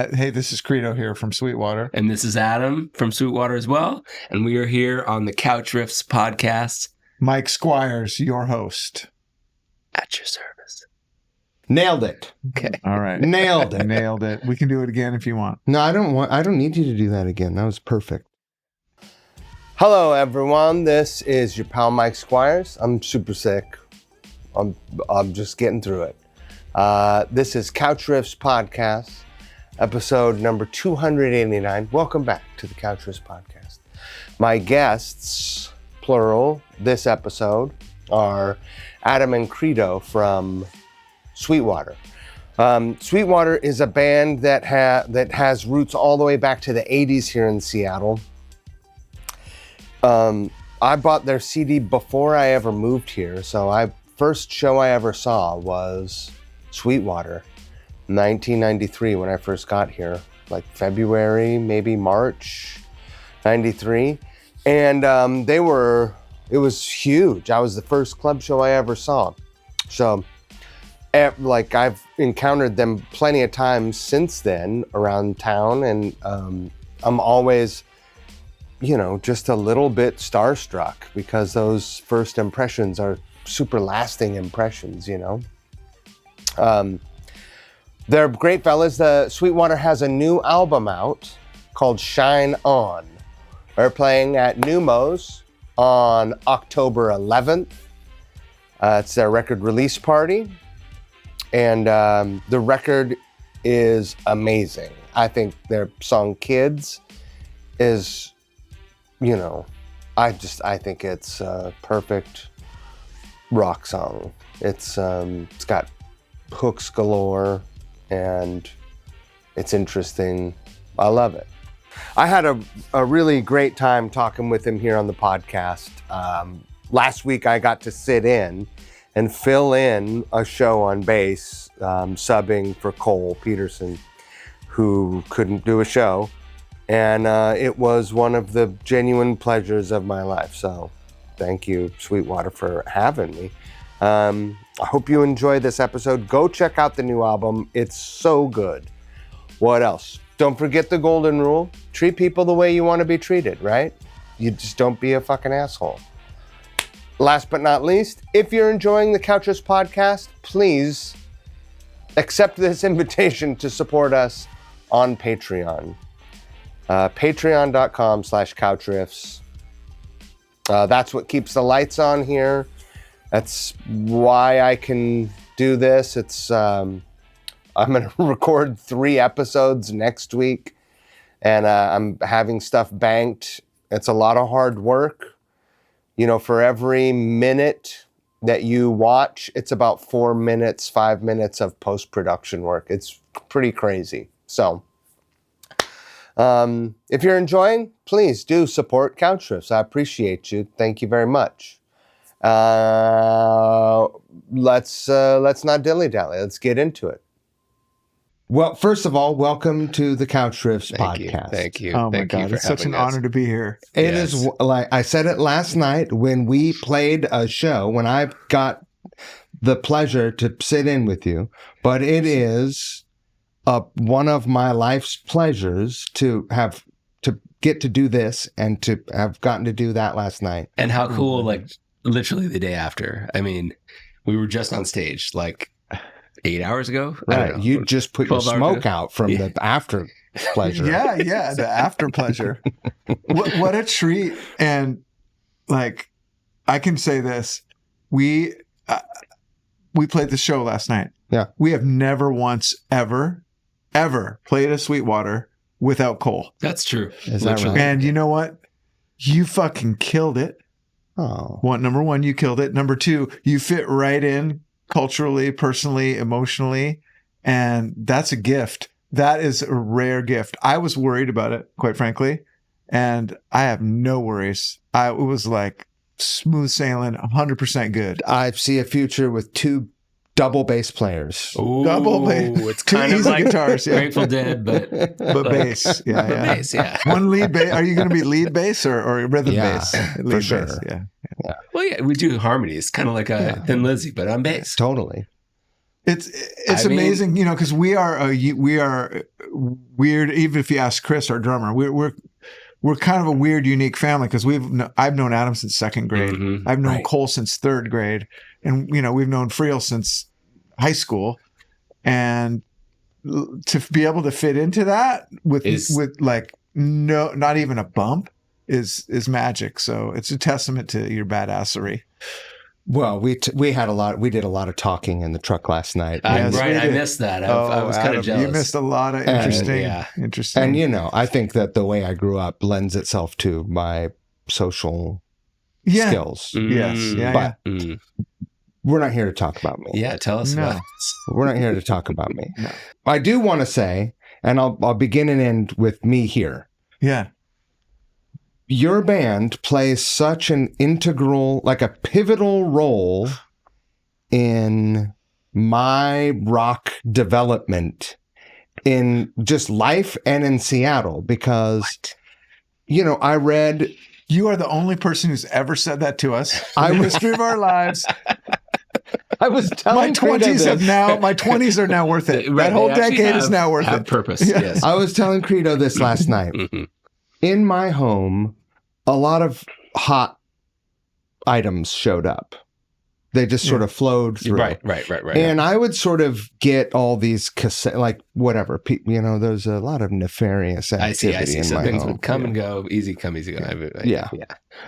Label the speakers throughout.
Speaker 1: Hey, this is Credo here from Sweetwater.
Speaker 2: And this is Adam from Sweetwater as well. And we are here on the Couch Riffs podcast.
Speaker 1: Mike Squires, your host.
Speaker 2: At your service.
Speaker 3: Nailed it.
Speaker 2: Okay.
Speaker 1: All right.
Speaker 3: Nailed it.
Speaker 1: Nailed it. We can do it again if you want.
Speaker 3: No, I don't need you to do that again. That was perfect. Hello, everyone. This is your pal Mike Squires. I'm super sick. I'm just getting through it. This is Couch Riffs podcast, episode number 289. Welcome back to the Couch Riffs podcast. My guests, plural, this episode are Adam and Credo from Sweetwater. Sweetwater is a band that has roots all the way back to the 80s here in Seattle. I bought their CD before I ever moved here, so first show I ever saw was Sweetwater, 1993 when I first got here, like February, maybe March, 93. And it was huge. I was the first club show I ever saw. So I've encountered them plenty of times since then around town, and I'm always, just a little bit starstruck because those first impressions are super lasting impressions, They're great fellas. The Sweetwater has a new album out called Shine On. They're playing at Neumo's on October 11th. It's their record release party. And the record is amazing. I think their song Kids is, I think it's a perfect rock song. It's got hooks galore and it's interesting. I love it. I had a really great time talking with him here on the podcast. Last week I got to sit in and fill in a show on bass, subbing for Cole Peterson, who couldn't do a show. And it was one of the genuine pleasures of my life. So thank you, Sweetwater, for having me. I hope you enjoy this episode. Go check out the new album. It's so good. What else? Don't forget the golden rule. Treat people the way you want to be treated, right? You just don't be a fucking asshole. Last but not least, if you're enjoying the Couch Riffs podcast, please accept this invitation to support us on Patreon. Patreon.com/couchriffs. That's what keeps the lights on here. That's why I can do this. I'm going to record 3 episodes next week, and I'm having stuff banked. It's a lot of hard work. For every minute that you watch, it's about 4 minutes, 5 minutes of post-production work. It's pretty crazy. So if you're enjoying, please do support Couch Riffs. I appreciate you. Thank you very much. Let's not dilly-dally. Let's get into it. Well, first of all, welcome to the Couch Riffs podcast.
Speaker 2: Thank you.
Speaker 1: Oh my God, it's such an honor to be here.
Speaker 3: It is, like I said it last night when we played a show, when I got the pleasure to sit in with you, but it is one of my life's pleasures to get to do this and to have gotten to do that last night.
Speaker 2: And how cool, literally the day after. I mean, we were just on stage 8 hours ago.
Speaker 3: Right. You just put your smoke out from the after pleasure.
Speaker 1: Yeah, the after pleasure. What a treat. And I can say this. We played the show last night.
Speaker 3: Yeah.
Speaker 1: We have never once ever played a Sweetwater without Cole.
Speaker 2: That's true.
Speaker 3: Is that right?
Speaker 1: And you know what? You fucking killed it.
Speaker 3: Oh.
Speaker 1: Number one, you killed it. Number two, you fit right in culturally, personally, emotionally. And that's a gift. That is a rare gift. I was worried about it, quite frankly. And I have no worries. It was smooth sailing, 100% good.
Speaker 3: I see a future with 2 double bass players.
Speaker 2: Ooh,
Speaker 1: double bass.
Speaker 2: It's kind of like
Speaker 1: guitars, yeah.
Speaker 2: Grateful Dead, but
Speaker 1: bass. Yeah,
Speaker 2: but bass, yeah.
Speaker 1: One lead bass. Are you going to be lead bass or rhythm bass? Lead
Speaker 3: for sure.
Speaker 1: Bass, yeah.
Speaker 2: Well, yeah, we do harmonies, kind of like a Thin Lizzy, but on bass.
Speaker 3: Totally.
Speaker 1: It's amazing, you know, because we are weird. Even if you ask Chris, our drummer, we're kind of a weird, unique family because I've known Adam since second grade.
Speaker 2: Mm-hmm.
Speaker 1: I've known Cole since third grade, and you know we've known Friel since high school, and to be able to fit into that with like not even a bump is magic. So it's a testament to your badassery.
Speaker 3: Well, we did a lot of talking in the truck last night.
Speaker 2: I missed that. I was kind of jealous.
Speaker 1: You missed a lot of interesting.
Speaker 3: And you know, I think that the way I grew up lends itself to my social skills.
Speaker 1: Yes.
Speaker 3: But we're not here to talk about me.
Speaker 2: Yeah, tell us about it.
Speaker 3: We're not here to talk about me.
Speaker 1: No.
Speaker 3: I do want to say, and I'll begin and end with me here.
Speaker 1: Yeah.
Speaker 3: Your band plays such an integral, like a pivotal role in my rock development in just life and in Seattle because, you know, I read...
Speaker 1: You are the only person who's ever said that to us in the history of our lives.
Speaker 3: I was telling
Speaker 1: my 20s are now worth it.
Speaker 2: Right,
Speaker 1: that whole decade is now worth it.
Speaker 2: Purpose. Yeah. Yes.
Speaker 3: I was telling Credo this last night. In my home, a lot of hot items showed up. They just sort of flowed through.
Speaker 2: Right.
Speaker 3: And I would sort of get all these cassette, like whatever, you know, there's a lot of nefarious activity
Speaker 2: I see.
Speaker 3: in
Speaker 2: So
Speaker 3: my
Speaker 2: things
Speaker 3: home.
Speaker 2: would come and go, easy come, easy go.
Speaker 3: Yeah.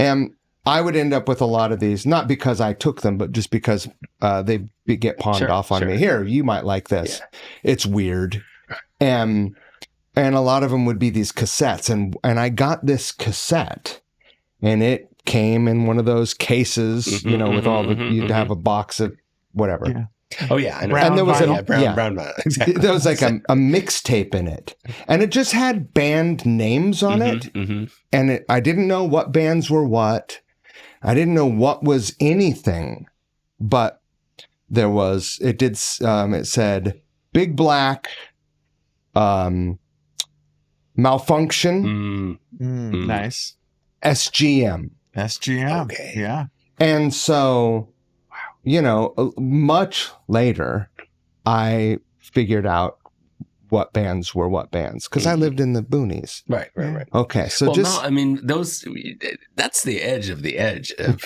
Speaker 3: And I would end up with a lot of these, not because I took them, but just because they get pawned off on me. Here, you might like this. Yeah. It's weird. And a lot of them would be these cassettes. And I got this cassette, and it came in one of those cases, you know, with all the, you'd have a box of whatever.
Speaker 2: Yeah. Oh, yeah. I know.
Speaker 3: And there was
Speaker 2: brown. Exactly.
Speaker 3: There was like a mixtape in it. And it just had band names on it. And I didn't know what bands were what. I didn't know what was anything, but there was, it said Big Black, Malfunction.
Speaker 1: Nice.
Speaker 3: SGM.
Speaker 1: Okay. Yeah.
Speaker 3: And so, you know, much later, I figured out what bands were what bands because I lived in the boonies.
Speaker 2: Right.
Speaker 3: Okay, so
Speaker 2: that's the edge of the edge of,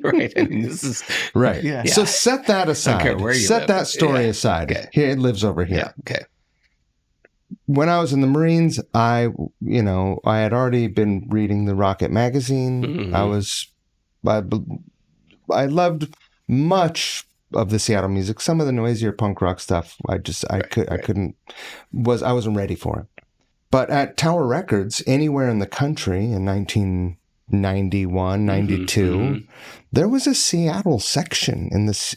Speaker 2: right? I mean, this is
Speaker 3: right.
Speaker 1: Yeah.
Speaker 3: So set that aside.
Speaker 2: Okay, where you
Speaker 3: set
Speaker 2: live.
Speaker 3: that story aside.
Speaker 2: Okay.
Speaker 3: Here, it lives over here.
Speaker 2: Yeah. Okay.
Speaker 3: When I was in the Marines, I had already been reading the Rocket magazine. I loved much of the Seattle music. Some of the noisier punk rock stuff, I wasn't ready for it. But at Tower Records, anywhere in the country in 1991, 92, there was a Seattle section in this.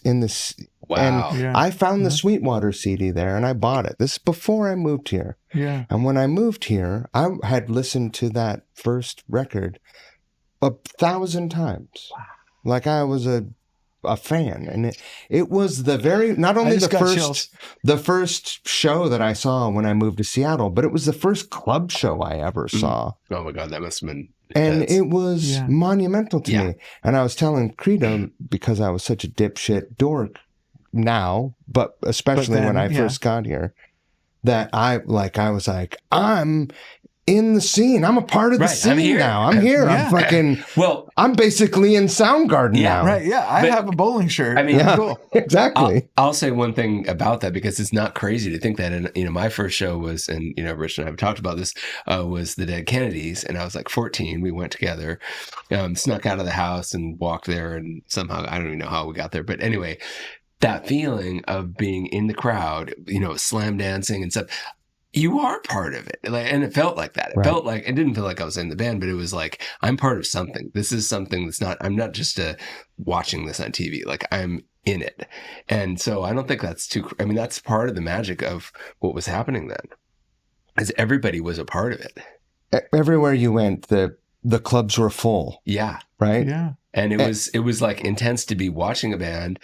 Speaker 2: Wow.
Speaker 3: And I found the Sweetwater CD there and I bought it. This is before I moved here.
Speaker 1: Yeah.
Speaker 3: And when I moved here, I had listened to that first record 1,000 times. Wow. Like I was a fan. And it was not only the first show that I saw when I moved to Seattle, but it was the first club show I ever saw.
Speaker 2: Oh my God, that must have been
Speaker 3: And it was monumental to me. And I was telling Credo, because I was such a dipshit dork now, but especially when I first got here, that I was like, I'm in the scene. I'm a part of the scene now. I'm here.
Speaker 1: Yeah.
Speaker 3: I'm basically in Soundgarden now.
Speaker 1: Right. Yeah. I have a bowling shirt.
Speaker 2: I mean,
Speaker 3: cool. Exactly.
Speaker 2: I'll say one thing about that because it's not crazy to think that. And, you know, my first show was, and, you know, Rich and I have talked about this, was the Dead Kennedys. And I was like 14. We went together, snuck out of the house and walked there. And somehow, I don't even know how we got there. But anyway, that feeling of being in the crowd, you know, slam dancing and stuff, you are part of it. And it felt like that. It felt like, it didn't feel like I was in the band, but it was like, I'm part of something. This is something that's not, I'm not just watching this on TV. Like I'm in it. And so I don't think that's that's part of the magic of what was happening then, is everybody was a part of it.
Speaker 3: Everywhere you went, the clubs were full.
Speaker 2: Yeah.
Speaker 3: Right?
Speaker 1: Yeah.
Speaker 2: And it was like intense to be watching a band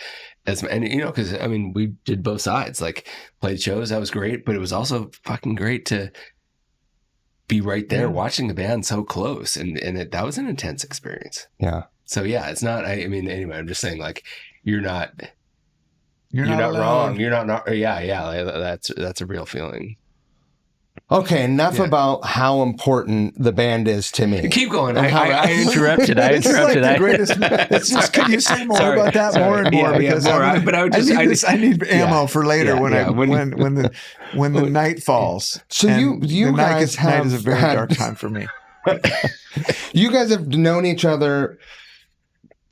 Speaker 2: and you know, because I mean, we did both sides, like played shows, that was great, but it was also fucking great to be right there watching the band so close, and that was an intense experience.
Speaker 3: Yeah.
Speaker 2: So yeah, it's not. I mean, anyway, I'm just saying, like, you're You're not
Speaker 1: alone.
Speaker 2: wrong. You're not. Yeah. That's a real feeling.
Speaker 3: Okay, enough about how important the band is to me.
Speaker 2: Keep going.
Speaker 3: And how
Speaker 2: I interrupted. I
Speaker 1: It's like
Speaker 2: interrupted.
Speaker 1: the greatest. It's just, can you say more
Speaker 2: Sorry.
Speaker 1: about that more and more?
Speaker 2: Yeah,
Speaker 1: because
Speaker 2: more.
Speaker 1: I'm gonna-
Speaker 2: But I
Speaker 1: I need ammo for later
Speaker 2: Yeah,
Speaker 1: when the night falls.
Speaker 3: So
Speaker 1: And
Speaker 3: you
Speaker 1: the
Speaker 3: guys
Speaker 1: night
Speaker 3: have
Speaker 1: is a very
Speaker 3: had-
Speaker 1: dark time for me.
Speaker 3: You guys have known each other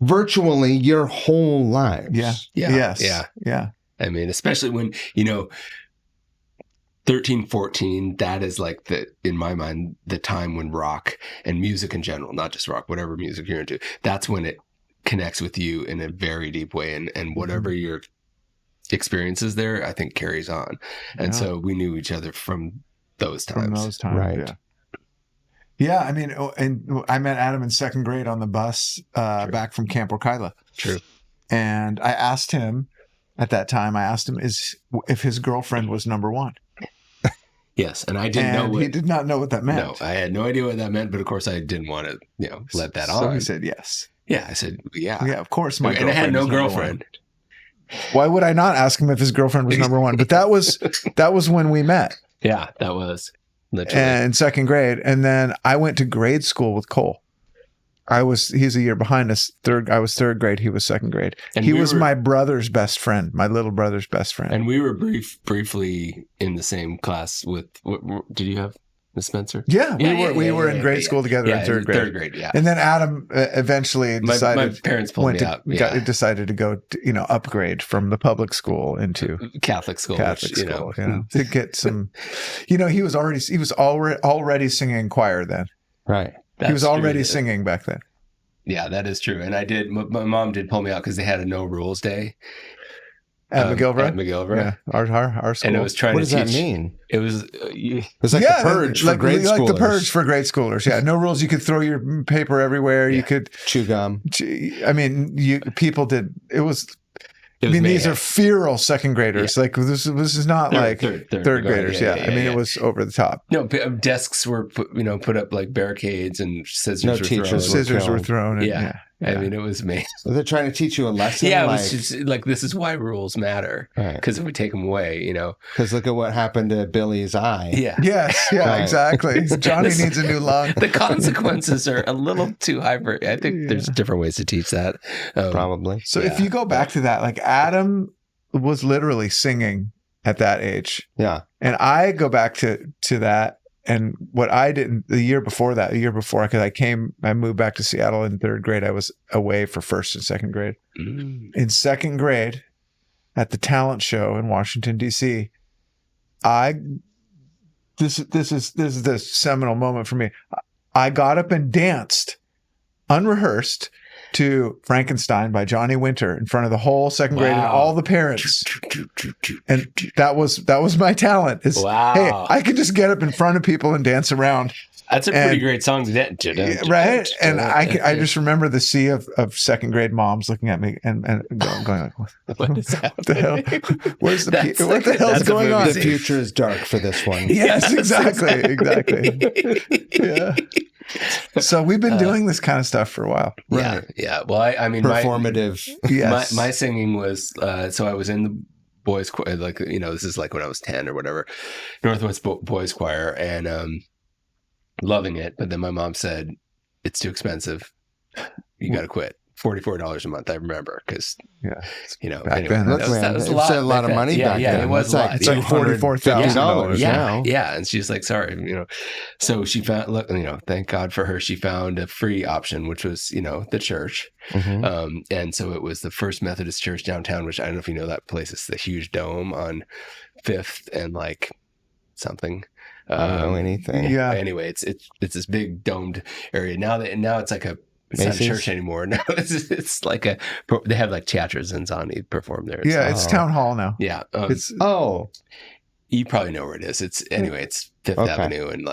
Speaker 3: virtually your whole lives.
Speaker 1: Yeah.
Speaker 2: Yeah.
Speaker 1: Yes.
Speaker 2: Yeah.
Speaker 1: Yeah.
Speaker 2: I mean, especially when 13, 14, that is like in my mind, the time when rock and music in general, not just rock, whatever music you're into, that's when it connects with you in a very deep way. And whatever your experiences there, I think carries on. And so we knew each other from those times.
Speaker 1: From those times.
Speaker 3: Right.
Speaker 1: Yeah. Yeah. I mean, and I met Adam in second grade on the bus back from Camp Orkyla.
Speaker 2: True.
Speaker 1: And I asked him at that time, if his girlfriend was number one.
Speaker 2: Yes. And I didn't know
Speaker 1: he did not know what that meant.
Speaker 2: No, I had no idea what that meant, but of course I didn't want to, let that on.
Speaker 1: So he said yes.
Speaker 2: Yeah. I said, yeah.
Speaker 1: Yeah, of course.
Speaker 2: And I had no
Speaker 1: is number one.
Speaker 2: girlfriend.
Speaker 1: Why would I not ask him if his girlfriend was number one? But that was when we met.
Speaker 2: Yeah, that was literally.
Speaker 1: In second grade. And then I went to grade school with Cole. He's a year behind us. I was third grade. He was second grade.
Speaker 2: And
Speaker 1: he was my brother's best friend, my little brother's best friend.
Speaker 2: And we were briefly in the same class with, did you have Miss Spencer?
Speaker 1: Yeah, we were in grade school together in third grade.
Speaker 2: Third grade, yeah.
Speaker 1: And then Adam eventually decided.
Speaker 2: My parents pulled me out.
Speaker 1: Decided to go, upgrade from the public school into
Speaker 2: Catholic school.
Speaker 1: To get some. He was already singing choir then.
Speaker 3: Right.
Speaker 1: He was already singing back then.
Speaker 2: Yeah, that is true. And I did. My mom did pull me out because they had a no rules day
Speaker 1: at McGillivray.
Speaker 2: At McGillivray,
Speaker 1: yeah, our school.
Speaker 2: And it was trying
Speaker 3: what
Speaker 2: to
Speaker 3: does
Speaker 2: teach.
Speaker 3: that mean?
Speaker 2: It was.
Speaker 3: It's like the purge for grade schoolers.
Speaker 1: Like the purge for grade schoolers. Yeah, no rules. You could throw your paper everywhere.
Speaker 2: Yeah.
Speaker 1: You could
Speaker 3: chew gum.
Speaker 1: I mean, people did. It was. These are feral second graders. Yeah. Like this is not third graders. Yeah. I mean, it was over the top.
Speaker 2: No, desks were put up like barricades and scissors
Speaker 1: were thrown.
Speaker 2: Yeah. I mean, it was amazing.
Speaker 3: So they're trying to teach you a lesson.
Speaker 2: Yeah, it was just like, this is why rules matter. Because if we take them away,
Speaker 3: Because look at what happened to Billy's eye.
Speaker 2: Yeah.
Speaker 1: Yes. Yeah. Exactly. Johnny needs a new lung.
Speaker 2: The consequences are a little too high for. I think there's different ways to teach that.
Speaker 3: Probably.
Speaker 1: So if you go back to that, like Adam was literally singing at that age.
Speaker 3: Yeah.
Speaker 1: And I go back to that. And what I didn't the year before, because I moved back to Seattle in third grade. I was away for first and second grade. In second grade, at the talent show in Washington, D.C., this is the seminal moment for me. I got up and danced, unrehearsed, to Frankenstein by Johnny Winter in front of the whole second grade and all the parents. And that was my talent. Hey, I could just get up in front of people and dance around.
Speaker 2: That's a pretty great song to dance.
Speaker 1: Right? And I just remember the sea of second grade moms looking at me and going like, what is that? What the hell? What the hell's going on?
Speaker 3: The future is dark for this one.
Speaker 1: Yes, exactly. Yeah. So we've been doing this kind of stuff for a while.
Speaker 2: Right. Yeah. Well, I mean,
Speaker 3: performative.
Speaker 2: My singing was, so I was in the boys choir, this is like when I was 10 or whatever, Northwest Boys Choir, and loving it. But then my mom said, it's too expensive. You got to quit. $44 a month, I remember, because
Speaker 1: back
Speaker 2: then
Speaker 3: that was a lot of money back then.
Speaker 2: It was
Speaker 3: like
Speaker 1: $244,000
Speaker 3: now.
Speaker 2: Yeah, and she's like, sorry, so she found, thank God for her, she found a free option, which was the church. And so it was the First Methodist Church downtown, which I don't know if you know that place. It's the huge dome on 5th and something.
Speaker 3: I don't know anything.
Speaker 1: Yeah.
Speaker 2: Anyway, it's this big domed area now it's like it's not a church anymore. No, it's like they have like Teatro Zanzani perform there.
Speaker 1: It's town hall now.
Speaker 2: Yeah. You probably know where it is. It's 5th Avenue and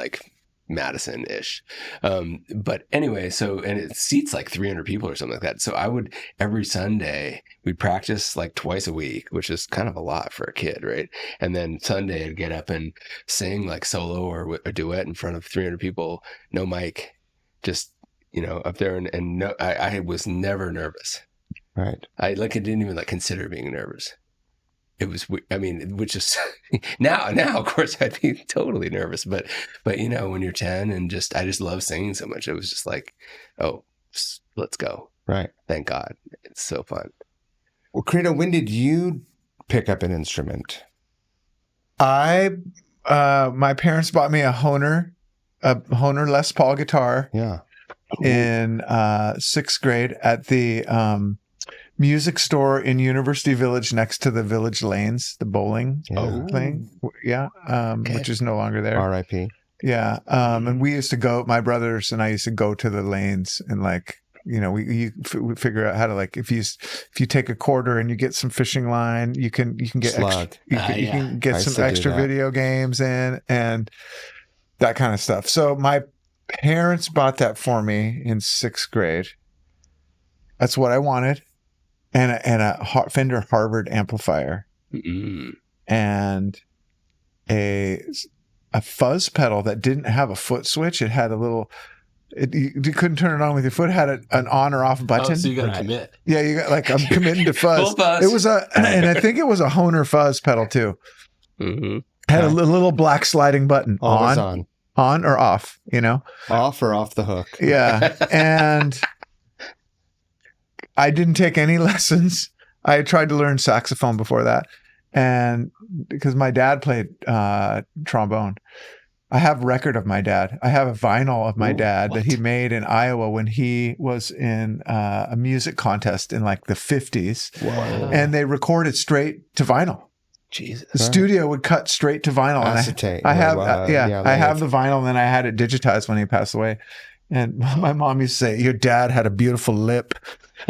Speaker 2: Madison-ish. But anyway, and it seats like 300 people or something like that. So I would, every Sunday, we'd practice like twice a week, which is kind of a lot for a kid, right? And then Sunday I'd get up and sing like solo or a duet in front of 300 people, no mic, just up there, and no, I was never nervous.
Speaker 3: Right.
Speaker 2: I didn't even consider being nervous. it was, I mean, which is now, of course, I'd be totally nervous, but you know, when you're 10 and I just love singing so much, it was just like, oh, let's go.
Speaker 3: Right.
Speaker 2: Thank God. It's so fun.
Speaker 3: Well, Credo, when did you pick up an instrument?
Speaker 1: My parents bought me a Hohner Les Paul guitar.
Speaker 3: Yeah.
Speaker 1: In 6th grade at the music store in University Village next to the Village Lanes, the bowling thing. Yeah. Which is no longer there.
Speaker 3: R.I.P.
Speaker 1: Yeah. And we used to go, my brothers and I used to go to the lanes and like, you know, we figure out how to like, if you take a quarter and you get some fishing line, you can get
Speaker 3: Slug.
Speaker 1: you can get some extra video games in and that kind of stuff. So my parents bought that for me in 6th grade. That's what I wanted. And a Fender Harvard amplifier.
Speaker 2: Mm-mm.
Speaker 1: And a fuzz pedal that didn't have a foot switch. It had a little, you couldn't turn it on with your foot. It had an on or off button.
Speaker 2: Oh, so you got to commit.
Speaker 1: Yeah, you got like, I'm committing to fuzz.
Speaker 2: Full fuzz.
Speaker 1: It was and I think it was a Hohner fuzz pedal too.
Speaker 2: Mm-hmm.
Speaker 1: Had a little black sliding button.
Speaker 3: Always on.
Speaker 1: On or off, you know?
Speaker 3: Off or off the hook.
Speaker 1: Yeah. And I didn't take any lessons. I had tried to learn saxophone before that. And because my dad played trombone. I have a record of my dad. I have a vinyl of my dad that he made in Iowa when he was in a music contest in like the 50s.
Speaker 3: Whoa.
Speaker 1: And they recorded straight to vinyl.
Speaker 2: Jesus.
Speaker 1: The studio would cut straight to vinyl.
Speaker 3: Acetate.
Speaker 1: I have, I have the vinyl, and then I had it digitized when he passed away. And my mom used to say, "Your dad had a beautiful lip."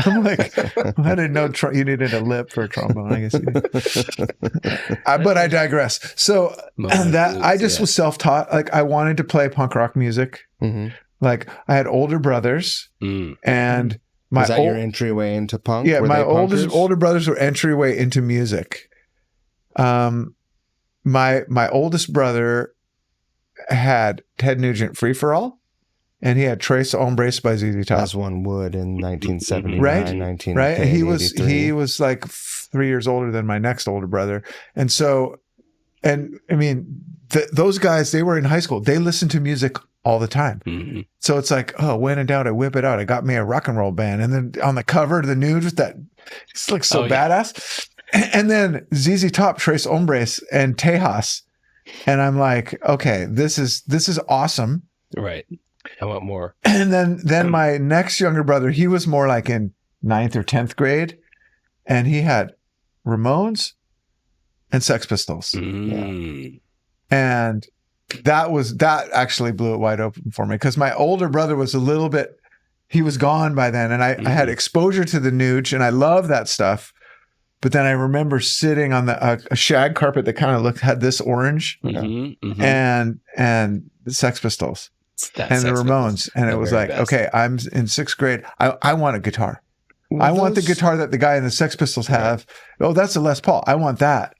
Speaker 1: I'm like, I didn't know you needed a lip for a trombone. I guess you did. But I digress. So I just was self-taught. Like I wanted to play punk rock music.
Speaker 3: Mm-hmm.
Speaker 1: Like I had older brothers, and my
Speaker 3: was that your entryway into punk?
Speaker 1: Yeah,
Speaker 3: were
Speaker 1: my
Speaker 3: they
Speaker 1: older brothers were entryway into music. My oldest brother had Ted Nugent Free for All, and he had Trace Hombres by ZZ Top.
Speaker 3: As one would in 1979,
Speaker 1: right?
Speaker 3: 1983.
Speaker 1: Right. He was like 3 years older than my next older brother, and so, and I mean, those guys, they were in high school. They listened to music all the time.
Speaker 2: Mm-hmm.
Speaker 1: So it's like, oh, when in doubt, I whip it out. I got me a rock and roll band, and then on the cover of the nude with that, it's like so badass. And then ZZ Top, Trace Hombres, and Tejas. And I'm like, okay, this is awesome.
Speaker 2: Right. I want more.
Speaker 1: And then my next younger brother, he was more like in 9th or 10th grade. And he had Ramones and Sex Pistols.
Speaker 2: Mm.
Speaker 1: And that actually blew it wide open for me. Because my older brother was a little bit, he was gone by then. And I had exposure to the Nuge, and I love that stuff. But then I remember sitting on a shag carpet that kind of had this orange, and the Sex Pistols and the Ramones, and it was like, okay, I'm in 6th grade. I want a guitar. Well, I want the guitar that the guy in the Sex Pistols have. Oh, that's a Les Paul. I want that.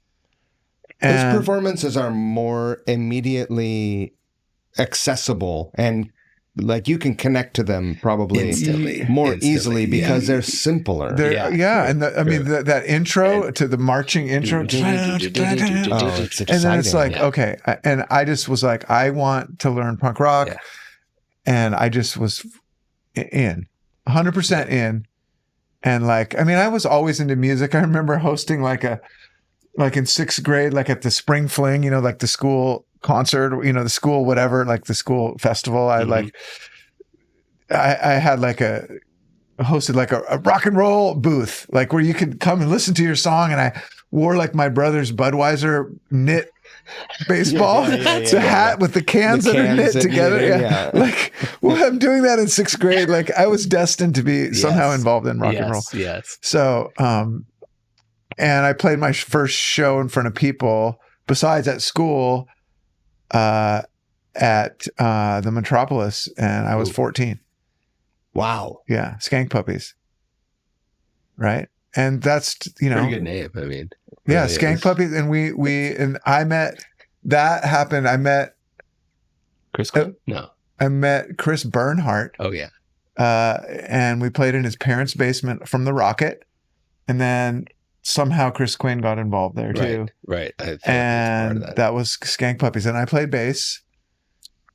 Speaker 3: Those performances are more immediately accessible and. Like you can connect to them probably more easily because they're simpler.
Speaker 1: And that intro to the marching intro,
Speaker 3: it's exciting.
Speaker 1: And then it's like, okay, and I just was like, I want to learn punk rock, and I just was in, 100% in, and like, I mean, I was always into music. I remember hosting like in 6th grade, like at the Spring Fling, like the school concert, the school, whatever, like the school festival. I had like hosted like a rock and roll booth, like where you could come and listen to your song. And I wore like my brother's Budweiser knit baseball hat with the cans that are knit together. Like, well, I'm doing that in 6th grade. Like I was destined to be somehow involved in rock and roll.
Speaker 2: Yes.
Speaker 1: So, and I played my first show in front of people besides at school, at the Metropolis, and I was 14.
Speaker 3: Wow.
Speaker 1: Yeah, Skank Puppies. Right? And that's,
Speaker 2: pretty good name. I mean,
Speaker 1: yeah, really Skank Puppies. And I met
Speaker 2: Chris.
Speaker 1: I met Chris Bernhardt.
Speaker 2: Oh yeah.
Speaker 1: And we played in his parents' basement from the Rocket. And then somehow Chris Quinn got involved there too.
Speaker 2: Right. I feel like
Speaker 1: And
Speaker 2: it's part of
Speaker 1: that was Skank Puppies. And I played bass,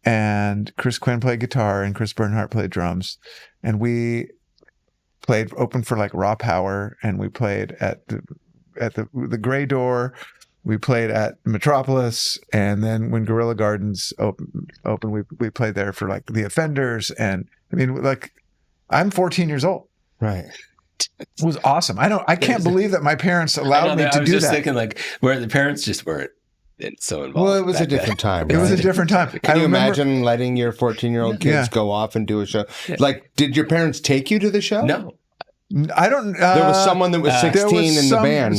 Speaker 1: and Chris Quinn played guitar, and Chris Bernhardt played drums. And we played open for like Raw Power, and we played at the Gray Door. We played at Metropolis, and then when Guerrilla Gardens opened, we played there for like the Offenders. And I mean, like, I'm 14 years old.
Speaker 3: Right.
Speaker 1: It was awesome. I can't believe that my parents allowed me to do that.
Speaker 2: I was just thinking, like, where the parents just weren't so involved.
Speaker 3: Well, it was a different time.
Speaker 1: It was a different time.
Speaker 3: Can you imagine letting your 14-year-old kids go off and do a show?
Speaker 2: Yeah.
Speaker 3: Like, did your parents take you to the show?
Speaker 2: No.
Speaker 1: I don't.
Speaker 3: There was someone that was 16 in the band.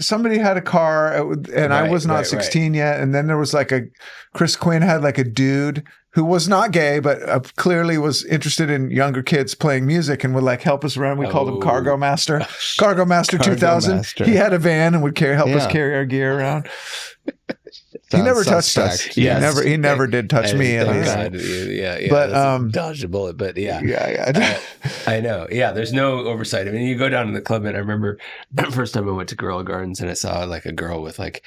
Speaker 1: Somebody had a car, and I was not 16 yet. And then there was like Chris Quinn had like a dude who was not gay, but clearly was interested in younger kids playing music and would like help us around. We called him Cargo Master. Cargo Master 2000. Master. He had a van and would help us carry our gear around. He never touched us.
Speaker 2: Yes.
Speaker 1: He never did touch me. At least.
Speaker 2: Yeah.
Speaker 1: But
Speaker 2: dodged a bullet. But yeah.
Speaker 1: I
Speaker 2: know. Yeah, there's no oversight. I mean, you go down to the club, and I remember the first time I went to Guerrilla Gardens, and I saw like a girl with like,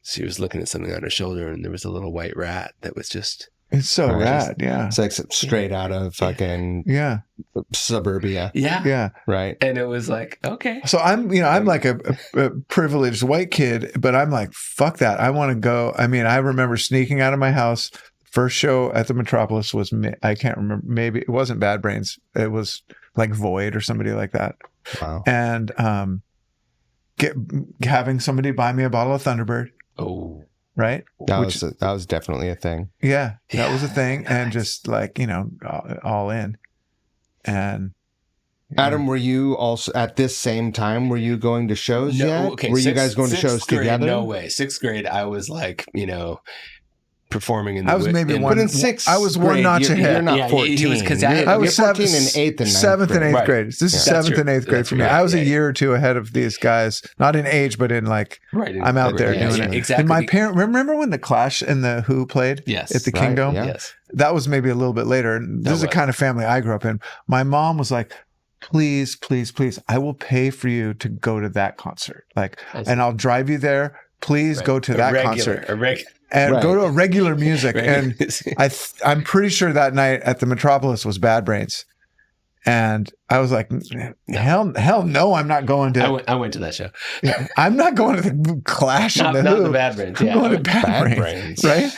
Speaker 2: she was looking at something on her shoulder, and there was a little white rat that was just.
Speaker 1: It's so rad, yeah.
Speaker 3: It's like straight out of fucking suburbia.
Speaker 2: Yeah.
Speaker 3: Right.
Speaker 2: And it was like, okay.
Speaker 1: So I'm like a privileged white kid, but I'm like, fuck that. I want to go. I mean, I remember sneaking out of my house. First show at the Metropolis was, I can't remember, maybe it wasn't Bad Brains. It was like Void or somebody like that.
Speaker 3: Wow.
Speaker 1: And having somebody buy me a bottle of Thunderbird.
Speaker 2: Oh.
Speaker 1: Right.
Speaker 3: That was definitely a thing.
Speaker 1: Yeah, that was a thing. Nice. And just like, all in. And
Speaker 3: Adam, were you also at this same time? Were you going to shows yet?
Speaker 2: Okay,
Speaker 3: were you guys going to shows together?
Speaker 2: No way. 6th grade, I was like, performing in the.
Speaker 1: I was maybe one.
Speaker 3: But in 6th,
Speaker 1: I was one notch ahead.
Speaker 3: You're not 14.
Speaker 1: I was
Speaker 3: 14 and 8th and
Speaker 1: 7th and 8th grade. This is 7th and 8th grade for me. I was a year or two ahead of these guys, not in age, but in like. Right. I'm out there doing it.
Speaker 2: Exactly.
Speaker 1: And my parent. Remember when the Clash and the Who played?
Speaker 2: Yes.
Speaker 1: At the Kingdom.
Speaker 3: Yeah.
Speaker 2: Yes.
Speaker 1: That was maybe a little bit later. And this is the kind of family I grew up in. My mom was like, please, please, please, I will pay for you to go to that concert. Like, and I'll drive you there. Please go to that concert. And go to a regular music. And I'm pretty sure that night at the Metropolis was Bad Brains. And I was like, hell no, I'm not going to.
Speaker 2: I went to that show.
Speaker 1: I'm not going to the Clash and the Who.
Speaker 2: Not the Bad Brains.
Speaker 1: I'm going to Bad Brains. Right?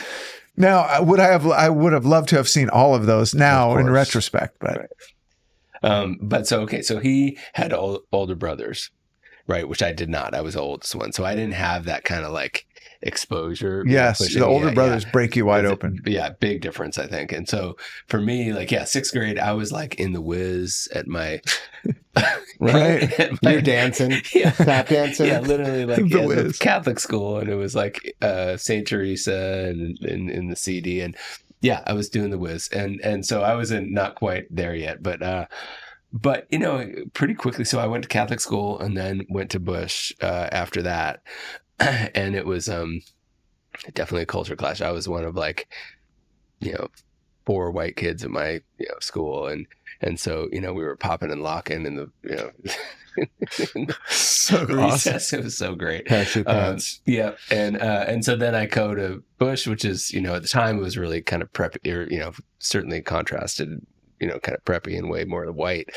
Speaker 1: Now, I would have loved to have seen all of those now in retrospect. But
Speaker 2: so he had older brothers, right? Which I did not. I was the oldest one. So I didn't have that kind of like exposure.
Speaker 1: Yes, the older brothers break you wide open.
Speaker 2: Big difference, I think. And so for me, like, 6th grade, I was like in the whiz at my
Speaker 1: right.
Speaker 3: You're dancing, tap dancing.
Speaker 2: Yeah, literally like the Catholic school, and it was like Saint Teresa and in the CD, and I was doing the whiz, and so I wasn't not quite there yet, but pretty quickly. So I went to Catholic school and then went to Bush after that. And it was definitely a culture clash. I was one of like, 4 white kids at my school, and so we were popping and locking in the
Speaker 1: so
Speaker 2: recess. Awesome. It was so great. And so then I go to Bush, which is at the time it was really kind of preppy, or certainly contrasted, kind of preppy and way more white.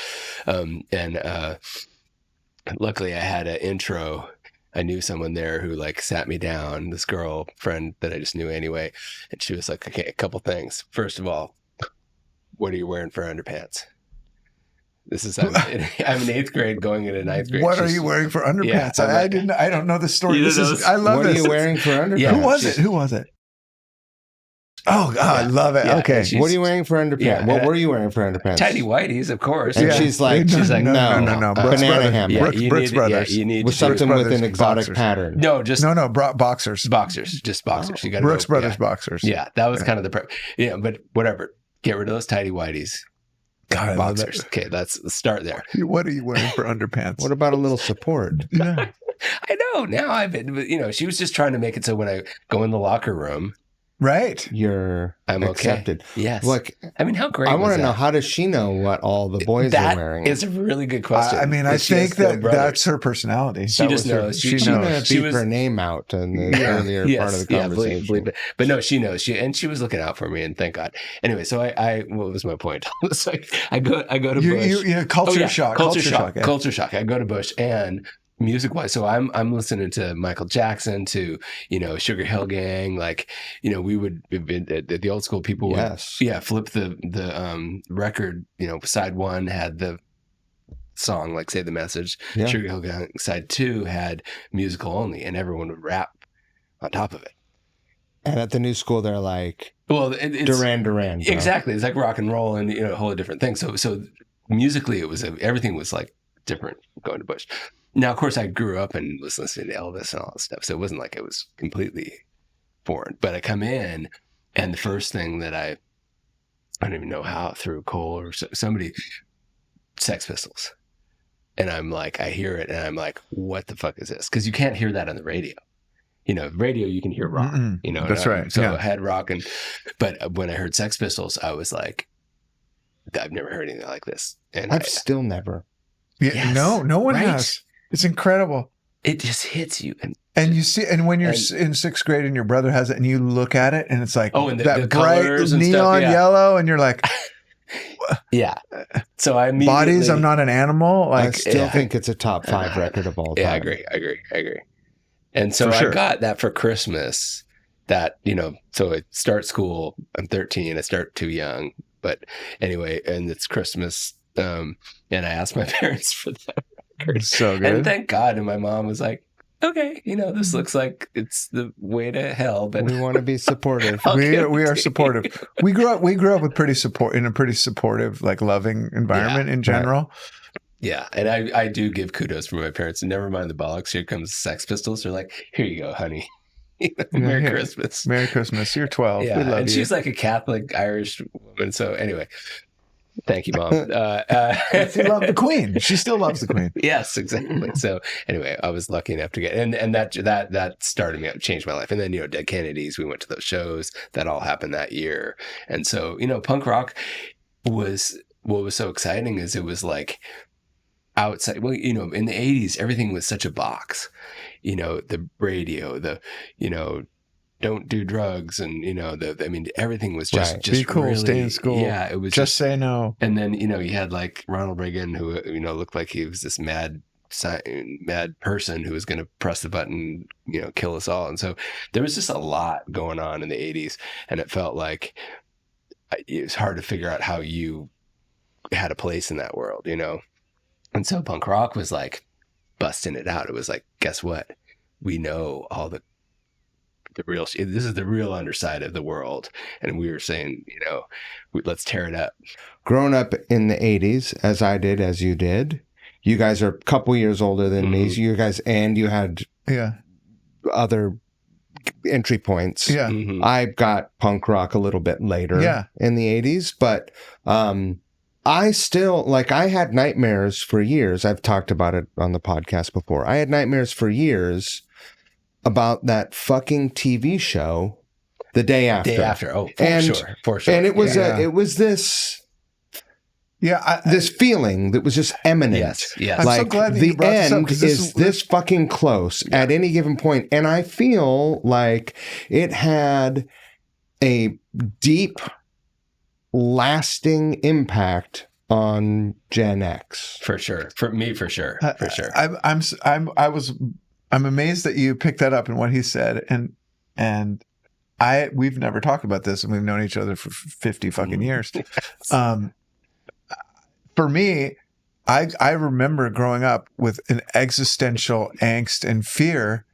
Speaker 2: And luckily I had an intro. I knew someone there who like sat me down, this girlfriend that I just knew anyway. And she was like, okay, a couple things. First of all, what are you wearing for underpants? This is, I'm in 8th grade going into 9th grade.
Speaker 1: What are you wearing for underpants? I don't know the story. I love this.
Speaker 3: What are you wearing for underpants?
Speaker 1: Yeah, Who was it? Oh, God, I love it. Okay.
Speaker 3: What are you wearing for underpants? Yeah, what were you wearing for underpants?
Speaker 2: Tidy whiteys, of course.
Speaker 3: And she's like, no.
Speaker 1: Banana
Speaker 3: hammer.
Speaker 1: Brooks Brothers.
Speaker 2: You need
Speaker 3: with something with an exotic pattern.
Speaker 2: No, just
Speaker 1: boxers.
Speaker 2: Just boxers. You got
Speaker 1: Brooks Brothers boxers.
Speaker 2: Yeah, that was kind of the prep. Yeah, but whatever. Get rid of those tidy whities.
Speaker 1: God,
Speaker 2: boxers. Okay, let's start there.
Speaker 1: What are you wearing for underpants?
Speaker 3: What about a little support?
Speaker 1: Yeah.
Speaker 2: I know. Now I've been, she was just trying to make it so when I go in the locker room,
Speaker 1: Right.
Speaker 3: you're
Speaker 2: I'm
Speaker 3: accepted.
Speaker 2: okay. Yes.
Speaker 3: Look,
Speaker 2: I mean, how great
Speaker 3: I want
Speaker 2: was
Speaker 3: to know,
Speaker 2: that?
Speaker 3: how does she know what all the boys are wearing?
Speaker 2: That is a really good question.
Speaker 1: I mean, I
Speaker 2: She has
Speaker 1: think
Speaker 2: no
Speaker 1: that
Speaker 2: brothers.
Speaker 1: that's her personality.
Speaker 2: She
Speaker 1: That
Speaker 2: just
Speaker 1: was her-
Speaker 2: knows.
Speaker 1: She
Speaker 3: She may
Speaker 1: knows.
Speaker 3: have
Speaker 2: She
Speaker 3: beat
Speaker 2: was-
Speaker 3: her name out in the
Speaker 1: Yeah.
Speaker 3: earlier part of the conversation.
Speaker 2: believe it. But no, she knows. She was looking out for me, and thank God. Anyway, so I what was my point? It's like I go to Bush.
Speaker 1: Culture shock.
Speaker 2: Culture shock.
Speaker 1: Yeah.
Speaker 2: Culture shock. I go to Bush, and music wise, so I'm listening to Michael Jackson, to Sugar Hill Gang. Like we would the old school people would flip the record. Side one had the song, like Say the Message.
Speaker 3: Yeah.
Speaker 2: Sugar Hill Gang side two had musical only, and everyone would rap on top of it.
Speaker 3: And at the new school, they're like,
Speaker 2: Well, it's
Speaker 3: Duran Duran. Bro.
Speaker 2: exactly. It's like rock and roll, and a whole different thing. So musically, it was everything was like different going to Bush. Now, of course, I grew up and was listening to Elvis and all that stuff, so it wasn't like it was completely foreign. But I come in, and the first thing that I don't even know how, through Cole or somebody, Sex Pistols. And I'm like, I hear it, and I'm like, what the fuck is this? Because you can't hear that on the radio. Radio, you can hear rock.
Speaker 1: Mm-mm. That's right.
Speaker 2: So
Speaker 1: Yeah.
Speaker 2: I had rock, but when I heard Sex Pistols, I was like, I've never heard anything like this. And
Speaker 3: I've still never.
Speaker 1: Yeah,
Speaker 2: Yes,
Speaker 1: no one
Speaker 2: right?
Speaker 1: has. It's incredible.
Speaker 2: It just hits you.
Speaker 1: And you see, and when you're in sixth grade and your brother has it, and you look at it, and it's like
Speaker 2: And
Speaker 1: that
Speaker 2: the
Speaker 1: bright
Speaker 2: colors and
Speaker 1: neon
Speaker 2: stuff, yeah.
Speaker 1: yellow, and you're like,
Speaker 2: Yeah. So I immediately,
Speaker 1: bodies. I'm not an animal.
Speaker 3: I
Speaker 1: Like,
Speaker 3: still think it's a top 5 record of all time.
Speaker 2: Yeah, I agree. And so
Speaker 1: For sure.
Speaker 2: I got that for Christmas. That so I start school. I'm 13. I start too young, but anyway, and it's Christmas. And I asked my parents for that record.
Speaker 1: so good.
Speaker 2: And thank God. And my mom was like, okay, this looks like it's the way to hell, but
Speaker 3: We want to be supportive.
Speaker 1: we are supportive. We grew up with in a pretty supportive, like loving environment in general.
Speaker 2: yeah. And I do give kudos for my parents. And never mind the bollocks. Here comes Sex Pistols. They're like, here you go, honey. Merry
Speaker 1: Here.
Speaker 2: Christmas.
Speaker 1: Merry Christmas. You're 12.
Speaker 2: Yeah.
Speaker 1: We love
Speaker 2: And
Speaker 1: you.
Speaker 2: she's like a Catholic Irish woman. So anyway, thank you, Mom.
Speaker 1: She loved the Queen. She still loves the Queen.
Speaker 2: Yes, exactly. So anyway, I was lucky enough to get, and that started me up, changed my life. And then, Dead Kennedys, we went to those shows. That all happened that year. And so, punk rock was, what was so exciting is it was like outside, well, in the 80s, everything was such a box, the radio, don't do drugs, and everything was just
Speaker 1: Be cool,
Speaker 2: really,
Speaker 1: stay in school.
Speaker 2: Yeah, it was
Speaker 1: Just say no.
Speaker 2: and then you had like Ronald Reagan, who looked like he was this mad person who was going to press the button, kill us all. And so there was just a lot going on in the 80s, and it felt like it was hard to figure out how you had a place in that world, And so punk rock was like busting it out. It was like, guess what? We know all the real, this is the real underside of the world. And we were saying, let's tear it up.
Speaker 3: Growing up in the 80s, as I did, as you did, you guys are a couple years older than me. So you guys, and you had other entry points.
Speaker 1: Yeah.
Speaker 2: Mhm.
Speaker 3: I got punk rock a little bit later in the 80s, but I still, I had nightmares for years. I've talked about it on the podcast before. I had nightmares for years about that fucking TV show, The Day After.
Speaker 2: Day After. Oh, for sure.
Speaker 3: And it was this this feeling that was just imminent.
Speaker 2: Yes.
Speaker 1: I'm so glad that
Speaker 3: the
Speaker 1: you brought this up,
Speaker 3: end
Speaker 1: 'cause
Speaker 3: is this fucking close at any given point. And I feel like it had a deep, lasting impact on Gen X.
Speaker 2: For sure. For me, for sure. For sure.
Speaker 1: I'm amazed that you picked that up in what he said, and we've never talked about this, and we've known each other for 50 fucking years. For me, I remember growing up with an existential angst and fear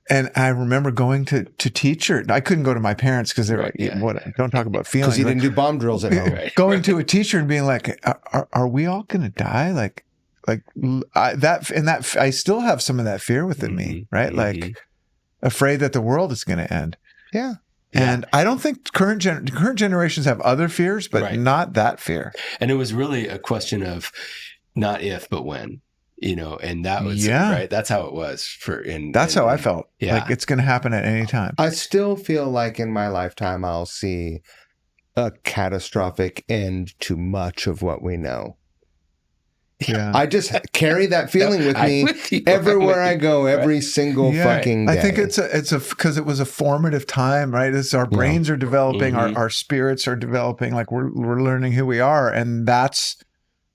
Speaker 1: and I remember going to teacher. I couldn't go to my parents because they were like, don't talk about feelings.
Speaker 3: Because you didn't do bomb drills at home.
Speaker 1: Going to a teacher and being like, are we all going to die? I still have some of that fear within me, right? Like afraid that the world is going to end.
Speaker 3: Yeah.
Speaker 1: And I don't think current generations have other fears, but not that fear.
Speaker 2: And it was really a question of not if, but when. and that was right. That's how it was
Speaker 1: that's how I felt.
Speaker 2: Yeah.
Speaker 1: Like it's going to happen at any time.
Speaker 3: I still feel like in my lifetime, I'll see a catastrophic end to much of what we know.
Speaker 1: Yeah.
Speaker 3: I just carry that feeling with me everywhere I go, every single fucking day.
Speaker 1: I think it's because it was a formative time, right? It's our brains are developing, our spirits are developing, like we're learning who we are, and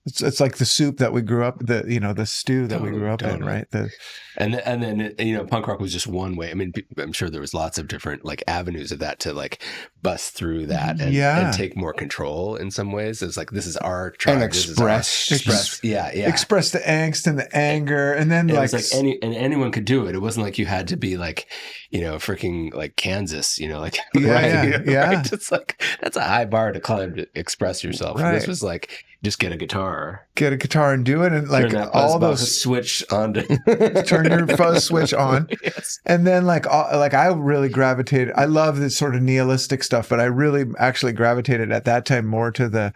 Speaker 1: it's like the soup that we grew up, the stew that we grew up in, right?
Speaker 2: And then punk rock was just one way. I mean, I'm sure there was lots of different like avenues of that to like bust through that and take more control in some ways. It's like, this is our tribe.
Speaker 3: And express
Speaker 2: the
Speaker 1: angst and the anger, and then
Speaker 2: like anyone could do it. It wasn't like you had to be like, freaking like Kansas, like right? It's like that's a high bar to climb to express yourself.
Speaker 1: Right.
Speaker 2: This was like, just get a guitar
Speaker 1: and do it, and like all those
Speaker 2: switch on to
Speaker 1: turn your fuzz switch on.
Speaker 2: Yes.
Speaker 1: And then like I really gravitated. I love this sort of nihilistic stuff, but I really actually gravitated at that time more to the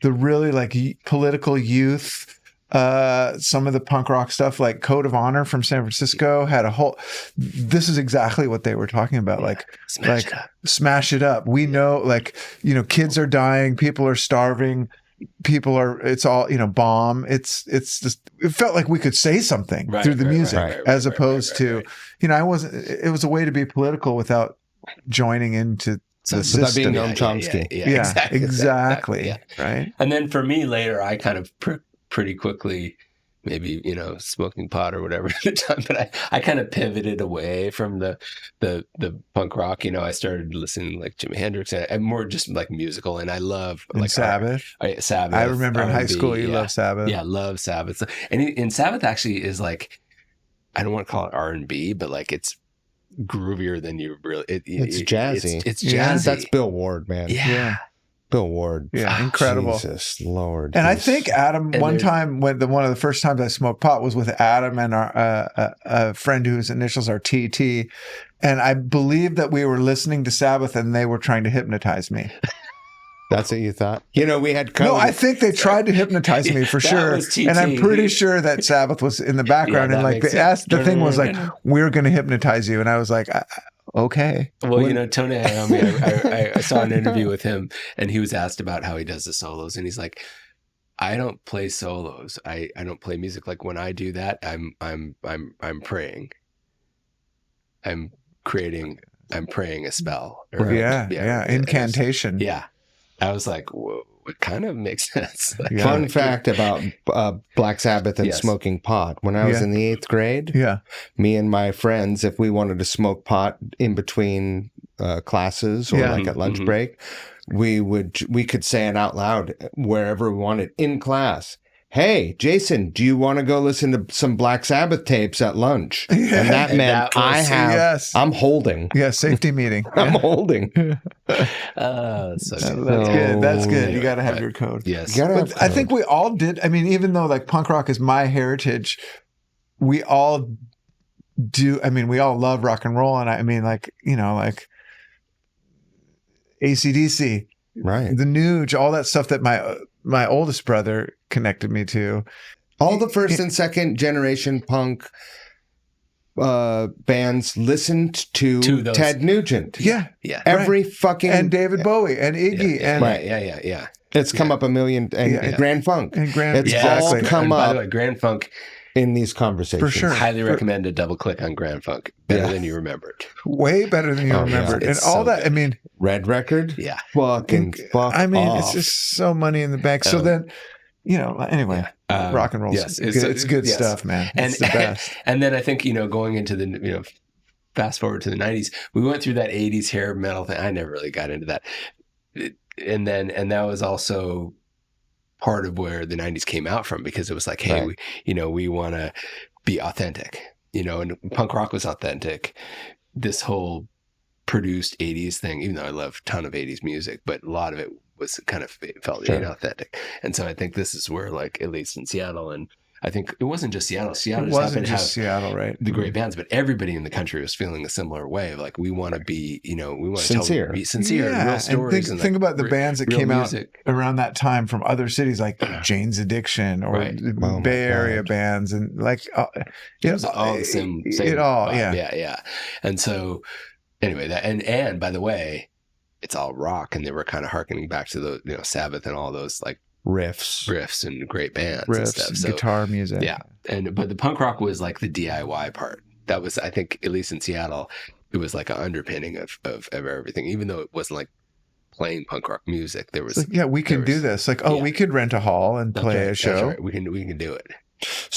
Speaker 1: really like political youth. Some of the punk rock stuff, like Code of Honor from San Francisco, had a whole. This is exactly what they were talking about. Like smash it up. We know, like kids are dying, people are starving. It's all, bomb. It's just, it felt like we could say something through the music as opposed to, it was a way to be political without joining into the system.
Speaker 3: Without being Noam Chomsky.
Speaker 1: Yeah, exactly.
Speaker 2: Yeah.
Speaker 1: Right.
Speaker 2: And then for me later, I kind of pretty quickly, maybe, smoking pot or whatever at the time, but I kind of pivoted away from the punk rock. I started listening like Jimi Hendrix and more just like musical. And I love like
Speaker 1: Sabbath.
Speaker 2: Sabbath.
Speaker 1: I remember in high school you loved Sabbath.
Speaker 2: Yeah, love Sabbath. And Sabbath actually is like, I don't want to call it R&B, but like it's groovier than you really.
Speaker 3: It's jazzy.
Speaker 2: It's jazzy.
Speaker 3: That's Bill Ward, man.
Speaker 2: Yeah.
Speaker 3: Bill Ward.
Speaker 1: Yeah, incredible.
Speaker 3: Jesus Lord.
Speaker 1: And I think Adam, one time one of the first times I smoked pot was with Adam and a friend whose initials are TT. And I believe that we were listening to Sabbath and they were trying to hypnotize me.
Speaker 3: That's what you thought? We had
Speaker 1: No, I think they tried to hypnose me for sure. And I'm pretty sure that Sabbath was in the background. And like the thing was like, we're going to hypnotize you. And I was like, okay.
Speaker 2: Well, Tony Iommi, I saw an interview with him and he was asked about how he does the solos. And he's like, I don't play solos. I don't play music. Like when I do that, I'm praying. I'm praying a spell.
Speaker 1: Incantation.
Speaker 2: Yeah. I was like, whoa, it kind of makes sense.
Speaker 3: Fun fact about Black Sabbath and smoking pot. When I was in the 8th grade, me and my friends, if we wanted to smoke pot in between classes or like at lunch break, we could say it out loud wherever we wanted in class. Hey, Jason, do you want to go listen to some Black Sabbath tapes at lunch? And that meant I'm holding.
Speaker 1: Yeah, safety meeting.
Speaker 3: I'm holding.
Speaker 2: That's
Speaker 1: good. That's good. You got to have your code.
Speaker 2: Yes.
Speaker 1: But I think we all did. I mean, even though like punk rock is my heritage, we all do. I mean, we all love rock and roll. And I mean, like, like AC/DC,
Speaker 3: right?
Speaker 1: The Nuge, all that stuff that my oldest brother connected me to.
Speaker 3: All the first and second generation punk bands listened to Ted Nugent.
Speaker 1: Yeah.
Speaker 3: Every fucking...
Speaker 1: And David Bowie and Iggy.
Speaker 2: Yeah.
Speaker 3: It's come up a million... And Grand Funk.
Speaker 1: And Grand
Speaker 3: It's all come up...
Speaker 2: By the way, Grand Funk...
Speaker 3: in these conversations.
Speaker 1: For sure.
Speaker 2: Highly recommend a double click on Grand Funk. Better than you remembered.
Speaker 1: Way better than you remembered. And all that, good. I mean...
Speaker 3: Red Record?
Speaker 2: Yeah.
Speaker 3: Fucking fuck
Speaker 1: I mean,
Speaker 3: off.
Speaker 1: It's just so money in the bank. So then, anyway, rock and roll.
Speaker 2: Yes,
Speaker 1: it's good stuff, man. It's the best.
Speaker 2: And then I think, going into the, fast forward to the 90s, we went through that 80s hair metal thing. I never really got into that. And that was also part of where the 90s came out from, because it was like, hey, we want to be authentic, and punk rock was authentic. This whole produced 80s thing, even though I love a ton of 80s music, but a lot of it was kind of felt inauthentic. And so I think this is where, like, at least in Seattle, and I think it wasn't just Seattle. Seattle
Speaker 1: It
Speaker 2: just happened
Speaker 1: wasn't
Speaker 2: to have
Speaker 1: just Seattle, right?
Speaker 2: the great bands, but everybody in the country was feeling a similar way of like, we want to be, we want to be sincere, and real stories.
Speaker 1: And think about the bands that came
Speaker 2: music
Speaker 1: out around that time from other cities, like Jane's Addiction or Bay Area bands, and like
Speaker 2: it was all the same
Speaker 1: it all,
Speaker 2: vibe. Yeah. And so anyway, that and by the way, it's all rock, and they were kind of harkening back to the Sabbath and all those like riffs and great bands and stuff. So,
Speaker 1: guitar music.
Speaker 2: Yeah. But the punk rock was like the DIY part. That was, I think, at least in Seattle, it was like an underpinning of everything, even though it wasn't like playing punk rock music. There was
Speaker 1: like, we can do this. Like, we could rent a hall and play a show.
Speaker 2: That's right. We can do it.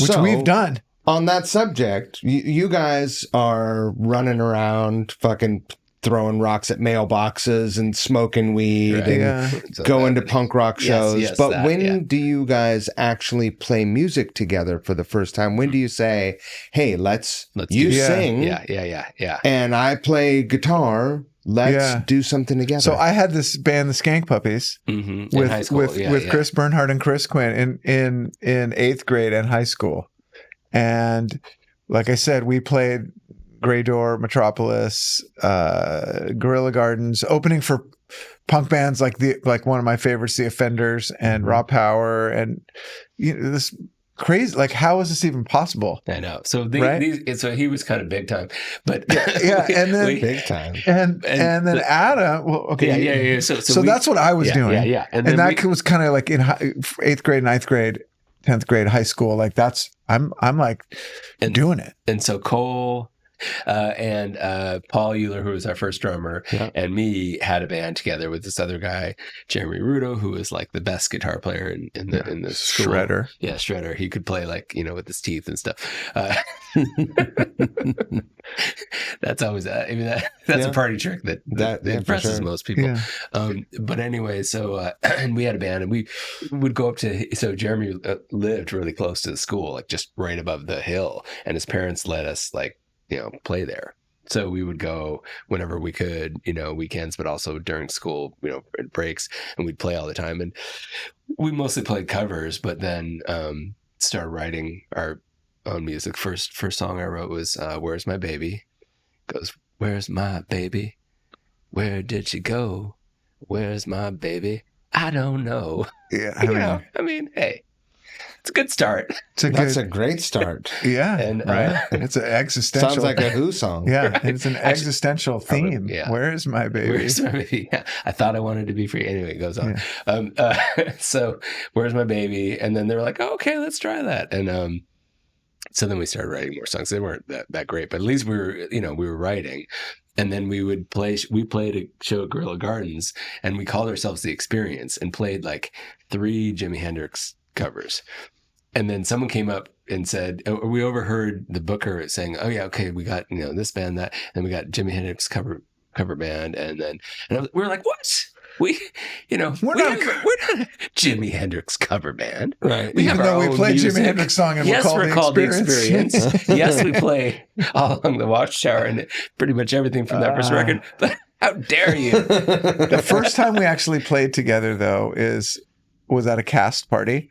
Speaker 1: Which we've done.
Speaker 3: On that subject, you guys are running around fucking throwing rocks at mailboxes and smoking weed and going to punk rock shows.
Speaker 2: Yes,
Speaker 3: but when do you guys actually play music together for the first time? When do you say, hey, let's you sing.
Speaker 2: Yeah.
Speaker 3: And I play guitar. Let's do something together.
Speaker 1: So I had this band, the Skank Puppies, with high school, with Chris Bernhardt and Chris Quinn in 8th grade and high school. And like I said, we played Grey Door, Metropolis, Guerrilla Gardens, opening for punk bands like one of my favorites, The Offenders and Raw Power, and this crazy. Like, how is this even possible?
Speaker 2: I know. So so he was kind of big time, but
Speaker 1: and then
Speaker 3: big time,
Speaker 1: and then Adam. Well, okay, So that's what I was doing. And that was kind of like in 8th grade, 9th grade, 10th grade, high school. Like I'm like doing it.
Speaker 2: And so Cole. And Paul Euler, who was our first drummer, and me had a band together with this other guy, Jeremy Rudo, who was like the best guitar player in the school.
Speaker 1: Shredder.
Speaker 2: Yeah, Shredder. He could play like with his teeth and stuff. That's always that's a party trick that impresses most people.
Speaker 1: Yeah.
Speaker 2: But anyway, so and we had a band, and we would go up to. So Jeremy lived really close to the school, like just right above the hill, and his parents let us like play there. So we would go whenever we could, weekends, but also during school, breaks, and we'd play all the time. And we mostly played covers, but then started writing our own music. First song I wrote was Where's My Baby? It goes, where's my baby? Where did she go? Where's my baby? I don't know.
Speaker 1: Yeah.
Speaker 2: I mean, hey. It's a good start.
Speaker 3: That's a great start.
Speaker 1: Yeah.
Speaker 2: And
Speaker 1: right. It's an existential.
Speaker 3: Sounds like a Who song.
Speaker 1: Yeah.
Speaker 2: Right.
Speaker 1: It's an existential theme. Where's my baby?
Speaker 2: Where's my baby? Yeah. I thought I wanted to be free. Anyway, it goes on. Yeah. So where's my baby? And then they were like, oh, okay, let's try that. And so then we started writing more songs. They weren't that great, but at least we were writing. And then we played a show at Guerrilla Gardens, and we called ourselves The Experience, and played like 3 Jimi Hendrix covers. And then someone came up and said, we overheard the booker saying, oh yeah, okay, we got, this band, that, and we got Jimi Hendrix cover band. And we were like, what? We're not a Jimi Hendrix cover band.
Speaker 3: Right.
Speaker 1: Even though we play Jimi Hendrix song and we're called The Experience.
Speaker 2: Yes, we play All Along the Watchtower and pretty much everything from that first record. But how dare you?
Speaker 1: The first time we actually played together, though, was at a cast party.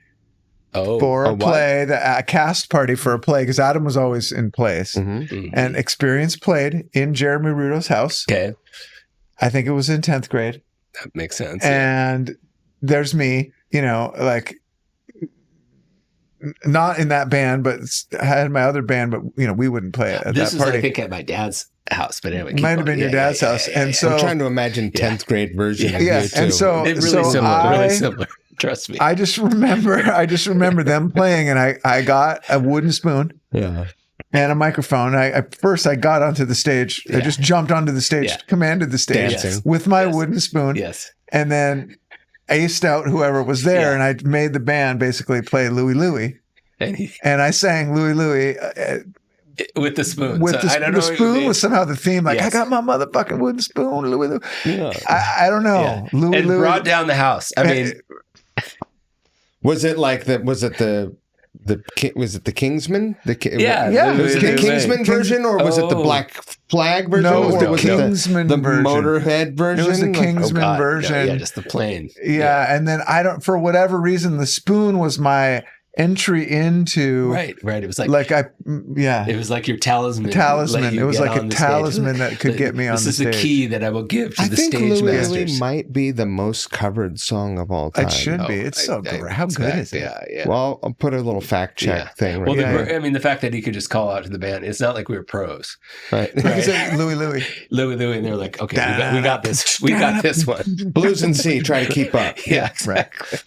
Speaker 1: For a play, a cast party for a play, because Adam was always in place. And Experience played in Jeremy Rudo's house.
Speaker 2: Okay.
Speaker 1: I think it was in 10th grade.
Speaker 2: That makes sense.
Speaker 1: And there's me, like not in that band, but I had my other band, but we wouldn't play it at
Speaker 2: this
Speaker 1: that party.
Speaker 2: Was, I think, at my dad's house, but anyway,
Speaker 1: it might have been your dad's house. And so
Speaker 3: I'm trying to imagine 10th grade version of you too.
Speaker 1: And so
Speaker 2: it's really similar. Trust me.
Speaker 1: I just remember them playing, and I got a wooden spoon.
Speaker 3: Yeah.
Speaker 1: And a microphone. I got onto the stage. I just jumped onto the stage, commanded the stage with my wooden spoon.
Speaker 2: Yes.
Speaker 1: And then aced out whoever was there, and I made the band basically play Louie Louie. And I sang Louie Louie
Speaker 2: with the spoon.
Speaker 1: The spoon was somehow the theme. Like, I got my motherfucking wooden spoon, Louie Louie. Yeah. I don't know.
Speaker 2: Yeah.
Speaker 1: Louie
Speaker 2: and
Speaker 1: Louie
Speaker 2: brought down the house. I mean,
Speaker 3: was it the Kingsman? Was it the Kingsman version, or was it the Black Flag version?
Speaker 1: No, it was
Speaker 3: or
Speaker 1: the Kingsman
Speaker 3: the
Speaker 1: version.
Speaker 3: Motorhead version.
Speaker 1: It was the Kingsman version.
Speaker 2: Yeah, just the plain.
Speaker 1: Yeah, and then for whatever reason, the spoon was my entry into
Speaker 2: Right. It was
Speaker 1: it
Speaker 2: was like your talisman.
Speaker 1: It was like a talisman that could get me on the stage.
Speaker 2: This is the key that I will give to the stage
Speaker 3: Louie
Speaker 2: masters.
Speaker 3: Louie might be the most covered song of all time.
Speaker 1: It should be. It's so great. How good is it?
Speaker 2: Yeah.
Speaker 3: Well, I'll put a little fact check thing.
Speaker 2: Well,
Speaker 3: Right.
Speaker 2: I mean, the fact that he could just call out to the band, it's not like we were pros.
Speaker 3: Right.
Speaker 1: Louie Louie.
Speaker 2: Louie, and they're like, okay, we got this. We got this one.
Speaker 3: Blues and C, try to keep up.
Speaker 2: Yeah, exactly.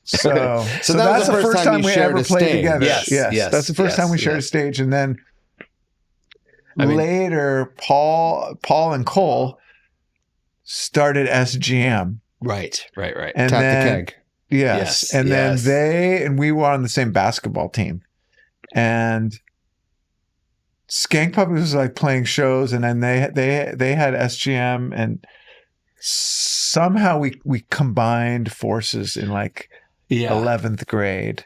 Speaker 1: So
Speaker 3: that
Speaker 1: that's
Speaker 3: was
Speaker 1: the first time we ever played together.
Speaker 2: Yes.
Speaker 1: That's the first time we shared a stage. And then later, Paul and Cole started SGM.
Speaker 2: Right.
Speaker 1: And
Speaker 3: Tap
Speaker 1: then,
Speaker 3: the Keg.
Speaker 1: Yes. And then we were on the same basketball team. And Skank Puppies was like playing shows, and then they had SGM, and somehow we combined forces in like 11th grade.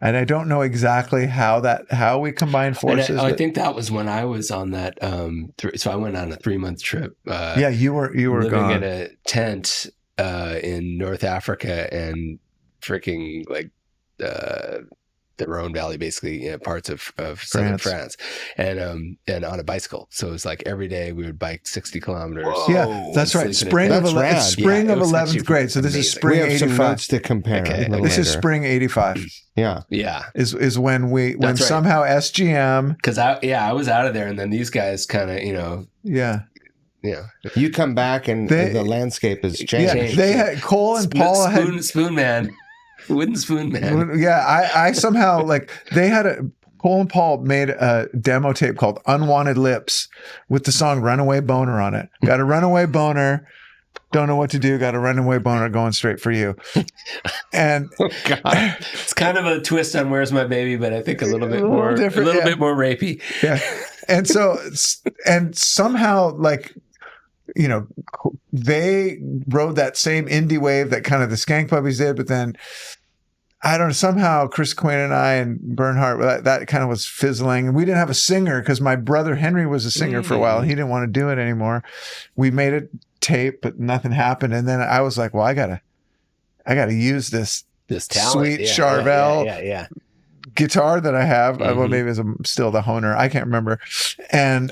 Speaker 1: And I don't know exactly how we combined forces.
Speaker 2: I think that was when I was on that. So I went on a 3-month trip.
Speaker 1: You were
Speaker 2: living
Speaker 1: gone
Speaker 2: in a tent in North Africa and freaking like the Rhone Valley, basically, parts of southern France, and on a bicycle. So it was like every day we would bike 60 kilometers.
Speaker 1: Whoa. Yeah, that's right. Spring of 11th grade. So this is spring 85.
Speaker 3: Some notes to compare.
Speaker 1: This is spring 85.
Speaker 3: Yeah.
Speaker 1: Is when somehow SGM,
Speaker 2: because I was out of there, and then these guys kind of
Speaker 3: You come back and the landscape has changed.
Speaker 1: Yeah, they had Cole and Paul had
Speaker 2: Spoon Man. Wooden Spoon Man.
Speaker 1: Yeah, I somehow Cole and Paul made a demo tape called Unwanted Lips with the song Runaway Boner on it. Got a runaway boner, don't know what to do, got a runaway boner going straight for you. And
Speaker 2: it's kind of a twist on Where's My Baby, but I think a little bit more rapey.
Speaker 1: Yeah. And so somehow they rode that same indie wave that kind of the Skank Puppies did, but then I don't know, somehow Chris Quinn and I and Bernhardt, that kind of was fizzling. And we didn't have a singer because my brother Henry was a singer for a while. And he didn't want to do it anymore. We made a tape, but nothing happened. And then I was like, well, I gotta use this
Speaker 2: talent.
Speaker 1: Sweet Charvel guitar that I have. Well, maybe it's still the Hohner. I can't remember. And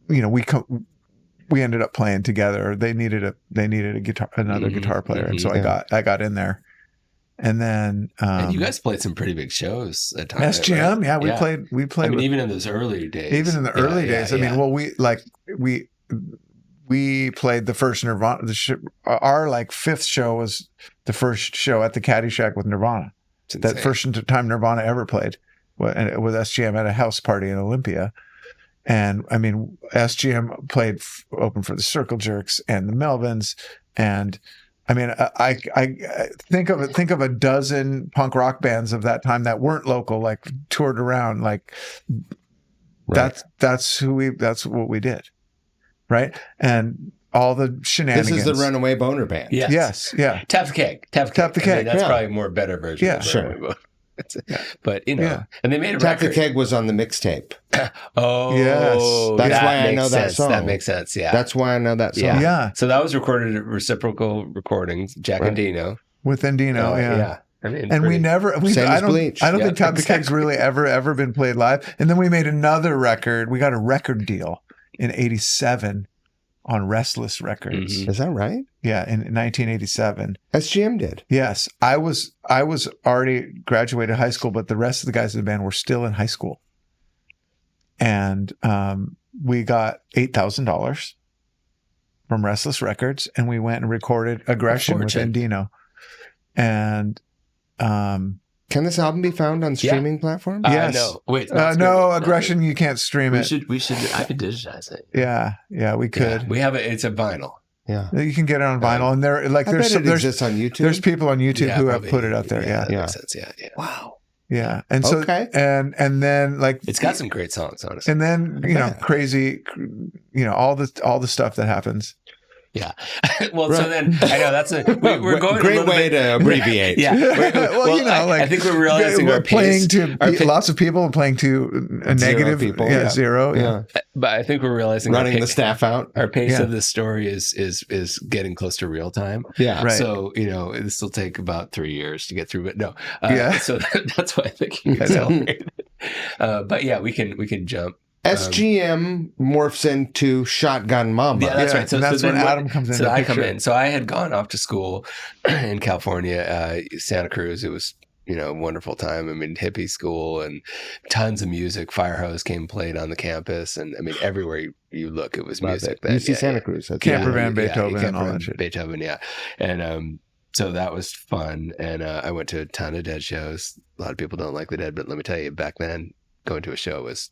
Speaker 1: we ended up playing together. They needed a guitar, another guitar player, and so I got in there. And then
Speaker 2: and you guys played some pretty big shows at times.
Speaker 1: SGM,
Speaker 2: right?
Speaker 1: we played.
Speaker 2: I mean, even in those early days.
Speaker 1: Even in the early days. I mean, well, we played the first Nirvana. Our fifth show was the first show at the Caddyshack with Nirvana. That first time Nirvana ever played with SGM at a house party in Olympia. And I mean, SGM played open for the Circle Jerks and the Melvins, and I mean, I think of a dozen punk rock bands of that time that weren't local, toured around, that's what we did, right? And all the shenanigans.
Speaker 3: This is the Runaway Boner Band.
Speaker 1: Yes. Yeah.
Speaker 2: Tap the Keg.
Speaker 1: Tap the Keg.
Speaker 2: I mean, that's probably a more better version.
Speaker 1: Yeah,
Speaker 2: of
Speaker 1: sure.
Speaker 2: But and they made a
Speaker 3: Tap
Speaker 2: record.
Speaker 3: the Keg was on the mixtape.
Speaker 2: Oh,
Speaker 1: yes.
Speaker 3: That's why I know that song.
Speaker 2: That makes sense. Yeah,
Speaker 3: that's why I know that song.
Speaker 1: Yeah.
Speaker 2: So that was recorded at Reciprocal Recordings, Jack and Dino.
Speaker 1: With Dino, yeah.
Speaker 2: I mean,
Speaker 1: and I don't think Tap the Keg's really ever been played live. And then we made another record. We got a record deal in '87 on Restless Records.
Speaker 3: Mm-hmm. Is that right?
Speaker 1: Yeah, in 1987.
Speaker 3: SGM did.
Speaker 1: Yes, I was already graduated high school, but the rest of the guys in the band were still in high school, and we got $8,000 from Restless Records, and we went and recorded "Aggression" with Dino. And
Speaker 3: can this album be found on streaming platforms?
Speaker 1: Yes.
Speaker 2: No. Wait.
Speaker 1: No, Aggression. You can't stream it.
Speaker 2: We should. I could digitize it.
Speaker 1: Yeah, we could.
Speaker 2: Yeah, we have it. It's a vinyl.
Speaker 1: Yeah, you can get it on vinyl, and there's
Speaker 3: exists on YouTube.
Speaker 1: There's people on YouTube who have put it up there.
Speaker 2: Yeah, that makes sense. Yeah.
Speaker 1: Wow. Yeah, and so and then
Speaker 2: it's got some great songs, honestly.
Speaker 1: And then crazy, all the stuff that happens.
Speaker 2: Yeah. Well, so then I know that's we're going
Speaker 3: great
Speaker 2: a little
Speaker 3: way
Speaker 2: bit,
Speaker 3: to abbreviate.
Speaker 2: Yeah.
Speaker 1: Well,
Speaker 2: I think we're realizing
Speaker 1: we're
Speaker 2: our
Speaker 1: playing
Speaker 2: pace,
Speaker 1: to lots of people, playing to a negative
Speaker 3: people.
Speaker 1: Yeah, zero. Yeah.
Speaker 2: but I think we're realizing
Speaker 3: Running the staff out.
Speaker 2: Our pace
Speaker 1: Yeah.
Speaker 2: of this story is getting close to real time.
Speaker 3: Yeah.
Speaker 1: Right.
Speaker 2: So, this will take about 3 years to get through, but no.
Speaker 1: Yeah.
Speaker 2: So that's why I think you accelerated. But yeah, we can jump.
Speaker 3: SGM morphs into Shotgun Mama.
Speaker 2: Yeah, that's
Speaker 1: Yeah,
Speaker 2: right. So
Speaker 1: and that's
Speaker 2: then
Speaker 1: when Adam comes in.
Speaker 2: So
Speaker 1: the
Speaker 2: I come
Speaker 1: picture.
Speaker 2: in. So I had gone off to school in California, Santa Cruz. It was, a wonderful time. I mean, hippie school and tons of music. Firehose came and played on the campus. And I mean, everywhere you look, it was music.
Speaker 3: UC Santa Cruz. That's
Speaker 1: Camper
Speaker 3: it.
Speaker 1: van, Beethoven, and all
Speaker 2: Camper
Speaker 1: that
Speaker 2: van,
Speaker 1: shit.
Speaker 2: Beethoven, yeah. And so that was fun. And I went to a ton of Dead shows. A lot of people don't like the Dead, but let me tell you, back then, going to a show was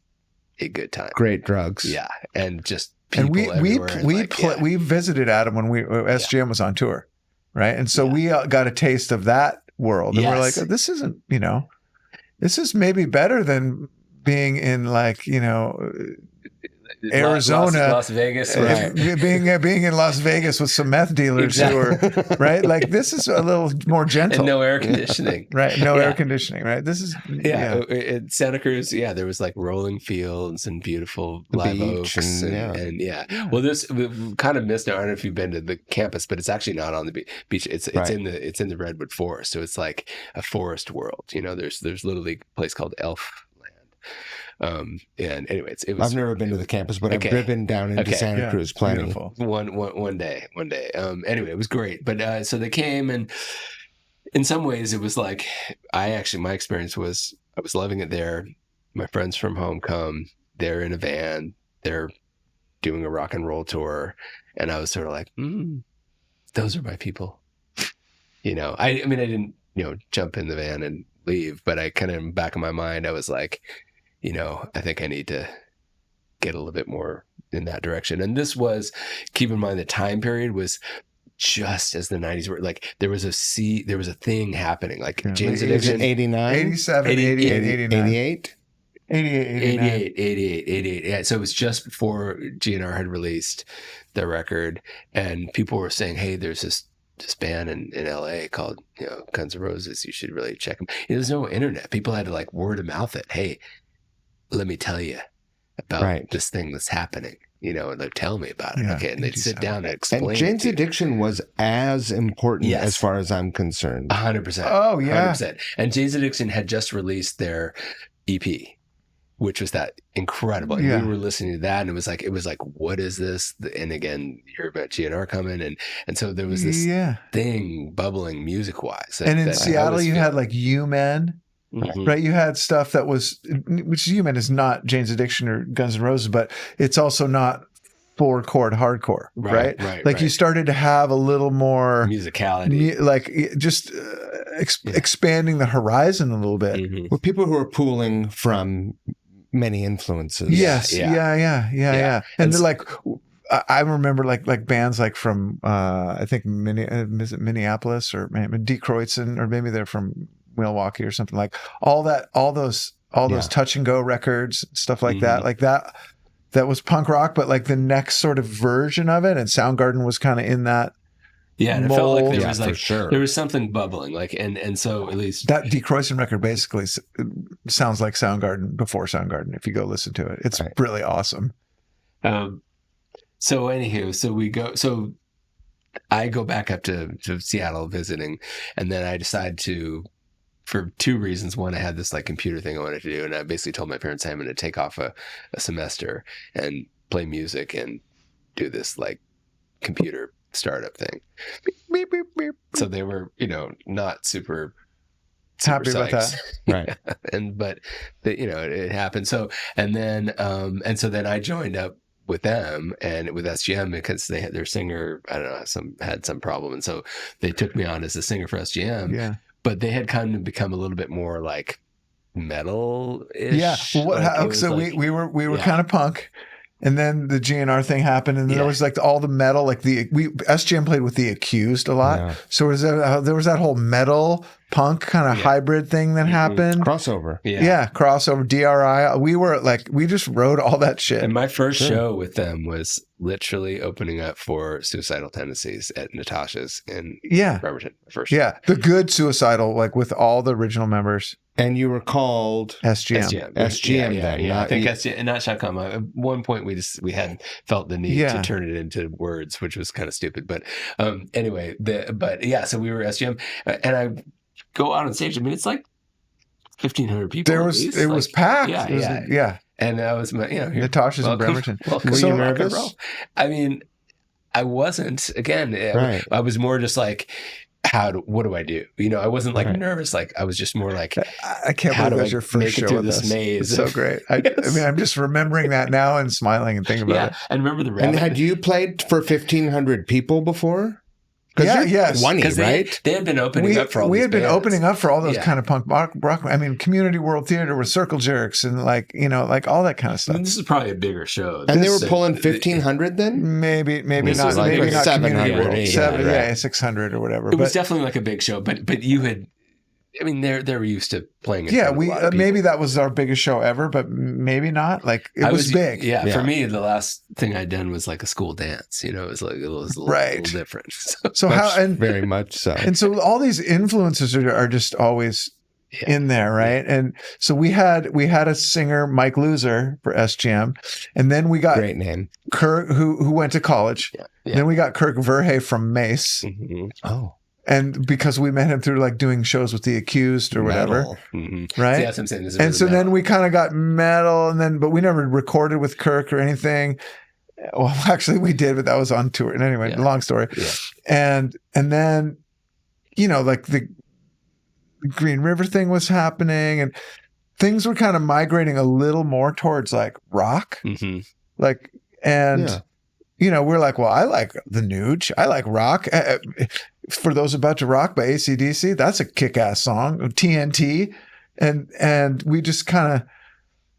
Speaker 2: a good time.
Speaker 3: Great drugs.
Speaker 2: Yeah. And just people
Speaker 1: And
Speaker 2: everywhere.
Speaker 1: we visited Adam when SGM was on tour, right? And so we got a taste of that world, and we're like,
Speaker 2: Yes.
Speaker 1: oh, this isn't, this is maybe better than being in Arizona,
Speaker 2: Las Vegas,
Speaker 3: Right.
Speaker 1: being in Las Vegas with some meth dealers who are right. Like this is a little more gentle,
Speaker 2: and no air conditioning.
Speaker 1: right? No
Speaker 2: Yeah.
Speaker 1: air conditioning, right? This is
Speaker 2: In Santa Cruz, there was like rolling fields and beautiful live
Speaker 3: beach
Speaker 2: oaks,
Speaker 3: and
Speaker 2: Well, we've kind of missed it. I don't know if you've been to the campus, but it's actually not on the beach. It's
Speaker 3: Right.
Speaker 2: in the redwood forest, so it's like a forest world. There's literally a place called Elf Land. And anyways, it was.
Speaker 3: I've never been to the campus, but
Speaker 2: Okay.
Speaker 3: I've driven down into
Speaker 2: Okay.
Speaker 3: Santa
Speaker 1: Yeah,
Speaker 3: Cruz plenty.
Speaker 1: beautiful.
Speaker 2: One day. Anyway, it was great. But so they came, and in some ways it was like, my experience was, I was loving it there. My friends from home come, they're in a van, they're doing a rock and roll tour. And I was sort of like, those are my people. I didn't, jump in the van and leave, but I kind of, in the back of my mind, I was like, I think I need to get a little bit more in that direction. And this was, keep in mind, the time period was just as the 90s were, like there was a thing happening, like Jane's
Speaker 3: Is it
Speaker 2: Addiction.
Speaker 3: 89?
Speaker 1: 87, 88, 89.
Speaker 3: 88?
Speaker 2: 88. Yeah. So it was just before GNR had released their record, and people were saying, hey, there's this band in LA called, Guns N' Roses. You should really check them. There's no internet. People had to like word of mouth it. Hey, let me tell you about this thing that's happening, and they'd tell me about it.
Speaker 1: Yeah,
Speaker 2: Okay. And they'd sit down and explain.
Speaker 3: And Jane's
Speaker 2: it to you.
Speaker 3: Addiction was as important
Speaker 2: Yes.
Speaker 3: as far as I'm concerned.
Speaker 2: 100%.
Speaker 1: Oh, yeah.
Speaker 2: 100%. And Jane's Addiction had just released their EP, which was that incredible. And
Speaker 1: Yeah.
Speaker 2: we were listening to that, and it was like, what is this? And again, you heard about GNR coming, and so there was this thing bubbling music wise.
Speaker 1: And in Seattle, you had like U-Men, right? You had stuff that was, which U-Men is not Jane's Addiction or Guns N' Roses, but it's also not 4-chord hardcore, right? Like you started to have a little more
Speaker 2: musicality,
Speaker 1: expanding the horizon a little bit.
Speaker 2: Mm-hmm.
Speaker 3: With people who are pooling from many influences.
Speaker 1: Yes.
Speaker 2: Yeah.
Speaker 1: And they're like, I remember like bands like from I think Minneapolis or maybe Detroitson, or maybe they're from Milwaukee or something, like all those touch and go records, stuff like that, like that was punk rock, but like the next sort of version of it, and Soundgarden was kind of in that.
Speaker 2: Yeah, and it felt like there was
Speaker 3: for sure.
Speaker 2: there was something bubbling, like, and so at least
Speaker 1: that Detroitson record basically sounds like Soundgarden before Soundgarden. If you go listen to it, it's really awesome.
Speaker 2: So anywho, so I go back up to Seattle visiting, and then I decide to, for two reasons. One, I had this like computer thing I wanted to do, and I basically told my parents, hey, I'm going to take off a semester and play music and do this like computer startup thing. Beep, beep, beep. So they were, not super
Speaker 1: happy about that,
Speaker 3: right?
Speaker 2: but it happened. So and then I joined up with them and with SGM because they had their singer, I don't know, had some problem, and so they took me on as a singer for SGM.
Speaker 1: Yeah.
Speaker 2: But they had kind of become a little bit more like metal-ish.
Speaker 1: Yeah. Well, so we were kind of punk, and then the GNR thing happened, and then there was like all the metal, like SGM played with The Accused a lot. Yeah. So there was that whole metal punk kind of hybrid thing that happened.
Speaker 3: Crossover.
Speaker 1: Yeah, crossover, DRI. We were like, we just wrote all that shit.
Speaker 2: And my first show with them was literally opening up for Suicidal Tendencies at Natasha's in Bremerton. First show.
Speaker 1: The good Suicidal, like with all the original members.
Speaker 3: And you were called
Speaker 1: SGM.
Speaker 3: SGM then.
Speaker 2: Yeah, I think SGM, not Shakama. At one point, we had felt the need to turn it into words, which was kind of stupid. But anyway, so we were SGM, and I go out on stage. I mean, it's like 1,500 people.
Speaker 1: It was packed.
Speaker 2: Yeah. And that was my,
Speaker 1: Natasha's in Bremerton.
Speaker 3: Were you nervous?
Speaker 2: I mean, I wasn't. Again, I was more just like, what do I do? I wasn't like nervous. Like I was just more like,
Speaker 1: I can't believe that's your first show with
Speaker 2: this
Speaker 1: us.
Speaker 2: maze.
Speaker 1: It's so great. I mean, I'm just remembering that now and smiling and thinking about it.
Speaker 2: And remember the rabbit.
Speaker 3: And had you played for 1,500 people before?
Speaker 1: Yes.
Speaker 3: 20, right?
Speaker 2: They had been opening up for all these bands.
Speaker 1: Opening up for all those kind of punk rock. I mean, Community World Theater with Circle Jerks and like all that kind of stuff.
Speaker 2: I mean, this is probably a bigger show.
Speaker 3: And they were pulling 1,500 then?
Speaker 1: Maybe not.
Speaker 3: Like
Speaker 1: maybe not
Speaker 3: 700.
Speaker 1: 600 or whatever.
Speaker 2: It was definitely like a big show, but you had. I mean, they're used to playing.
Speaker 1: Maybe that was our biggest show ever, but maybe not. Like it was big.
Speaker 2: Yeah, for me, the last thing I'd done was like a school dance. It was like a little different.
Speaker 1: So how and
Speaker 3: very much so.
Speaker 1: And so all these influences are just always in there, right? And so we had a singer, Mike Loser, for SGM, and then we got
Speaker 3: great name
Speaker 1: Kirk, who went to college. Yeah. Then we got Kirk Verhey from Mace.
Speaker 2: Mm-hmm.
Speaker 3: Oh.
Speaker 1: And because we met him through like doing shows with The Accused or whatever,
Speaker 2: mm-hmm.
Speaker 1: right?
Speaker 2: So that's what I'm saying.
Speaker 1: And
Speaker 2: really
Speaker 1: so then we kind of got metal, but we never recorded with Kirk or anything. Well, actually we did, but that was on tour. And anyway, long story. Yeah. And then, like the Green River thing was happening, and things were kind of migrating a little more towards like rock, like we're like, well, I like the Nuge, I like rock. For Those About to Rock by AC/DC, that's a kick-ass song. TNT, and we just kind of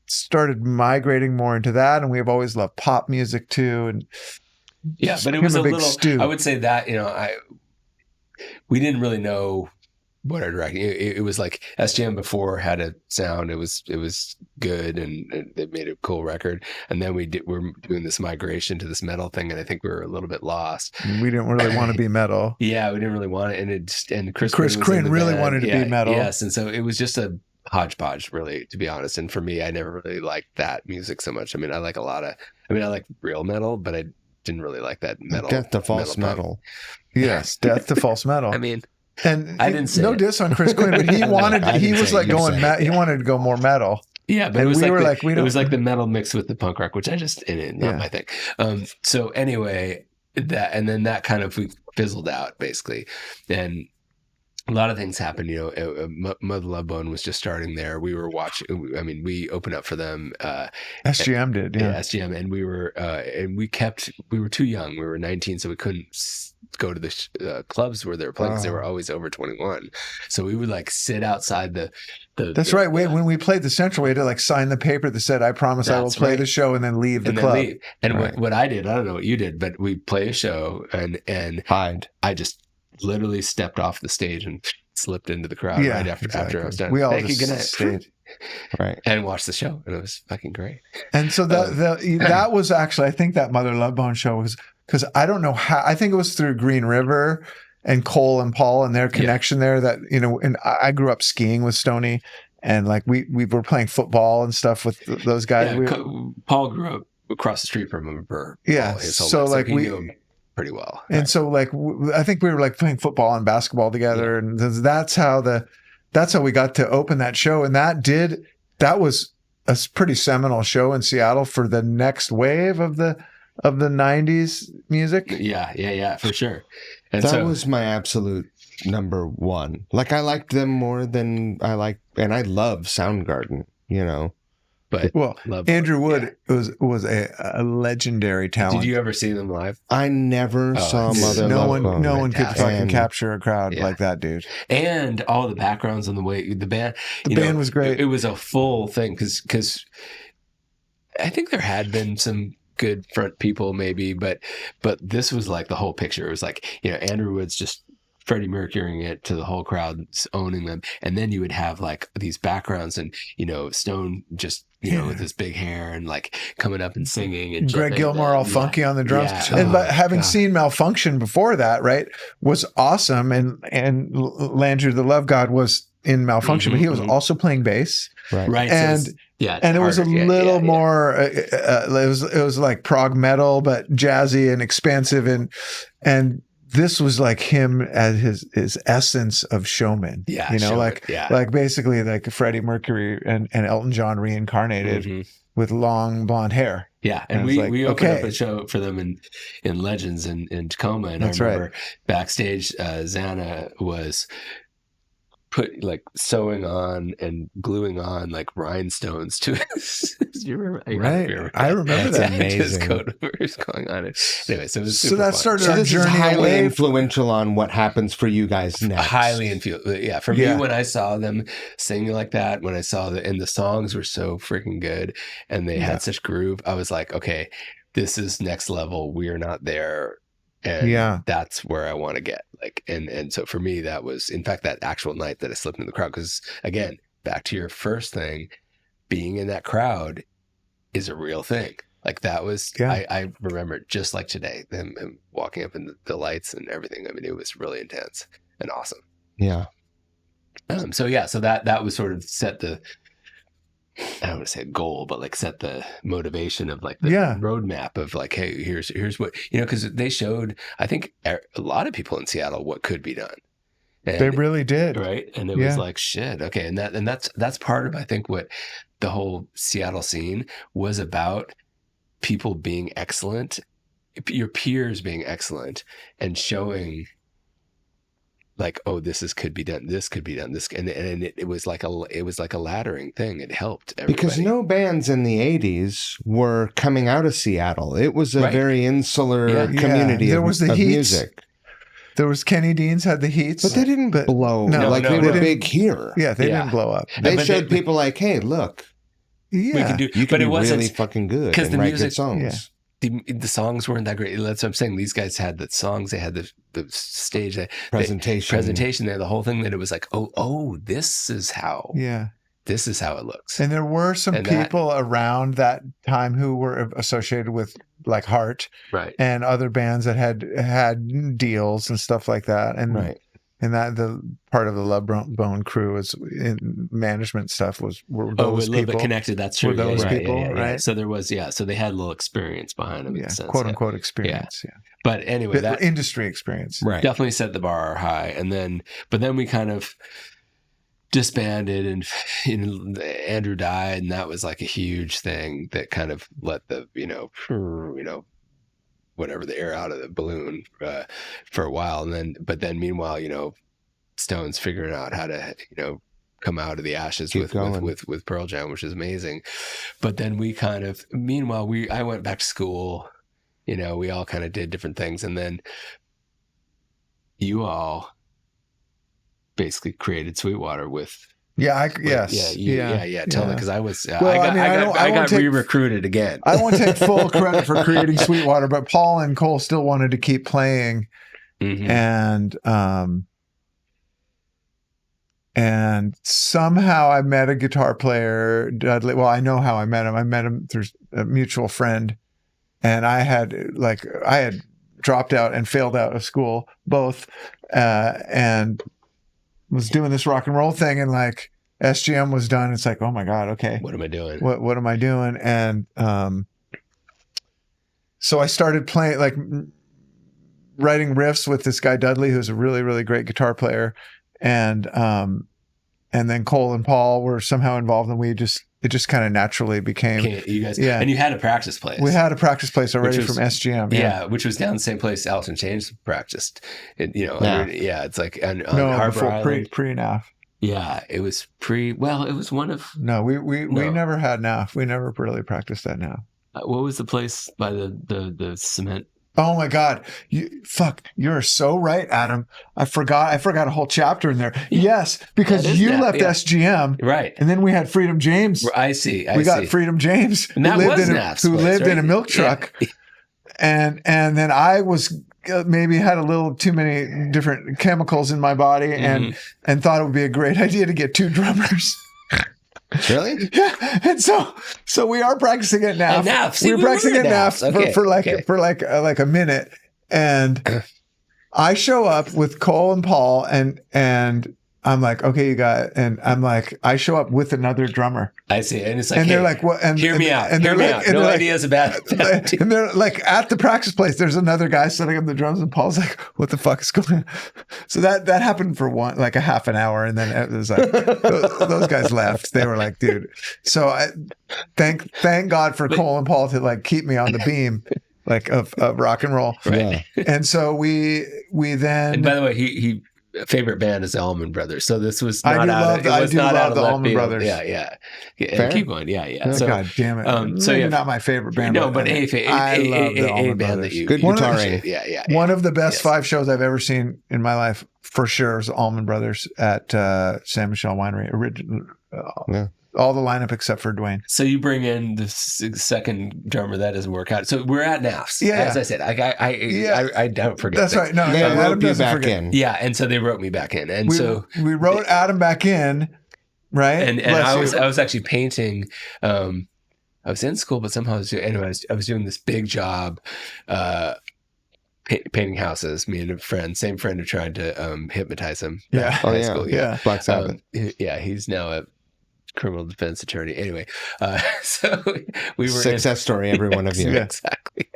Speaker 1: started migrating more into that, and we've always loved pop music too. And
Speaker 2: but it was a little
Speaker 1: stew.
Speaker 2: I would say that we didn't really know what our direction. It was like SGM before had a sound. It was good, and they made a cool record. And then we're doing this migration to this metal thing, and I think we were a little bit lost.
Speaker 1: We didn't really want to be metal.
Speaker 2: Yeah, we didn't really want it, and Chris
Speaker 1: Quinn really wanted to be metal.
Speaker 2: Yes, and so it was just a hodgepodge, really, to be honest. And for me, I never really liked that music so much. I mean, I like I like real metal, but I didn't really like that metal.
Speaker 3: Death to false metal.
Speaker 1: Yes, death to false metal.
Speaker 2: I mean.
Speaker 1: And
Speaker 2: I didn't say
Speaker 1: no diss on Chris Quinn, but he wanted he wanted to go more metal.
Speaker 2: Yeah, but it was it was like the metal mixed with the punk rock, which I just not my thing. So anyway, then that kind of fizzled out basically, and a lot of things happened. Mother Love Bone was just starting there. We were watching. I mean, we opened up for them.
Speaker 1: SGM did,
Speaker 2: SGM, and we were we were too young. We were 19, so we couldn't go to the clubs where they were playing because they were always over 21. So we would like sit outside the
Speaker 1: That's right. When we played the Central, we had to like sign the paper that said, "I promise I will play the show," and then leave the club.
Speaker 2: And what I did, I don't know what you did, but we play a show and I just literally stepped off the stage and slipped into the crowd right after I was done.
Speaker 1: We all
Speaker 2: just
Speaker 1: stayed.
Speaker 3: Right.
Speaker 2: And watched the show, and it was fucking great.
Speaker 1: And so that was actually, I think that Mother Love Bone show was, because I don't know how, I think it was through Green River and Cole and Paul and their connection there that, and I grew up skiing with Stoney, and like we were playing football and stuff with those guys.
Speaker 2: Yeah, Paul grew up across the street from him.
Speaker 1: So like we
Speaker 2: knew him pretty well.
Speaker 1: And so like, I think we were like playing football and basketball together. And that's how we got to open that show. And that was a pretty seminal show in Seattle for the next wave of the 90s music.
Speaker 2: Yeah, for sure. And
Speaker 3: that was my absolute number one. Like I liked them more than I love Soundgarden,
Speaker 2: But
Speaker 1: Andrew Wood was a legendary talent.
Speaker 2: Did you ever see them live?
Speaker 3: I never saw Mother Love Bone.
Speaker 1: No one could fucking capture a crowd like that dude.
Speaker 2: And all the backgrounds on the way the band.
Speaker 1: The band was great.
Speaker 2: It was a full thing because I think there had been some good front people maybe, but this was like the whole picture. It was like Andrew Wood's just Freddie Mercurying it to the whole crowd, owning them. And then you would have like these backgrounds and, Stone just, with his big hair and like coming up and singing. And
Speaker 1: Greg Gilmore all funky on the drums.
Speaker 2: Yeah.
Speaker 1: But having seen Malfunction before that, right, was awesome. And Landry the Love God was in Malfunction, but he was also playing bass.
Speaker 2: Right.
Speaker 1: And
Speaker 2: so
Speaker 1: it was a little more, it was like prog metal, but jazzy and expansive. And this was like him at his essence of showman.
Speaker 2: Yeah.
Speaker 1: Like basically like Freddie Mercury and Elton John reincarnated with long blonde hair.
Speaker 2: Yeah. And we opened up a show for them in Legends in Tacoma. And I remember backstage, Xana was sewing on and gluing on like rhinestones to his. Do you remember?
Speaker 1: I remember that.
Speaker 3: Amazing.
Speaker 2: What's going on? Anyway, so it was
Speaker 1: so that
Speaker 2: fun.
Speaker 1: started
Speaker 3: So
Speaker 1: our
Speaker 3: this is
Speaker 1: journey
Speaker 3: highly
Speaker 1: away.
Speaker 3: influential on what happens for you guys next.
Speaker 2: Highly influential. Yeah. For me, when I saw them singing like that, when I saw and the songs were so freaking good and they had such groove, I was like, okay, this is next level. We are not there. And that's where I want to get. And so for me, that was, in fact, that actual night that I slipped into the crowd. Because again, back to your first thing, being in that crowd is a real thing. Like that was, I remember it just like today, them walking up in the lights and everything. I mean, it was really intense and awesome.
Speaker 3: Yeah.
Speaker 2: So that was sort of set the, I don't want to say a goal, but like set the motivation of like the roadmap of like, hey, here's what, because they showed, I think a lot of people in Seattle what could be done. And,
Speaker 1: they really did.
Speaker 2: Right. And it was like, shit. Okay. And that's part of, I think, what the whole Seattle scene was about, people being excellent, your peers being excellent and showing like, oh, could be done. This could be done. This, and it was like a laddering thing. It helped everybody.
Speaker 3: Because no bands in the 80s were coming out of Seattle. It was a very insular community.
Speaker 1: There was the
Speaker 3: of
Speaker 1: Heats.
Speaker 3: Music.
Speaker 1: There was Kenny Dean's had the Heats,
Speaker 3: but they didn't blow. They were big here.
Speaker 1: Yeah, they didn't blow up.
Speaker 3: They showed people like, hey, look,
Speaker 1: we
Speaker 2: can do.
Speaker 3: You can
Speaker 2: be
Speaker 3: really fucking good and write good songs.
Speaker 1: Yeah.
Speaker 3: The
Speaker 2: songs weren't that great. That's what I'm saying. These guys had the songs. They had the stage
Speaker 3: presentation.
Speaker 2: They had the whole thing. That it was like, oh, this is how.
Speaker 1: Yeah.
Speaker 2: This is how it looks.
Speaker 1: And there were some people around that time who were associated with like Heart,
Speaker 2: right,
Speaker 1: and other bands that had deals and stuff like that, and and that the part of the Love Bone crew is in management stuff were those
Speaker 2: a little
Speaker 1: people
Speaker 2: bit connected. That's true.
Speaker 1: Were those people, right?
Speaker 2: So there was, so they had a little experience behind them, in a sense,
Speaker 1: quote unquote experience. Yeah.
Speaker 2: But anyway, that
Speaker 1: industry experience,
Speaker 3: right,
Speaker 2: definitely set the bar high, and then we kind of disbanded, and Andrew died, and that was like a huge thing that kind of let the whatever, the air out of the balloon for a while, and then meanwhile, Stone's figuring out how to come out of the ashes with Pearl Jam, which is amazing. But then we kind of, meanwhile, I went back to school, we all kind of did different things, and then you all basically created Sweetwater with.
Speaker 1: Tell
Speaker 2: me, because I was,
Speaker 1: I
Speaker 2: got re-recruited again.
Speaker 1: I won't take full credit for creating Sweetwater, but Paul and Cole still wanted to keep playing, and somehow I met a guitar player, Dudley. Well, I know how I met him. I met him through a mutual friend, and I had dropped out and failed out of school, both, and was doing this rock and roll thing, and like SGM was done. It's like, oh my God, okay,
Speaker 2: what am I doing?
Speaker 1: What am I doing? And so I started playing, like writing riffs with this guy Dudley, who's a really, really great guitar player, and then Cole and Paul were somehow involved, and it just kind of naturally became
Speaker 2: you guys. And you had a practice place.
Speaker 1: We had a practice place already from SGM.
Speaker 2: Yeah, which was down the same place Alice in Chains practiced. It's like on Harbor Island.
Speaker 1: Pre NAF.
Speaker 2: Yeah, it was pre. Well, it was one of.
Speaker 1: No, we never had NAF. We never really practiced that now.
Speaker 2: What was the place by the cement?
Speaker 1: Oh my God! You're so right, Adam. I forgot a whole chapter in there. Yes, because you left SGM,
Speaker 2: right?
Speaker 1: And then we had Freedom James.
Speaker 2: I see.
Speaker 1: We got Freedom James,
Speaker 2: and that who lived in a milk truck,
Speaker 1: and then I was maybe had a little too many different chemicals in my body and thought it would be a great idea to get 2 drummers.
Speaker 3: Really?
Speaker 1: Yeah. And so we are practicing at NAF.
Speaker 2: See,
Speaker 1: we were practicing at NAF
Speaker 2: Okay,
Speaker 1: for like a minute. And I show up with Cole and Paul and I'm like, okay, you got, and I'm like, I show up with another drummer.
Speaker 2: I see. And it's like,
Speaker 1: And
Speaker 2: hey,
Speaker 1: they're like, what? And
Speaker 2: hear me out.
Speaker 1: And
Speaker 2: Hear
Speaker 1: they're
Speaker 2: me
Speaker 1: like,
Speaker 2: out.
Speaker 1: and
Speaker 2: No
Speaker 1: they're
Speaker 2: ideas about that.
Speaker 1: and they're like at the practice place. There's another guy setting up the drums, and Paul's like, "What the fuck is going on?" So that happened for like a half an hour, and then it was like those guys left. They were like, "Dude." So I thank God for Cole and Paul to like keep me on the beam. Like of rock and roll,
Speaker 2: Right.
Speaker 1: And so we then.
Speaker 2: And by the way, he favorite band is the Allman Brothers. So this was
Speaker 1: I
Speaker 2: not
Speaker 1: do
Speaker 2: out.
Speaker 1: love
Speaker 2: It
Speaker 1: the- I
Speaker 2: was
Speaker 1: do
Speaker 2: not
Speaker 1: love
Speaker 2: out of
Speaker 1: the
Speaker 2: left
Speaker 1: Allman
Speaker 2: field.
Speaker 1: Brothers.
Speaker 2: Yeah.
Speaker 3: Fair.
Speaker 2: Keep going. Yeah.
Speaker 1: Oh,
Speaker 2: So,
Speaker 1: God damn it!
Speaker 2: so
Speaker 1: Maybe
Speaker 2: yeah.
Speaker 1: not my favorite band.
Speaker 2: No, but
Speaker 1: I love the
Speaker 2: a
Speaker 1: Allman
Speaker 2: band that
Speaker 1: Brothers.
Speaker 2: you
Speaker 3: Good
Speaker 2: you
Speaker 3: guitaring.
Speaker 2: appreciate. Yeah.
Speaker 1: One of the best
Speaker 2: Yes.
Speaker 1: 5 shows I've ever seen in my life, for sure, is Allman Brothers at San Michelle Winery. Original,
Speaker 3: Yeah.
Speaker 1: all the lineup except for Dwayne.
Speaker 2: So you bring in the second drummer. That doesn't work out. So we're at NAFs.
Speaker 1: Yeah.
Speaker 2: As I said, I don't forget.
Speaker 1: That's
Speaker 2: things.
Speaker 1: right. No,
Speaker 3: They
Speaker 1: Adam
Speaker 3: wrote you
Speaker 1: doesn't
Speaker 3: back
Speaker 1: forget.
Speaker 3: in.
Speaker 2: Yeah, and so they wrote me back in, and so
Speaker 1: we wrote Adam back in, right?
Speaker 2: and
Speaker 1: Bless you.
Speaker 2: I was actually painting. I was in school, but somehow I was doing this big job, painting houses. Me and a friend, same friend who tried to hypnotize him.
Speaker 1: Yeah.
Speaker 2: back in
Speaker 3: Oh,
Speaker 2: high
Speaker 3: yeah.
Speaker 2: school.
Speaker 1: Yeah.
Speaker 3: Black Sabbath.
Speaker 2: He's now a criminal defense attorney. Anyway, so we were
Speaker 3: Success story, every one of you.
Speaker 1: Yeah.
Speaker 2: Exactly.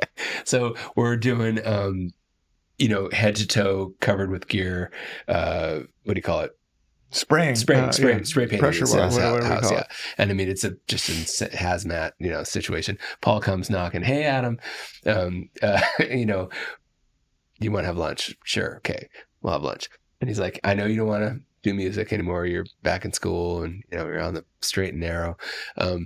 Speaker 2: So we're doing, head to toe covered with gear. What do you call it?
Speaker 1: Spraying.
Speaker 2: Spray
Speaker 1: Yeah.
Speaker 2: painting.
Speaker 1: Pressure
Speaker 2: It's
Speaker 1: wash,
Speaker 2: in his
Speaker 1: whatever we
Speaker 2: house,
Speaker 1: call it.
Speaker 2: And I mean, it's just a hazmat, situation. Paul comes knocking. Hey, Adam, you want to have lunch? Sure. Okay. We'll have lunch. And he's like, I know you don't want to do music anymore. You're back in school and, you're on the straight and narrow. But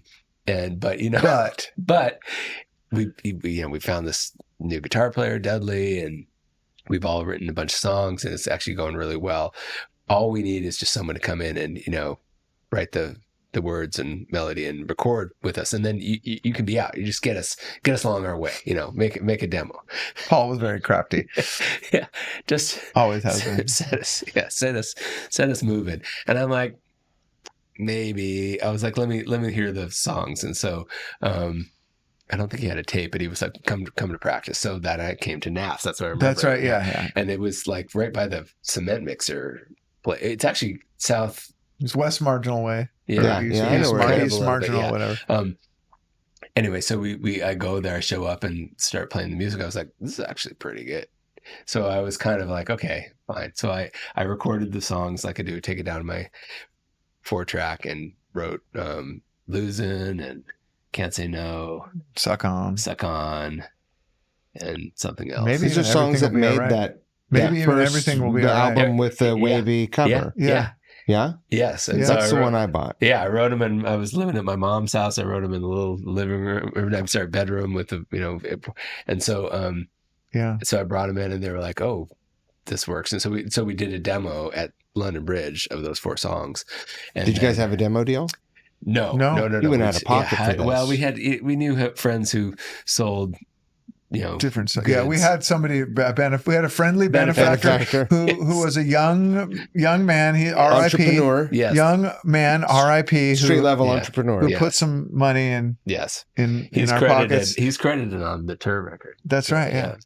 Speaker 2: we found this new guitar player, Dudley, and we've all written a bunch of songs and it's actually going really well. All we need is just someone to come in and, write the words and melody and record with us. And then you can be out. You just get us along our way, make a demo.
Speaker 1: Paul was very crafty.
Speaker 2: Yeah. Just
Speaker 1: Always has been.
Speaker 2: set us moving. And I'm like, maybe I was like, let me hear the songs. And so, I don't think he had a tape, but he was like, come to practice. So that I came to NAFs. That's what I remember.
Speaker 1: That's right. Yeah.
Speaker 2: And it was like right by the cement mixer. It's actually south.
Speaker 1: It's West Marginal Way.
Speaker 3: Yeah,
Speaker 1: East,
Speaker 3: I know where it is.
Speaker 1: East Marginal, whatever.
Speaker 2: Anyway, so I go there, I show up and start playing the music. I was like, this is actually pretty good. So I was kind of like, okay, fine. So I recorded the songs like I do, take it down to my 4-track and wrote Losing and Can't Say No,
Speaker 1: Suck On,
Speaker 2: and something else.
Speaker 1: Maybe
Speaker 3: These are
Speaker 1: even
Speaker 3: songs that
Speaker 1: Everything Will Be
Speaker 3: made
Speaker 1: Alright.
Speaker 3: that.
Speaker 1: Maybe
Speaker 3: that
Speaker 1: even
Speaker 3: first-
Speaker 1: Everything Will Be
Speaker 3: the
Speaker 1: Alright.
Speaker 3: album with the wavy cover.
Speaker 1: Yeah.
Speaker 3: Yeah?
Speaker 2: Yes. And
Speaker 1: Yeah.
Speaker 2: so
Speaker 3: That's
Speaker 2: I
Speaker 3: the
Speaker 2: wrote-
Speaker 3: one I bought.
Speaker 2: Yeah, I wrote them, and I was living at my mom's house. I wrote them in the little living room, bedroom with the, and so,
Speaker 1: Yeah.
Speaker 2: so I brought them in, and they were like, "Oh, this works." And so we did a demo at London Bridge of those 4 songs. And
Speaker 3: Did you guys have a demo deal?
Speaker 2: No.
Speaker 3: You went out of pocket for this.
Speaker 2: Well, we knew friends who sold,
Speaker 1: Different stuff.
Speaker 2: goods.
Speaker 1: Yeah, we had somebody. We had a friendly benefactor who was a young man. He R.I.P.
Speaker 3: Entrepreneur.
Speaker 2: Yes.
Speaker 1: Young man, R.I.P.
Speaker 3: Street level
Speaker 2: Yeah.
Speaker 3: entrepreneur.
Speaker 1: who
Speaker 2: Yeah.
Speaker 1: put some money in
Speaker 2: Yes.
Speaker 1: our
Speaker 2: He's
Speaker 1: pockets.
Speaker 2: credited on the tour record.
Speaker 1: That's right. Yeah.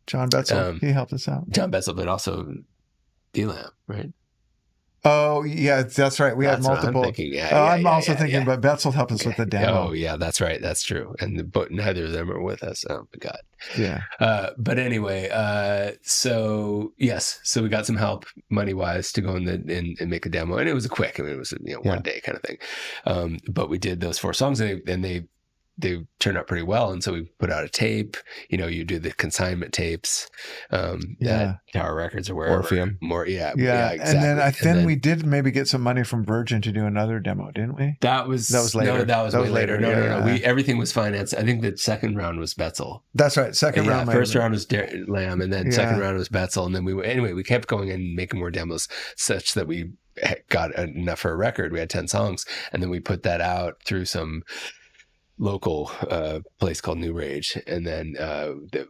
Speaker 1: John Betzel. He helped us out.
Speaker 2: John Betzel, but also D-Lamb, right?
Speaker 1: Oh yeah, that's right. We had
Speaker 2: That's what
Speaker 1: multiple.
Speaker 2: I'm thinking. Yeah,
Speaker 1: I'm
Speaker 2: yeah,
Speaker 1: also
Speaker 2: yeah,
Speaker 1: thinking,
Speaker 2: yeah.
Speaker 1: but Betzel helped us with the demo.
Speaker 2: Oh yeah, that's right. That's true. But neither of them are with us. Oh my God.
Speaker 1: Yeah.
Speaker 2: But anyway, so yes, so we got some help money wise to go in and make a demo, and it was quick. I mean, it was one day kind of thing. But we did those 4 songs, and they turned out pretty well. And so we put out a tape. You do the consignment tapes that Tower Records or wherever.
Speaker 3: Orpheum.
Speaker 2: Exactly.
Speaker 1: And then we did maybe get some money from Virgin to do another demo, didn't we?
Speaker 2: That was
Speaker 1: later.
Speaker 2: No, that was way later. No.
Speaker 1: Yeah.
Speaker 2: Everything was financed. I think the second round was Betzel.
Speaker 1: That's right. Second round.
Speaker 2: First round was Lamb, and then
Speaker 1: Yeah.
Speaker 2: second round was Betzel, and then we kept going and making more demos, such that we got enough for a record. We had 10 songs, and then we put that out through some local place called New Rage, and then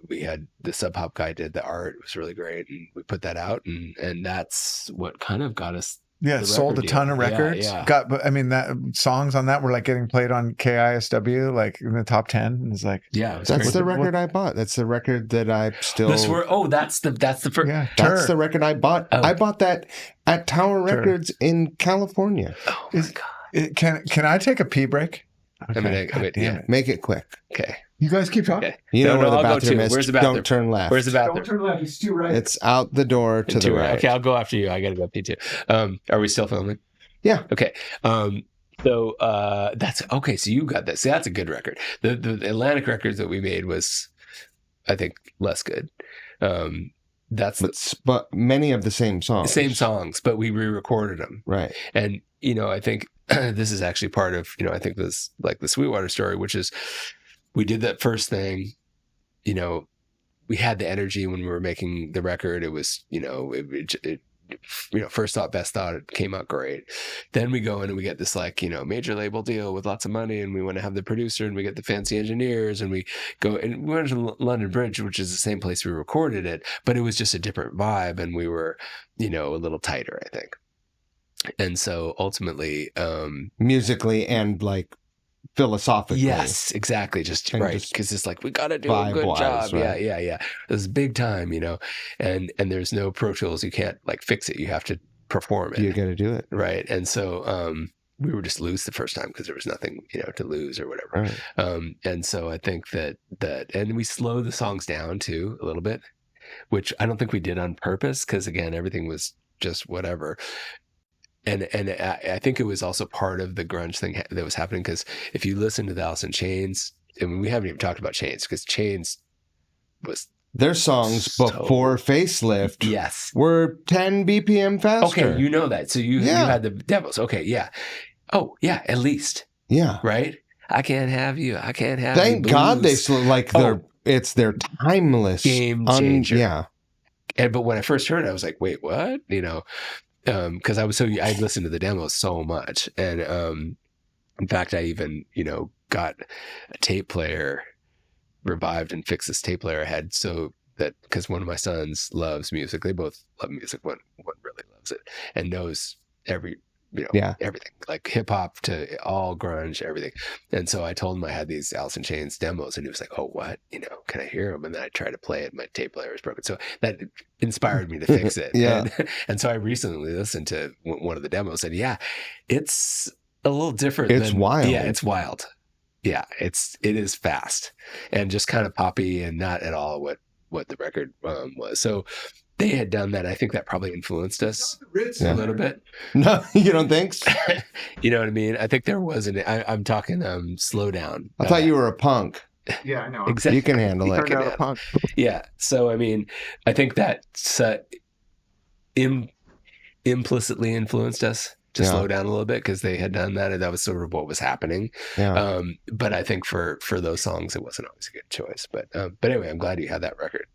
Speaker 2: we had the Sub Hop guy did the art. It was really great, and we put that out, and that's what kind of got us.
Speaker 1: Yeah, it sold a ton of records.
Speaker 2: Yeah.
Speaker 1: That songs on that were like getting played on KISW, like in the top 10. And it's like,
Speaker 2: Yeah,
Speaker 3: that's the record I bought. That's the record that I still.
Speaker 2: that's the first.
Speaker 1: yeah,
Speaker 3: That's the record I bought.
Speaker 2: Oh.
Speaker 3: I bought that at Tower Records in California.
Speaker 2: Oh my god!
Speaker 1: Can I take a pee break?
Speaker 2: I mean,
Speaker 1: God damn
Speaker 2: yeah.
Speaker 1: it.
Speaker 3: Make it quick.
Speaker 2: Okay.
Speaker 1: You guys keep talking.
Speaker 2: Okay.
Speaker 3: You know where the
Speaker 2: I'll go
Speaker 3: bathroom
Speaker 2: too.
Speaker 3: is.
Speaker 2: Where's the bathroom?
Speaker 3: Don't turn left.
Speaker 2: Where's the bathroom?
Speaker 1: Don't turn left. It's too right.
Speaker 3: It's out the door to the right.
Speaker 2: Okay, I'll go after you. I gotta go pee too. Are we still filming?
Speaker 3: Yeah.
Speaker 2: Okay. So that's okay. So you got that. See, that's a good record. The Atlantic records that we made was, I think, less good.
Speaker 3: But many of the same songs.
Speaker 2: Same songs, but we re-recorded them.
Speaker 3: Right.
Speaker 2: And I think this is actually part of I think this, like the Sweetwater story, which is we did that first thing. We had the energy when we were making the record. It was first thought, best thought. It came out great. Then we go in and we get this major label deal with lots of money, and we want to have the producer, and we get the fancy engineers, and we go and we went to London Bridge, which is the same place we recorded it, but it was just a different vibe, and we were a little tighter, I think. And so ultimately,
Speaker 3: musically and like philosophically.
Speaker 2: yes, exactly. Just
Speaker 3: And
Speaker 2: right.
Speaker 3: just
Speaker 2: Because it's like, we got to do a good
Speaker 3: vibe-wise,
Speaker 2: job.
Speaker 3: right.
Speaker 2: Yeah. This is big time, and there's no Pro Tools. You can't like fix it. You have to perform it.
Speaker 3: You got to do it.
Speaker 2: Right. And so, we were just loose the first time because there was nothing, to lose or whatever.
Speaker 3: Right.
Speaker 2: And so I think that, and we slowed the songs down too, a little bit, which I don't think we did on purpose. Cause again, everything was just whatever. And I think it was also part of the grunge thing that was happening, because if you listen to the Alice in Chains, I mean, we haven't even talked about Chains, because Chains was
Speaker 3: Their songs
Speaker 2: So-
Speaker 3: before Facelift
Speaker 2: yes.
Speaker 3: were 10 BPM faster.
Speaker 2: Okay, you know that. So you had the demos. Okay, yeah. Oh, yeah, at least,
Speaker 3: Yeah.
Speaker 2: right? I can't have you. I can't have you.
Speaker 3: Thank God they
Speaker 2: blues.
Speaker 3: still like it's their timeless
Speaker 2: Game changer.
Speaker 3: yeah.
Speaker 2: But when I first heard it, I was like, wait, what? Because I listened to the demos so much. And in fact, I even, got a tape player, revived and fixed this tape player I had, so that, because one of my sons loves music. They both love music. One really loves it and knows everything, like hip hop to all grunge, everything. And so I told him I had these Alice in Chains demos, and he was like, oh, what? Can I hear them? And then I tried to play it. My tape player was broken. So that inspired me to fix it.
Speaker 3: Yeah.
Speaker 2: And so I recently listened to one of the demos, and yeah, it's a little different.
Speaker 3: It's wild.
Speaker 2: Yeah, it's wild. Yeah, it is fast and just kind of poppy, and not at all what the record was. So they had done that. I think that probably influenced us a little bit.
Speaker 3: No, you don't think so?
Speaker 2: You know what I mean? I think there was I'm talking slow down.
Speaker 3: I thought you were a punk.
Speaker 1: Yeah, I know.
Speaker 2: Exactly.
Speaker 3: You can handle it.
Speaker 1: Turned out a punk.
Speaker 2: Yeah. So I mean, I think that implicitly influenced us to slow down a little bit, because they had done that, and that was sort of what was happening.
Speaker 3: Yeah.
Speaker 2: But I think for those songs, it wasn't always a good choice. But anyway, I'm glad you had that record.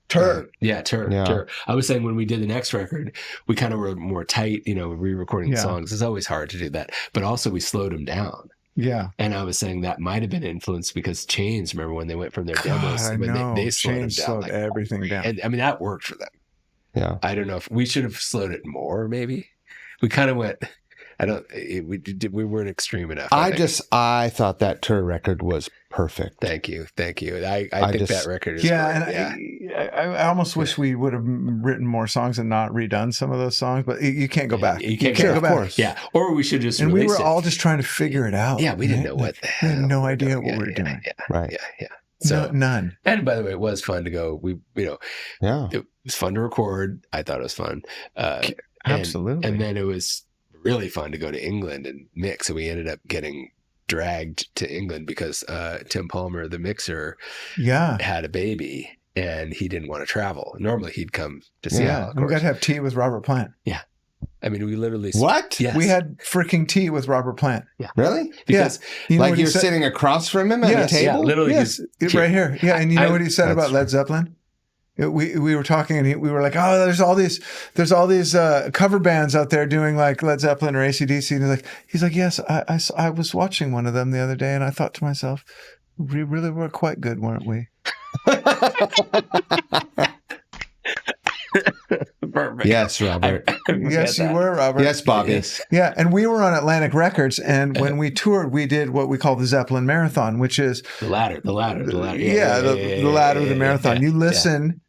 Speaker 1: Turn.
Speaker 2: Tur. I was saying when we did the next record, we kind of were more tight, re-recording the songs. It's always hard to do that. But also we slowed them down.
Speaker 1: Yeah.
Speaker 2: And I was saying that might have been influenced because Chains, remember when they went from their demos,
Speaker 1: I
Speaker 2: when
Speaker 1: know.
Speaker 2: they slowed
Speaker 1: Chains
Speaker 2: them down.
Speaker 1: slowed everything down.
Speaker 2: And I mean, that worked for them.
Speaker 3: Yeah.
Speaker 2: I don't know if we should have slowed it more, maybe. We kind of went, we weren't extreme enough.
Speaker 3: I thought that Tur record was perfect.
Speaker 2: Thank you. I think that record is great.
Speaker 1: And I almost wish we would have written more songs and not redone some of those songs, but you can't go back.
Speaker 2: You can't go
Speaker 3: of
Speaker 2: back.
Speaker 3: course.
Speaker 2: Yeah. Or we should just
Speaker 1: And we
Speaker 2: release
Speaker 1: were
Speaker 2: it.
Speaker 1: all just trying to figure it out.
Speaker 2: Yeah, we didn't know what the hell.
Speaker 1: We had no idea
Speaker 2: doing.
Speaker 1: what we were doing.
Speaker 2: Yeah.
Speaker 3: Right.
Speaker 2: Yeah. So
Speaker 1: none.
Speaker 2: And by the way, it was fun to go.
Speaker 3: Yeah.
Speaker 2: It was fun to record. I thought it was fun.
Speaker 1: Absolutely.
Speaker 2: And then it was really fun to go to England and mix. So we ended up getting dragged to England because Tim Palmer, the mixer, had a baby and he didn't want to travel. Normally he'd come to Seattle.
Speaker 1: We got to have tea with Robert Plant.
Speaker 2: Yeah. I mean, we literally...
Speaker 3: What?
Speaker 2: Yes.
Speaker 1: We had freaking tea with Robert Plant.
Speaker 2: Yeah.
Speaker 3: Really?
Speaker 2: Because
Speaker 1: You know
Speaker 3: Like
Speaker 1: what he
Speaker 3: you're
Speaker 1: said?
Speaker 3: sitting across from him at a
Speaker 1: Yes.
Speaker 3: table?
Speaker 2: yeah, literally
Speaker 1: Yes, right here. Yeah, and you know what he said
Speaker 3: That's-
Speaker 1: about Led Zeppelin? We were talking and we were like, oh, there's all these cover bands out there doing like Led Zeppelin or AC/DC, and he's like, yes, I was watching one of them the other day, and I thought to myself, we really were quite good, weren't we?
Speaker 2: Perfect.
Speaker 3: Yes, Robert.
Speaker 1: Yes, you were, Robert.
Speaker 3: Yes, Bobby.
Speaker 2: Yes.
Speaker 1: Yeah, and we were on Atlantic Records, and when we toured, we did what we call the Zeppelin Marathon, which is
Speaker 2: The ladder.
Speaker 1: the ladder of the marathon. You listen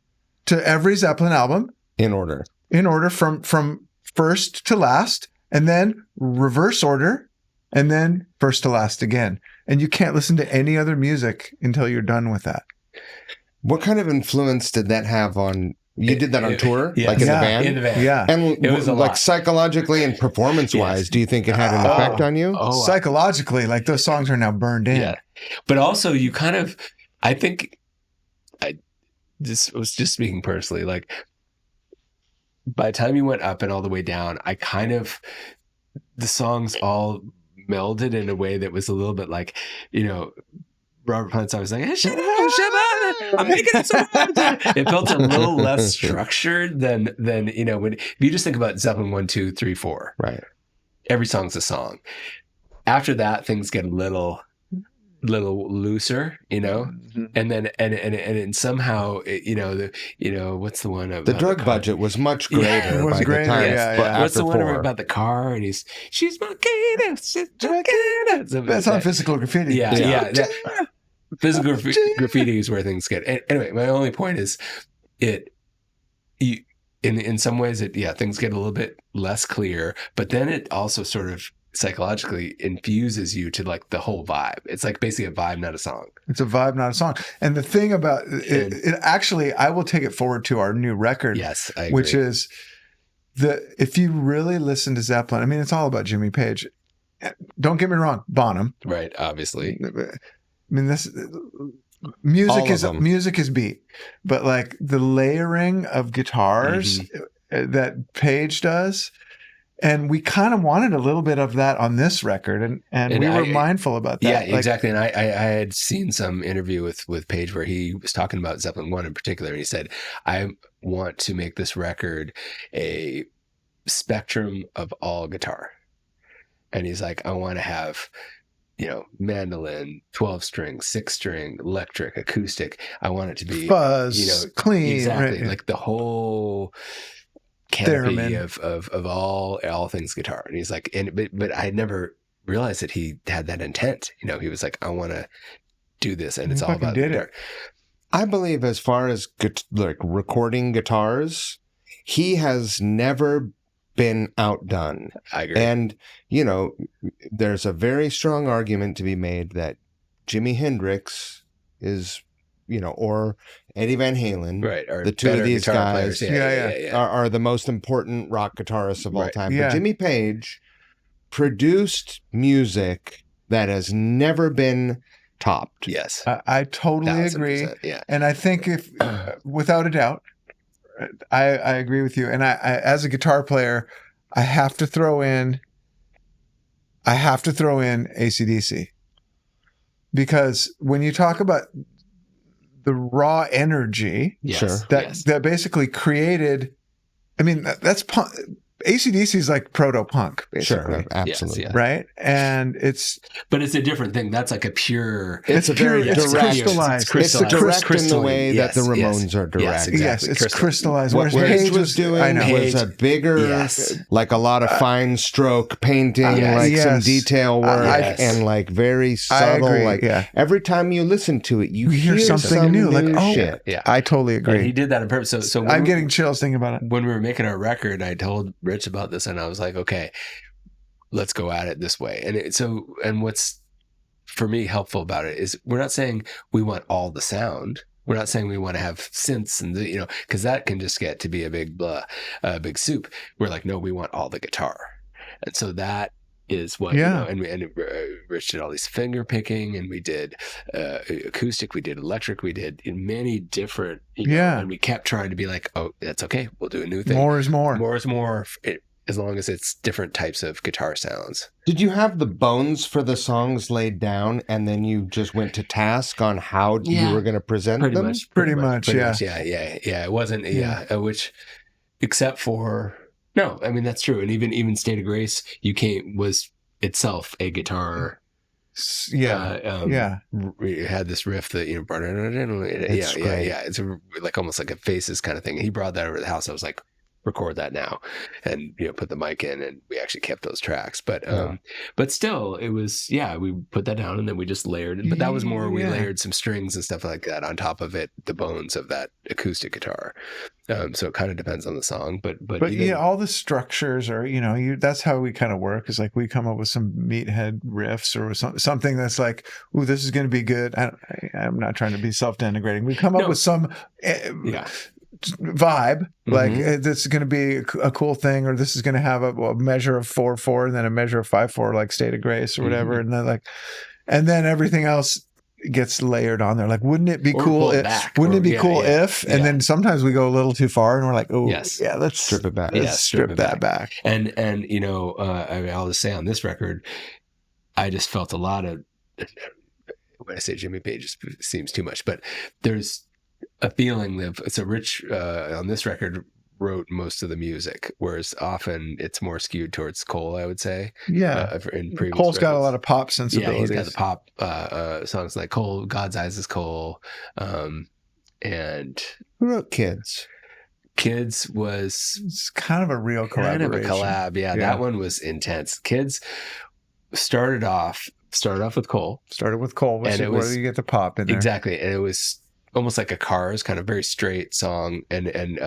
Speaker 1: to every Zeppelin album
Speaker 3: In order.
Speaker 1: from first to last, and then reverse order, and then first to last again. And you can't listen to any other music until you're done with that.
Speaker 3: What kind of influence did that have on... You did that on tour?
Speaker 2: Yes.
Speaker 3: Like in the
Speaker 1: Yeah.
Speaker 3: band?
Speaker 2: In the van.
Speaker 1: Yeah.
Speaker 3: And
Speaker 2: It was a
Speaker 3: like
Speaker 2: lot.
Speaker 3: psychologically and performance-wise,
Speaker 2: Yes.
Speaker 3: do you think it had an effect on you?
Speaker 2: Oh,
Speaker 1: Psychologically, like those songs are now burned in.
Speaker 2: yeah. But also, you kind of, I think, I was just speaking personally, like, by the time you went up and all the way down, I kind of, the songs all melded in a way that was a little bit like, Robert Plant's always like, hey, shut up, I'm making it so hard. It felt a little less structured than when if you just think about Zeppelin 1, 2, 3, 4.
Speaker 3: Right.
Speaker 2: Every song's a song. After that, things get a little looser,
Speaker 1: Mhm.
Speaker 2: and then and somehow what's the one
Speaker 3: The
Speaker 2: about
Speaker 3: drug
Speaker 2: car?
Speaker 3: budget was much
Speaker 2: Yeah,
Speaker 3: greater
Speaker 1: it was
Speaker 3: by
Speaker 1: greater,
Speaker 3: the time.
Speaker 1: yeah,
Speaker 3: but
Speaker 1: yeah.
Speaker 2: What's the
Speaker 3: after
Speaker 2: one
Speaker 3: four.
Speaker 2: about the car? And she's my gator, she's my gator.
Speaker 1: That's on Physical Graffiti.
Speaker 2: Yeah. Physical graffiti is where things get. Anyway, my only point is, in some ways, things get a little bit less clear, but then it also sort of psychologically infuses you to like the whole vibe. It's like basically a vibe, not a song.
Speaker 1: It's a vibe, not a song. And the thing about it actually, I will take it forward to our new record,
Speaker 2: Yes, I agree.
Speaker 1: which is if you really listen to Zeppelin, I mean, it's all about Jimmy Page. Don't get me wrong, Bonham.
Speaker 2: right, obviously.
Speaker 1: I mean, this
Speaker 3: All
Speaker 1: music
Speaker 3: of
Speaker 1: is beat, but like the layering of guitars that Page does. And we kind of wanted a little bit of that on this record, and we were mindful about that.
Speaker 2: Yeah, exactly. And I had seen some interview with Page where he was talking about Zeppelin 1 in particular, and he said, I want to make this record a spectrum of all guitar. And he's like, I want to have, mandolin, 12-string, 6-string, electric, acoustic. I want it to be
Speaker 1: fuzz, clean,
Speaker 2: exactly,
Speaker 1: right?
Speaker 2: like the whole canopy
Speaker 1: Theremin.
Speaker 2: of all things guitar. And he's like, but I never realized that he had that intent. He was like, I want to do this, and
Speaker 1: He
Speaker 2: it's all
Speaker 1: fucking
Speaker 2: about
Speaker 1: did
Speaker 2: guitar.
Speaker 1: it.
Speaker 3: I believe as far as like recording guitars, he has never been outdone.
Speaker 2: I agree.
Speaker 3: And, there's a very strong argument to be made that Jimi Hendrix is, or Eddie Van Halen,
Speaker 2: right, or
Speaker 3: the two of
Speaker 2: better
Speaker 3: these
Speaker 2: guitar
Speaker 3: guys
Speaker 2: players. Yeah.
Speaker 3: are the most important rock guitarists of all
Speaker 2: Right.
Speaker 3: time.
Speaker 1: Yeah.
Speaker 3: But Jimmy Page produced music that has never been topped.
Speaker 2: Yes.
Speaker 1: I totally
Speaker 2: 1000%,
Speaker 1: agree.
Speaker 2: Yeah.
Speaker 1: And I think if, without a doubt, I agree with you. And I as a guitar player, I have to throw in AC/DC, because when you talk about the raw energy
Speaker 2: Yes.
Speaker 3: Sure.
Speaker 1: that basically created, I mean, that's punk. AC/DC is like proto-punk, basically.
Speaker 3: Sure, absolutely.
Speaker 2: Yes.
Speaker 1: Right? And
Speaker 2: But it's a different thing. That's like a pure.
Speaker 1: it's
Speaker 3: a very
Speaker 1: pure, it's
Speaker 3: direct-
Speaker 1: crystallized.
Speaker 3: It's direct in the
Speaker 2: crystalline.
Speaker 3: way that the
Speaker 2: Yes,
Speaker 3: Ramones are direct.
Speaker 2: Yes, exactly.
Speaker 1: Yes, it's
Speaker 2: Crystal.
Speaker 1: crystallized.
Speaker 3: What
Speaker 1: Whereas
Speaker 3: Page was doing
Speaker 1: I know.
Speaker 3: was a bigger,
Speaker 2: Yes.
Speaker 3: like a lot of fine stroke painting,
Speaker 2: Yes.
Speaker 3: like some
Speaker 1: Yes.
Speaker 3: detail work,
Speaker 2: Yes.
Speaker 3: and like very
Speaker 1: I
Speaker 3: subtle.
Speaker 1: agree.
Speaker 3: Like
Speaker 1: Yeah.
Speaker 3: every time you listen to it, you
Speaker 1: You hear something new. Like, oh,
Speaker 3: shit.
Speaker 2: Yeah.
Speaker 1: I totally
Speaker 2: And he
Speaker 1: agree.
Speaker 2: did that on purpose. So
Speaker 1: I'm getting chills thinking about it.
Speaker 2: when we were making our record, I told Rich about this, and I was like, okay, let's go at it this way. And what's for me helpful about it is we're not saying we want all the sound. We're not saying we want to have synths and because that can just get to be a big big soup. We're like, no, we want all the guitar. And so that is what,
Speaker 1: Yeah.
Speaker 2: and Rich did all these finger picking, and we did acoustic, we did electric, we did in many different,
Speaker 1: Yeah.
Speaker 2: and we kept trying to be like, oh, that's okay. We'll do a new thing.
Speaker 1: More is more.
Speaker 2: More is more. as long as it's different types of guitar sounds.
Speaker 3: Did you have the bones for the songs laid down, and then you just went to task on how you were going to present
Speaker 2: Pretty
Speaker 3: them?
Speaker 2: much. Yeah. It wasn't. Yeah. Which, except for no, I mean that's true. And even State of Grace, was itself a guitar. It had this riff that it's like almost like a Faces kind of thing. He brought that over to the house. I was like, record that now, and put the mic in, and we actually kept those tracks. But still, it was we put that down, and then we just layered it. But that was more we layered some strings and stuff like that on top of it, the bones of that acoustic guitar. So it kind of depends on the song, but
Speaker 1: all the structures are that's how we kind of work. Is like we come up with some meathead riffs or something that's like, ooh, this is going to be good. I'm not trying to be self-denigrating. We come up with some vibe, like this is going to be a cool thing, or this is going to have a measure of 4/4 and then a measure of 5/4, like State of Grace or whatever, and then everything else gets layered on there. Like, wouldn't it be cool if? And then sometimes we go a little too far, and we're like, oh, let's strip it back. Let's strip that back.
Speaker 2: And I'll just say on this record, I just felt a lot of. When I say Jimmy Page, it seems too much, but there's a feeling that Rich on this record wrote most of the music, whereas often it's more skewed towards Cole, I would say.
Speaker 1: Yeah.
Speaker 2: In previous
Speaker 1: Cole's got a
Speaker 2: records.
Speaker 1: lot of pop sensibilities.
Speaker 2: Yeah, he's got the pop songs like Cole, God's Eyes is Cole. And
Speaker 3: who wrote Kids?
Speaker 2: Kids was
Speaker 1: it's kind of a real collaboration.
Speaker 2: Kind of a collab. Yeah, that one was intense. Kids started off with Cole.
Speaker 1: Which is where you get the pop in there.
Speaker 2: Exactly. And it was almost like a Cars, kind of very straight song, and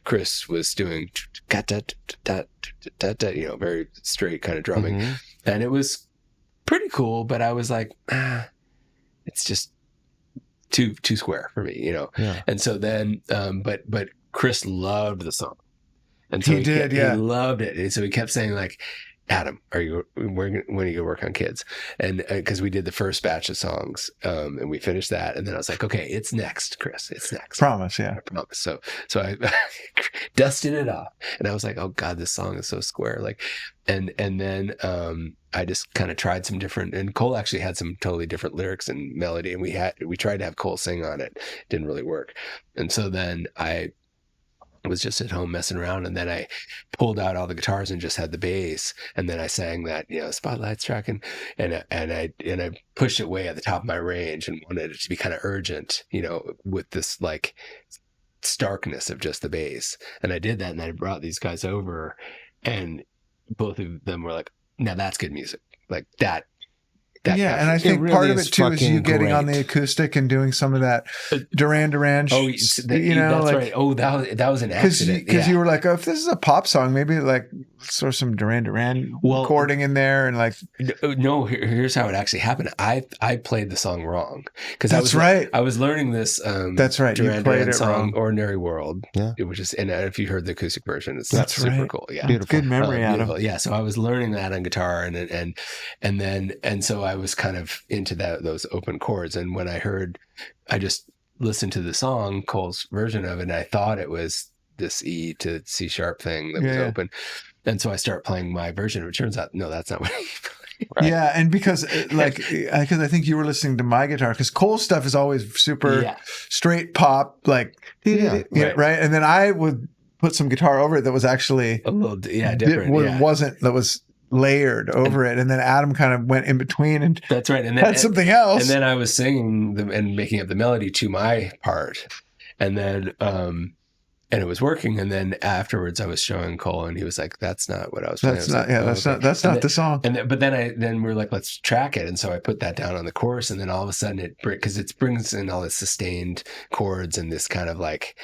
Speaker 2: Chris was doing very straight kind of drumming, and it was pretty cool. But I was like, it's just too square for me, And so then, but Chris loved the song, and so he loved it, and so he kept saying like, Adam, when are you gonna work on Kids? And because we did the first batch of songs, and we finished that, and then I was like, okay, it's next, Chris, it's next.
Speaker 1: Promise, yeah.
Speaker 2: I promise. So I dusted it off, and I was like, oh God, this song is so square. Like, and then I just kind of tried some different, and Cole actually had some totally different lyrics and melody, and we tried to have Cole sing on it. Didn't really work, and so then I was just at home messing around, and then I pulled out all the guitars and just had the bass, and then I sang that Spotlights track, and I pushed it way at the top of my range and wanted it to be kind of urgent, with this like starkness of just the bass, and I did that, and I brought these guys over, and both of them were like, now that's good music, like that.
Speaker 1: And I think part of it too is you getting on the acoustic and doing some of that Duran Duran.
Speaker 2: That's right. Oh, that was an accident.
Speaker 1: Because you were like, oh, if this is a pop song, maybe like throw some Duran Duran recording in there, and like.
Speaker 2: No, here's how it actually happened. I played the song wrong because I was learning this.
Speaker 1: That's right.
Speaker 2: Duran
Speaker 1: You played
Speaker 2: Duran
Speaker 1: it
Speaker 2: song,
Speaker 1: wrong.
Speaker 2: Ordinary World. Yeah. It was just, and if you heard the acoustic version, it's super cool. Yeah.
Speaker 1: Beautiful. Good memory, Adam.
Speaker 2: Yeah. So I was learning that on guitar, and so I was kind of into those open chords, and when I just listened to the song, Cole's version of it, and I thought it was this E to C sharp thing that was open, and so I start playing my version. It turns out, no, that's not what he played. Right? Yeah,
Speaker 1: and because I think you were listening to my guitar, because Cole's stuff is always super straight pop, like right, and then I would put some guitar over it that was actually
Speaker 2: a little different.
Speaker 1: That was layered over it, and then Adam kind of went in between, and
Speaker 2: that's right, and then
Speaker 1: had something else,
Speaker 2: and then I was singing and making up the melody to my part, and then and it was working, and then afterwards I was showing Cole, and he was like, "That's not what I was playing."
Speaker 1: That's not the song.
Speaker 2: But then we're like, let's track it, and so I put that down on the chorus, and then all of a sudden because it brings in all this sustained chords and this kind of like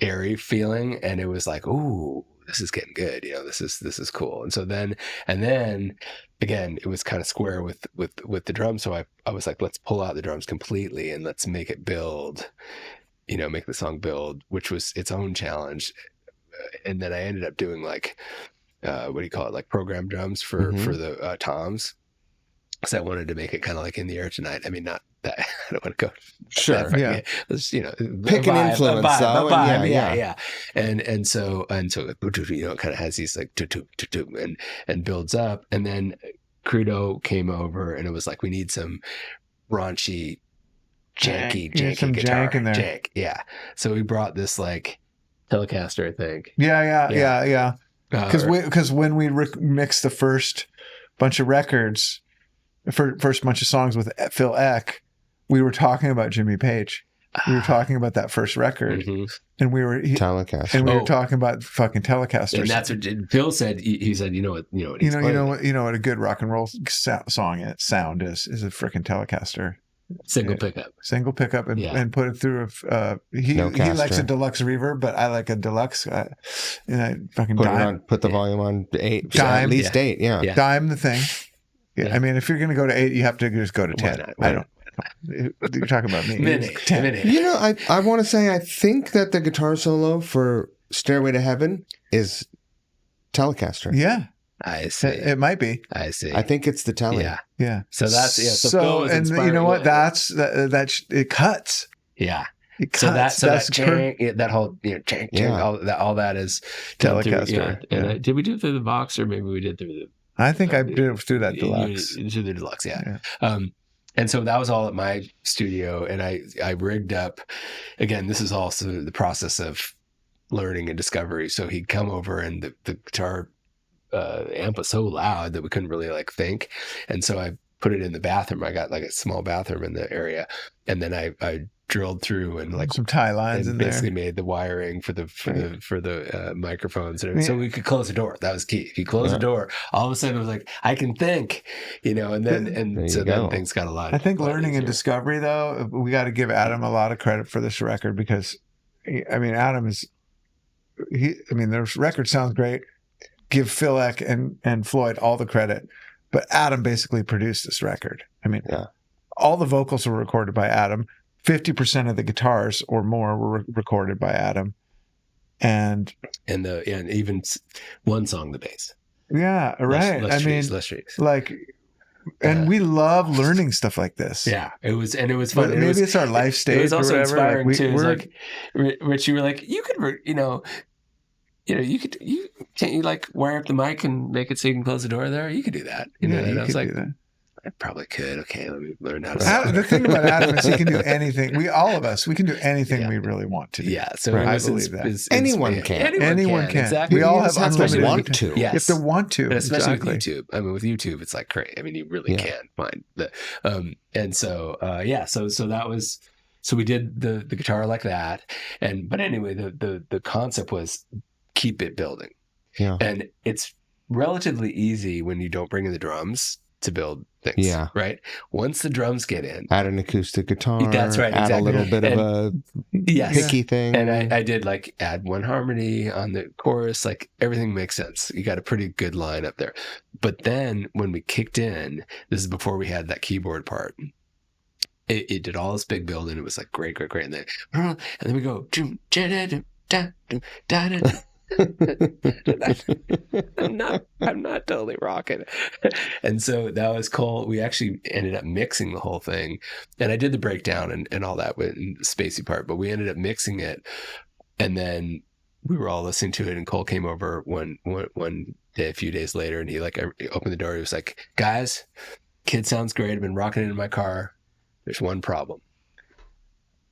Speaker 2: airy feeling, and it was like, ooh, this is getting good, this is cool. And so then again, it was kind of square with the drums. So I was like, let's pull out the drums completely and let's make it build, make the song build, which was its own challenge. And then I ended up doing like, what do you call it? Like program drums for the toms. because I wanted to make it kind of like In the Air Tonight. I mean, not that I don't want to go.
Speaker 3: Sure.
Speaker 1: Yeah.
Speaker 2: Let's,
Speaker 3: Pick an influence, though.
Speaker 2: Yeah. And so, it kind of has these like and builds up. And then Credo came over, and it was like, we need some raunchy, janky
Speaker 1: some
Speaker 2: guitar.
Speaker 1: jank in there.
Speaker 2: Jank. Yeah. So we brought this like Telecaster, I think.
Speaker 1: Yeah. Because when we mixed the first bunch of records, first bunch of songs with Phil Eck, we were talking about Jimmy Page. We were talking about that first record, and we were
Speaker 3: Telecaster,
Speaker 1: and we were talking about fucking Telecasters.
Speaker 2: And that's what Phil said. He said, you know what
Speaker 1: a good rock and roll sound is a freaking Telecaster.
Speaker 2: Single pickup,
Speaker 1: and put it through he likes a deluxe reverb, but I like a deluxe. And I fucking
Speaker 3: put the volume on 8,
Speaker 1: dime,
Speaker 3: at least 8. Yeah.
Speaker 1: Dime the thing. Yeah. I mean, if you're going to go to 8, you have to just go to 10.
Speaker 2: Why not?
Speaker 1: You're talking about me.
Speaker 2: Minute.
Speaker 3: I want to say, I think that the guitar solo for Stairway to Heaven is Telecaster.
Speaker 1: Yeah.
Speaker 2: I see.
Speaker 1: It might be.
Speaker 2: I see.
Speaker 3: I think it's the Tele.
Speaker 1: Yeah.
Speaker 2: So that's
Speaker 1: So
Speaker 2: Phil was
Speaker 1: and
Speaker 2: inspired.
Speaker 1: you know what? It cuts.
Speaker 2: Yeah.
Speaker 1: It cuts.
Speaker 2: So that whole jank, all that is
Speaker 1: Telecaster.
Speaker 2: And did we do it through the box, or maybe we did through the?
Speaker 1: I think I did it through that deluxe.
Speaker 2: Through the deluxe, yeah. And so that was all at my studio, and I rigged up. Again, this is also the process of learning and discovery. So he'd come over, and the guitar amp was so loud that we couldn't really like think, and so I put it in the bathroom. I got like a small bathroom in the area, and then I drilled through and like
Speaker 1: some tie lines
Speaker 2: and
Speaker 1: in
Speaker 2: basically
Speaker 1: there.
Speaker 2: Made the wiring for the microphones, and so we could close the door. That was key. If you close the door, all of a sudden it was like, I can think, and then then things got a lot.
Speaker 1: I think learning and discovery, though, we got to give Adam a lot of credit for this record, because Adam is the record sounds great. Give Phil Eck and Floyd all the credit, but Adam basically produced this record. All the vocals were recorded by Adam. 50% of the guitars or more were recorded by Adam, and even one song, the bass. Yeah, right.
Speaker 2: Less trees.
Speaker 1: Like, and we love learning stuff like this.
Speaker 2: Yeah, it was fun.
Speaker 1: Maybe it's our life stage.
Speaker 2: It was also inspiring too.
Speaker 1: Like,
Speaker 2: Rich, you were like, you could, can't you like wire up the mic and make it so you can close the door there? You could do that. And I was like, I probably could. Okay, let me learn how to.
Speaker 1: The thing about Adam is he can do anything. We can do anything we really want to do.
Speaker 2: Yeah, so
Speaker 1: I believe that
Speaker 3: anyone can.
Speaker 1: Anyone can.
Speaker 2: Exactly.
Speaker 1: We all have unlimited
Speaker 3: want to.
Speaker 2: Yes.
Speaker 1: You have to want to,
Speaker 2: and especially with YouTube. I mean, with YouTube, it's like great. I mean, you really can find the. And so so that was. So we did the guitar like that, but anyway, the concept was keep it building.
Speaker 3: Yeah,
Speaker 2: and it's relatively easy when you don't bring in the drums to build things. Yeah. Right. Once the drums get in,
Speaker 3: add an acoustic guitar.
Speaker 2: That's right.
Speaker 3: Add
Speaker 2: exactly.
Speaker 3: a little bit of a picky thing.
Speaker 2: And I did like add one harmony on the chorus. Like everything makes sense. You got a pretty good line up there. But then when we kicked in, this is before we had that keyboard part. It did all this big build, and it was like great. And then we go. I'm not totally rocking. And so that was cool. We actually ended up mixing the whole thing, and I did the breakdown and all that with the spacey part, but we ended up mixing it, and then we were all listening to it, and Cole came over one day, a few days later, and he opened the door. He was like, guys, kid sounds great. I've been rocking it in my car. There's one problem.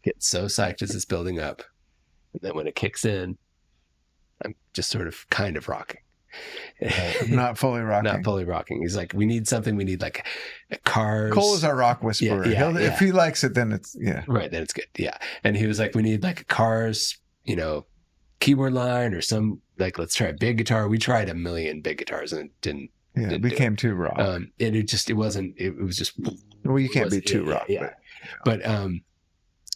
Speaker 2: Get so psyched as it's building up, and then when it kicks in, I'm just sort of kind of rocking.
Speaker 1: Not fully rocking.
Speaker 2: Not fully rocking. He's like, we need something. We need like a Cars.
Speaker 1: Cole is our rock whisperer. If he likes it, then it's,
Speaker 2: Right, then it's good. Yeah. And he was like, we need like a Cars, keyboard line or some, like, let's try a big guitar. We tried a million big guitars and it didn't.
Speaker 1: It became too rock.
Speaker 2: And it was just.
Speaker 1: Well, you can't be too rock.
Speaker 2: Yeah. But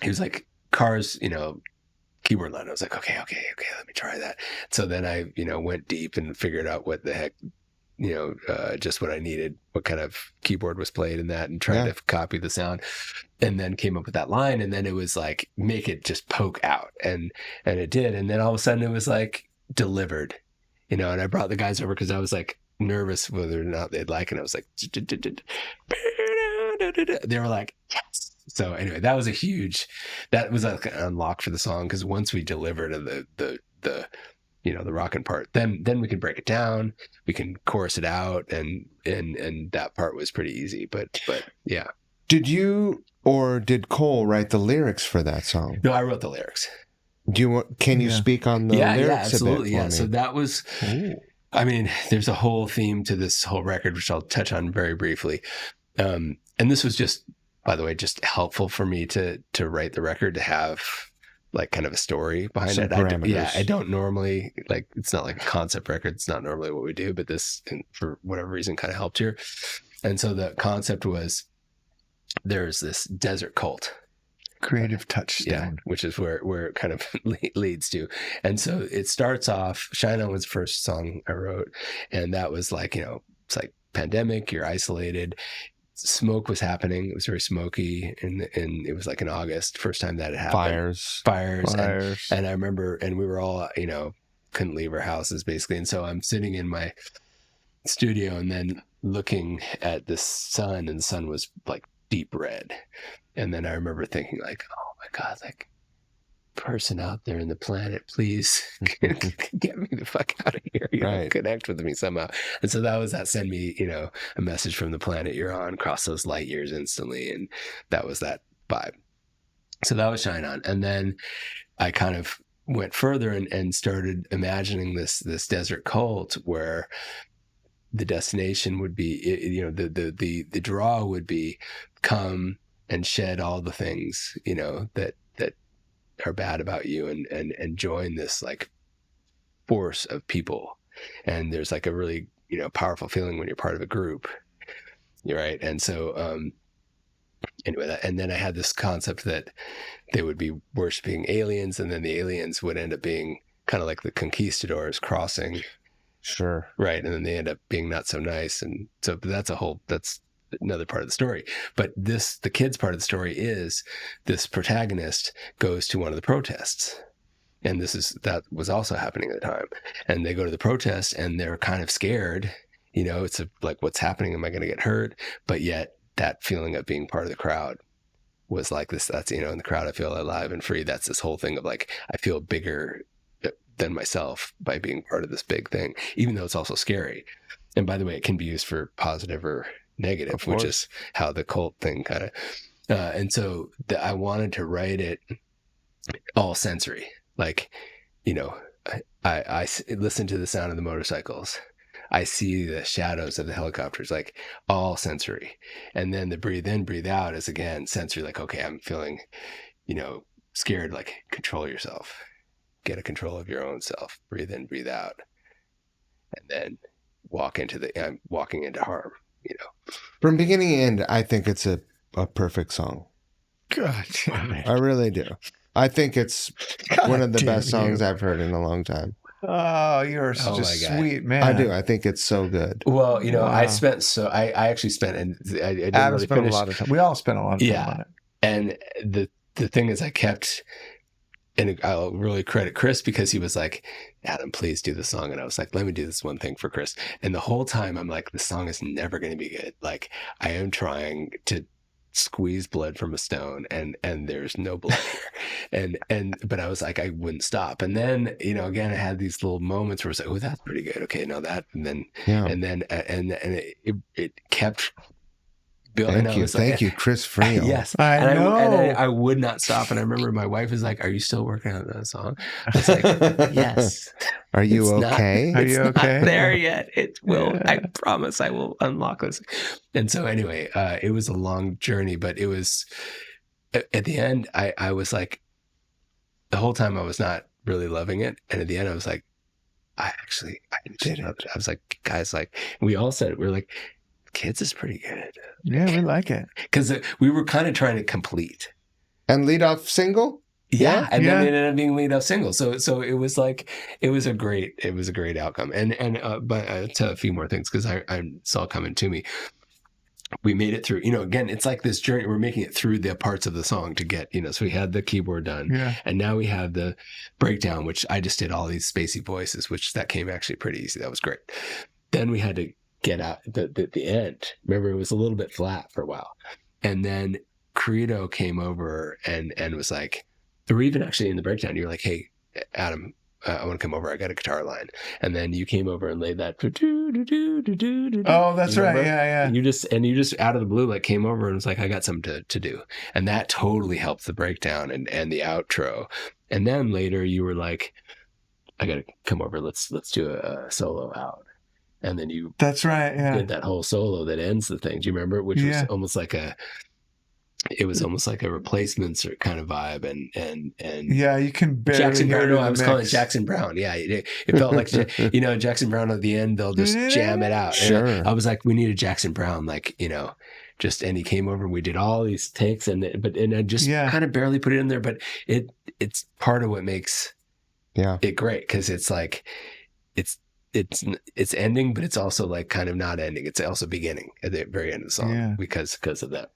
Speaker 2: he was like, Cars, keyboard line. I was like, okay, let me try that. So then I, went deep and figured out what the heck, just what I needed, what kind of keyboard was played in that, and tried to copy the sound, and then came up with that line. And then it was like, make it just poke out. And it did. And then all of a sudden it was like delivered, and I brought the guys over because I was like, nervous whether or not they'd like it. I was like, they were like, yes. So anyway, that was like an unlock for the song, because once we delivered the the rockin' part, then we can break it down, we can chorus it out, and that part was pretty easy. But yeah.
Speaker 3: Did you or did Cole write the lyrics for that song?
Speaker 2: No, I wrote the lyrics.
Speaker 3: Can you speak on the lyrics
Speaker 2: absolutely,
Speaker 3: a bit for me?
Speaker 2: So that was, I mean, there's a whole theme to this whole record, which I'll touch on very briefly. And this was just, by the way, just helpful for me to write the record, to have like kind of a story behind
Speaker 3: Some
Speaker 2: it.
Speaker 3: parameters.
Speaker 2: I don't normally, like, it's not like a concept record. It's not normally what we do, but this, for whatever reason, kind of helped here. And so the concept was, there's this desert cult.
Speaker 1: Creative touchstone.
Speaker 2: Which is where it kind of leads to. And so it starts off, Shine On was the first song I wrote. And that was like, it's like pandemic, you're isolated. Smoke was happening. It was very smoky. And it was like in August, first time that it happened. Fires. And I remember, and we were all, couldn't leave our houses basically. And so I'm sitting in my studio and then looking at the sun, and the sun was like deep red. And then I remember thinking like, oh my God, like, person out there in the planet, please get me the fuck out of here, connect with me somehow. And so that send me, a message from the planet you're on, cross those light years instantly. And that was that vibe. So that was Shine On. And then I kind of went further and started imagining this desert cult where the destination would be, the draw would be come and shed all the things, that are bad about you, and join this like force of people. And there's like a really, powerful feeling when you're part of a group. You're right. And so, anyway, and then I had this concept that they would be worshiping aliens, and then the aliens would end up being kind of like the conquistadors crossing.
Speaker 3: Sure.
Speaker 2: Right. And then they end up being not so nice. And so that's another part of the story. But the kids part of the story is this protagonist goes to one of the protests. And that was also happening at the time. And they go to the protest and they're kind of scared, it's like, what's happening? Am I going to get hurt? But yet that feeling of being part of the crowd was like this, that's, in the crowd, I feel alive and free. That's this whole thing of like, I feel bigger than myself by being part of this big thing, even though it's also scary. And by the way, it can be used for positive or negative, which is how the cult thing kind of, and so I wanted to write it all sensory. Like, I listen to the sound of the motorcycles. I see the shadows of the helicopters, like all sensory. And then the breathe in, breathe out is again sensory. Like, okay, I'm feeling, scared, like control yourself, get a control of your own self, breathe in, breathe out. And then I'm walking into harm.
Speaker 3: From beginning to end, I think it's a perfect song.
Speaker 1: God damn it.
Speaker 3: I really do. I think it's one of the best songs I've heard in a long time.
Speaker 1: Oh, you're such a sweet man.
Speaker 3: I do. I think it's so good.
Speaker 2: Well, I actually spent, and I didn't
Speaker 1: Adam
Speaker 2: really
Speaker 1: spent
Speaker 2: finish.
Speaker 1: a lot of time. We all spent a lot of time on it.
Speaker 2: And the thing is, I kept, and I'll really credit Chris, because he was like, Adam, please do the song. And I was like, let me do this one thing for Chris. And the whole time I'm like, the song is never going to be good. Like, I am trying to squeeze blood from a stone, and there's no blood here. But I was like, I wouldn't stop. And then, again, I had these little moments where I was like, oh, that's pretty good. Okay, now that, and then it kept building.
Speaker 3: Thank you, Chris Friel.
Speaker 2: Yes,
Speaker 1: I know.
Speaker 2: I would not stop. And I remember my wife was like, "Are you still working on that song?" I was like, "Yes."
Speaker 3: Are you okay?
Speaker 1: Are you okay?
Speaker 2: Not there yet. It will. Yeah. I promise. I will unlock this. And so, anyway, it was a long journey, but it was at the end. I was like, the whole time I was not really loving it, and at the end, I was like, I did it. I was like, guys, like, we all said it. We're like, Kids is pretty good.
Speaker 1: Yeah, we like it.
Speaker 2: Because we were kind of trying to complete.
Speaker 3: And lead off single?
Speaker 2: Yeah, and then it ended up being lead off single. So it was like, it was a great outcome. But I'll tell a few more things because I saw coming to me. We made it through, again, it's like this journey. We're making it through the parts of the song to get, so we had the keyboard done.
Speaker 1: Yeah.
Speaker 2: And now we have the breakdown, which I just did all these spacey voices, which that came actually pretty easy. That was great. then we had to get out the end. Remember, it was a little bit flat for a while. And then Credo came over and was like, or even actually in the breakdown, you're like, hey, Adam, I want to come over. I got a guitar line. And then you came over and laid that.
Speaker 1: Oh, that's right. Yeah.
Speaker 2: You just out of the blue, like came over and was like, I got something to do. And that totally helped the breakdown and the outro. And then later you were like, I got to come over. Let's do a solo out. And then you
Speaker 1: that's right. Yeah.
Speaker 2: did that whole solo that ends the thing. Do you remember? Which was almost like a replacement sort of kind of vibe. And
Speaker 1: yeah, you can barely
Speaker 2: Jackson
Speaker 1: hear
Speaker 2: Brown.
Speaker 1: it in
Speaker 2: No,
Speaker 1: the
Speaker 2: I was
Speaker 1: mix.
Speaker 2: calling it Jackson Brown. Yeah, it felt like Jackson Brown at the end. They'll just jam it out.
Speaker 3: Sure.
Speaker 2: And I was like, we need a Jackson Brown, like and he came over. We did all these takes, and I just kind of barely put it in there, but it's part of what makes it great, because it's like it's ending, but it's also like kind of not ending. It's also beginning at the very end of the song because of that.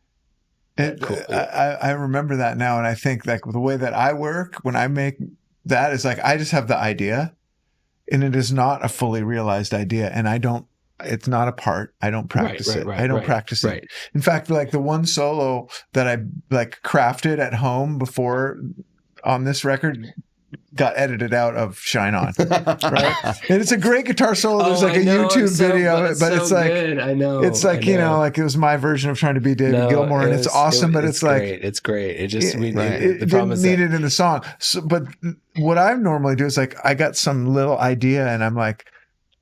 Speaker 2: Cool.
Speaker 1: I remember that now, and I think like the way that I work when I make that is like I just have the idea, and it is not a fully realized idea, and it's not a part. I don't practice it. I don't practice it. In fact, like the one solo that I like crafted at home before on this record got edited out of Shine On, right? And it's a great guitar solo. There's like a YouTube video, but it's like
Speaker 2: good. I know.
Speaker 1: It's like like it was my version of trying to be David Gilmour, and it's awesome. But it's like
Speaker 2: it's great. It just
Speaker 1: the problem is need it in the song. So, but what I normally do is like I got some little idea, and I'm like,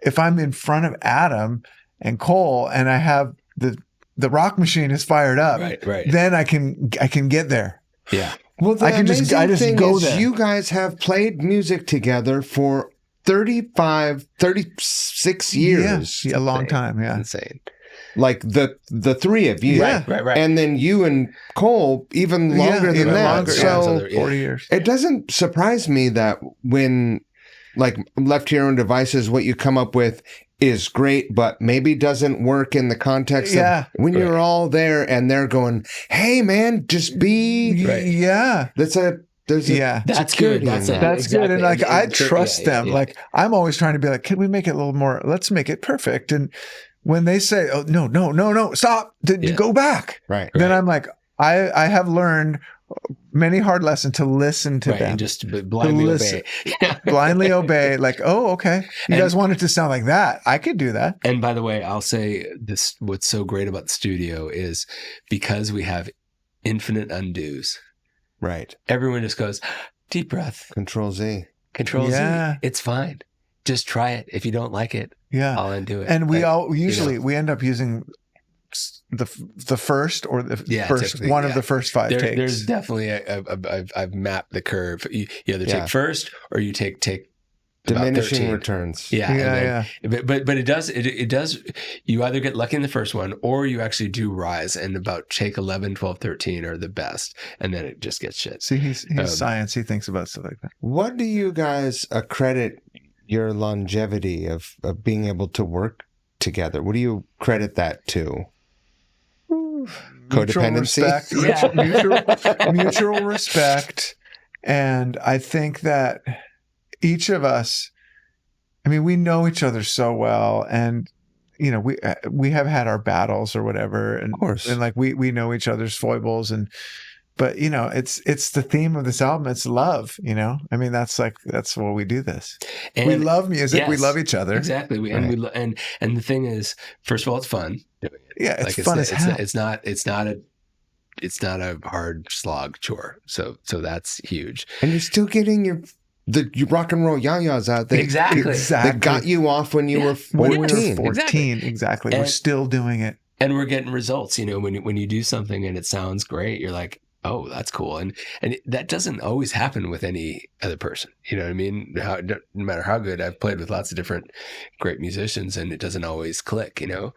Speaker 1: if I'm in front of Adam and Cole, and I have the rock machine is fired up, then I can get there.
Speaker 2: Yeah.
Speaker 3: Well, the amazing thing
Speaker 1: go
Speaker 3: is
Speaker 1: there.
Speaker 3: you guys have played music together for 36 years.
Speaker 1: Yeah, a long time. Yeah.
Speaker 2: Insane.
Speaker 3: Like the three of you.
Speaker 1: Yeah.
Speaker 2: Right.
Speaker 3: And then you and Cole even longer than that.
Speaker 1: Longer,
Speaker 3: so
Speaker 1: 40 years.
Speaker 3: It doesn't surprise me that when like left to your own devices, what you come up with is great, but maybe doesn't work in the context of when you're all there and they're going, hey man, just be.
Speaker 1: Yeah.
Speaker 3: That's good.
Speaker 1: That's good. And like, I trust them. Like, I'm always trying to be like, can we make it a little more, let's make it perfect. And when they say, oh, no, stop, go back.
Speaker 3: Right.
Speaker 1: Then I'm like, I have learned many hard lessons to listen to them.
Speaker 2: And just blindly obey.
Speaker 1: Blindly obey. Like, oh, okay. You guys want it to sound like that. I could do that.
Speaker 2: And by the way, I'll say this, what's so great about the studio is because we have infinite undos.
Speaker 3: Right.
Speaker 2: Everyone just goes, deep breath.
Speaker 3: Control Z.
Speaker 2: Control Z. It's fine. Just try it. If you don't like it, I'll undo it.
Speaker 1: And we we end up using the first or the first one of the first five takes.
Speaker 2: There's definitely I've mapped the curve. You either take first or you take
Speaker 3: diminishing returns.
Speaker 2: Yeah. But it does. You either get lucky in the first one or you actually do rise, and about take 11, 12, 13 are the best, and then it just gets shit.
Speaker 1: See, he's science. He thinks about stuff like that.
Speaker 3: What do you guys accredit your longevity of being able to work together? What do you credit that to? Codependency,
Speaker 1: mutual respect, and I think that each of us, I mean, we know each other so well, and we have had our battles or whatever, and
Speaker 3: of course,
Speaker 1: and like we know each other's foibles, but it's the theme of this album. It's love. I mean, that's why we do this. And we love music. Yes, we love each other.
Speaker 2: Exactly. And the thing is, first of all, it's fun.
Speaker 1: Yeah, it's fun as hell.
Speaker 2: It's not a hard slog chore. So that's huge.
Speaker 3: And you're still getting your rock and roll yayas out there.
Speaker 2: Exactly.
Speaker 3: That got you off when you were 14.
Speaker 1: Exactly. We're still doing it.
Speaker 2: And we're getting results. When you do something and it sounds great, you're like, oh, that's cool. And that doesn't always happen with any other person. You know what I mean? No matter how good, I've played with lots of different great musicians and it doesn't always click, and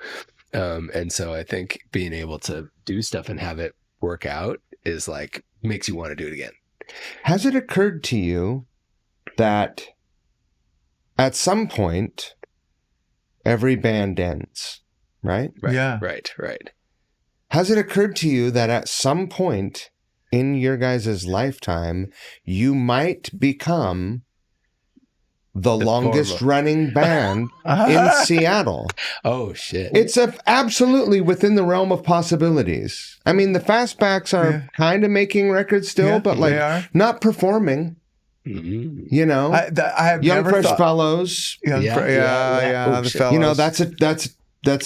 Speaker 2: so I think being able to do stuff and have it work out is like, makes you want to do it again.
Speaker 3: Has it occurred to you that at some point, every band ends, right?
Speaker 1: Yeah.
Speaker 2: Right.
Speaker 3: Has it occurred to you that at some point in your guys' lifetime, you might become the longest running band in Seattle.
Speaker 2: Oh shit!
Speaker 3: It's absolutely within the realm of possibilities. I mean, the Fastbacks are kind of making records still, but like not performing.
Speaker 2: Mm-hmm.
Speaker 3: You know,
Speaker 1: I have
Speaker 3: Young
Speaker 1: never
Speaker 3: Fresh
Speaker 1: thought,
Speaker 3: Fellows.
Speaker 1: Oh, the fellows.
Speaker 3: You know, that's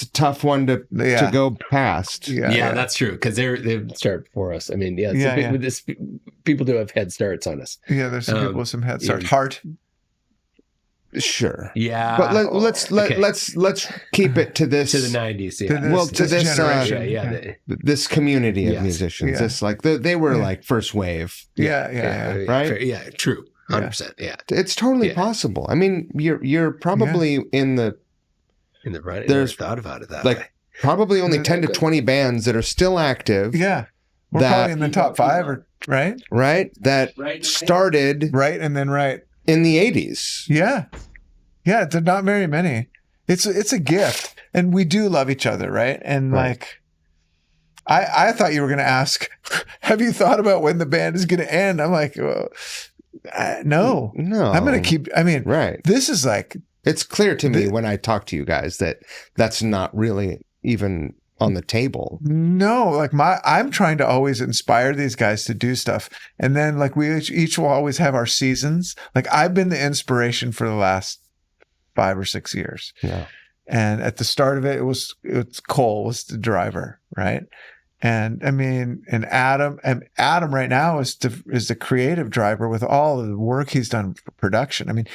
Speaker 3: a tough one to go past.
Speaker 2: Yeah, that's true because they start before us. I mean, people do have head starts on us.
Speaker 1: Yeah, there's some people with some head starts. Heart.
Speaker 3: Sure.
Speaker 2: Yeah.
Speaker 3: But let's keep it to this,
Speaker 2: to the 90s. Yeah.
Speaker 3: To this
Speaker 1: generation.
Speaker 3: This community of musicians.
Speaker 1: Yeah.
Speaker 3: This like they were like first wave.
Speaker 1: Yeah.
Speaker 3: Right?
Speaker 2: Yeah, true. 100%. Yeah.
Speaker 3: It's totally possible. I mean, you're probably in the
Speaker 2: running.
Speaker 3: There's
Speaker 2: thought about it that
Speaker 3: like
Speaker 2: way.
Speaker 3: probably only 10 to 20 bands that are still active.
Speaker 1: Yeah. We're probably in the top 5 or right?
Speaker 3: Right? That started
Speaker 1: and then
Speaker 3: in the 80s.
Speaker 1: Yeah. Yeah, there're not very many. It's a gift. And we do love each other, right? And like I thought you were going to ask, have you thought about when the band is going to end? I'm like, well, no. I'm going to keep, this is like.
Speaker 3: It's clear to me when I talk to you guys that that's not really even on the table.
Speaker 1: No, like I'm trying to always inspire these guys to do stuff. And then like we each will always have our seasons. Like I've been the inspiration for the last 5 or 6 years.
Speaker 3: Yeah.
Speaker 1: And at the start of it's Cole was the driver, right? And I mean, and Adam right now is the creative driver with all of the work he's done for production. I mean,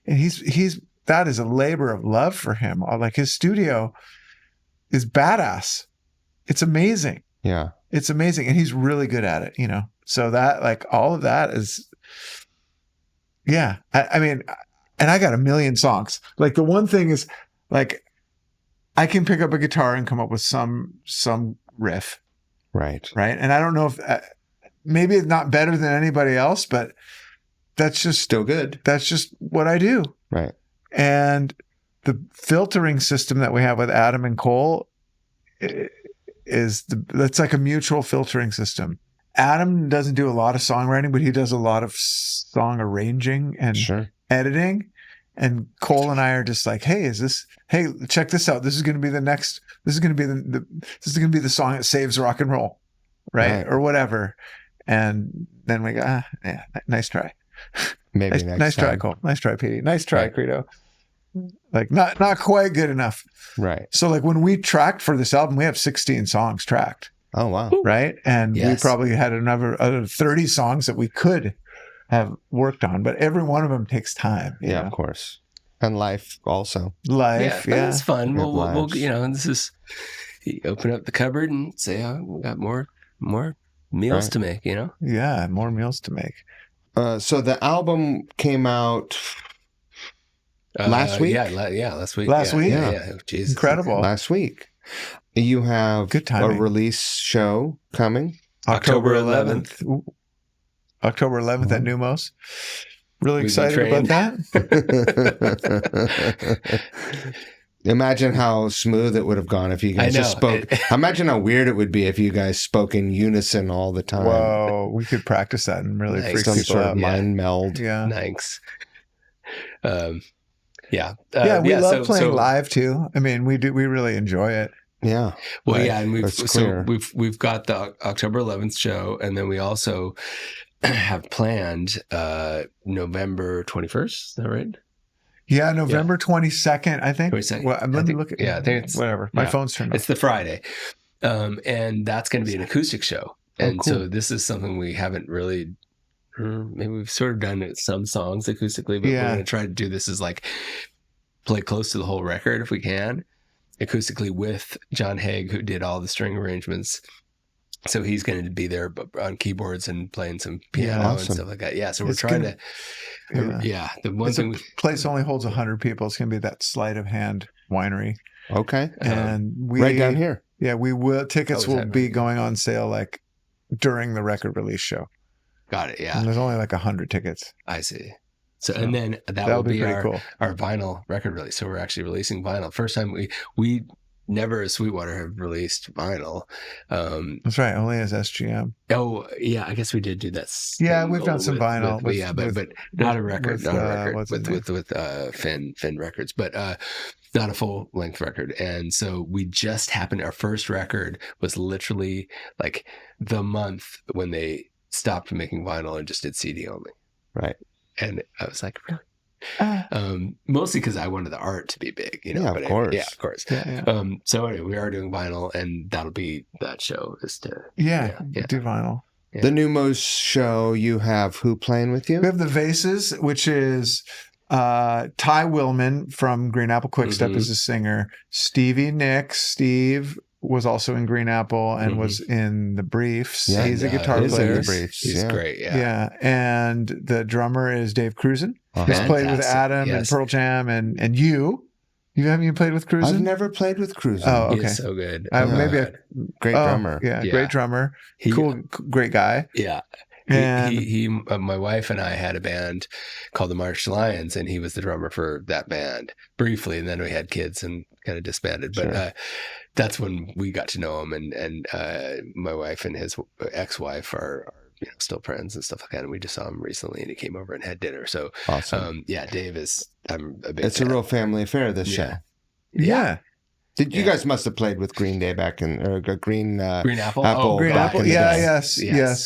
Speaker 1: and he's that is a labor of love for him. Like his studio is badass. It's amazing.
Speaker 3: Yeah.
Speaker 1: It's amazing. And he's really good at it, you know? So that like all of that is, I mean, and I got a million songs. Like the one thing is like, I can pick up a guitar and come up with some riff.
Speaker 3: Right.
Speaker 1: Right. And I don't know if maybe it's not better than anybody else, but that's just
Speaker 3: still good.
Speaker 1: That's just what I do.
Speaker 3: Right.
Speaker 1: And the filtering system that we have with Adam and Cole that's like a mutual filtering system. Adam doesn't do a lot of songwriting, but he does a lot of song arranging and editing. And Cole and I are just like, hey, check this out. This is going to be the song that saves rock and roll. Right. Or whatever. And then we go, nice try.
Speaker 3: Maybe
Speaker 1: nice try, Cole. Nice try, Petey. Nice try, Credo. Like not quite good enough.
Speaker 3: Right.
Speaker 1: So like when we tracked for this album, we have 16 songs tracked.
Speaker 3: Oh wow.
Speaker 1: Right. And we probably had another 30 songs that we could have worked on, but every one of them takes time. You know?
Speaker 3: Of course. And life also.
Speaker 1: Life. Yeah.
Speaker 2: It's fun. We'll this is, you open up the cupboard and say, oh, we got more meals to make, you know?
Speaker 1: Yeah. More meals to make.
Speaker 3: So the album came out last week?
Speaker 2: Yeah, last week.
Speaker 1: Last week?
Speaker 2: Yeah. Oh, Jesus.
Speaker 1: Incredible.
Speaker 3: Last week. You have
Speaker 1: good timing.
Speaker 3: A release show coming.
Speaker 1: October 11th. October 11th at Neumo's. Really excited about that.
Speaker 3: Imagine how smooth it would have gone if you guys just spoke. Imagine how weird it would be if you guys spoke in unison all the time.
Speaker 1: Whoa, we could practice that and really freak people
Speaker 3: sort
Speaker 1: out.
Speaker 3: of mind meld.
Speaker 1: Yeah.
Speaker 2: Nice.
Speaker 1: We love playing live too. I mean, we really enjoy it.
Speaker 3: Yeah.
Speaker 2: Well, and we've got the October 11th show, and then we also have planned November 21st. Is that right?
Speaker 1: Yeah, November 22nd, I think.
Speaker 2: 22nd.
Speaker 1: Well, let me look at
Speaker 2: I think it's
Speaker 1: whatever. My phone's turned off.
Speaker 2: It's the Friday. And that's going to be an acoustic show. And so this is something we haven't really, maybe we've sort of done it some songs acoustically, but we're going to try to do this as like play close to the whole record if we can, acoustically with John Haig, who did all the string arrangements. So he's going to be there on keyboards and playing some piano and stuff like that. Yeah. So we're trying to. The one thing
Speaker 1: the place only holds 100 people. It's going to be that sleight of hand winery.
Speaker 3: Okay.
Speaker 1: And
Speaker 3: right down here.
Speaker 1: Yeah, we will. Tickets will be going on sale like during the record release show.
Speaker 2: Got it. Yeah.
Speaker 1: And there's only like 100 tickets.
Speaker 2: I see. So and then that will be
Speaker 1: pretty cool.
Speaker 2: our vinyl record release. So we're actually releasing vinyl. First time we never as Sweetwater have released vinyl.
Speaker 1: That's right. Only as SGM.
Speaker 2: Oh yeah, I guess we did do that.
Speaker 1: Yeah, we've done some vinyl.
Speaker 2: But not a record. Not a record with Finn Records, but not a full length record. And so we just happened. Our first record was literally like the month when they stopped making vinyl and just did CD only.
Speaker 3: Right.
Speaker 2: And I was like, really? Mostly because I wanted the art to be big, you know.
Speaker 3: Yeah,
Speaker 2: but
Speaker 3: of course.
Speaker 2: Of course.
Speaker 1: Yeah.
Speaker 2: So anyway, we are doing vinyl, and that'll be that show. Is to
Speaker 1: do vinyl.
Speaker 2: Yeah.
Speaker 3: The Neumo show, you have who playing with you?
Speaker 1: We have the Vases, which is Ty Willman from Green Apple Quickstep is a singer. Steve was also in Green Apple and was in the Briefs.
Speaker 3: Yeah,
Speaker 1: he's a guitar
Speaker 3: he's
Speaker 1: player.
Speaker 3: in the Briefs.
Speaker 2: He's great. Yeah.
Speaker 1: And the drummer is Dave Cruzen. He's played with Adam and Pearl Jam and you. You haven't even played with Cruzen?
Speaker 3: I've never played with Cruzen.
Speaker 1: Oh, okay.
Speaker 2: He's so good.
Speaker 1: Maybe a
Speaker 3: great drummer.
Speaker 1: Yeah, great drummer. Great guy.
Speaker 2: Yeah.
Speaker 1: And
Speaker 2: my wife and I had a band called the March Lions, and he was the drummer for that band briefly, and then we had kids and kind of disbanded. But that's when we got to know him, and my wife and his ex-wife are still friends and stuff like that. And we just saw him recently, and he came over and had dinner. So
Speaker 3: awesome.
Speaker 2: Dave is. I'm a big.
Speaker 3: It's fan. A real family affair. This show.
Speaker 1: Yeah.
Speaker 3: You guys must have played with Green Day back in
Speaker 2: Green Apple?
Speaker 3: Apple
Speaker 1: Green Apple. Yes.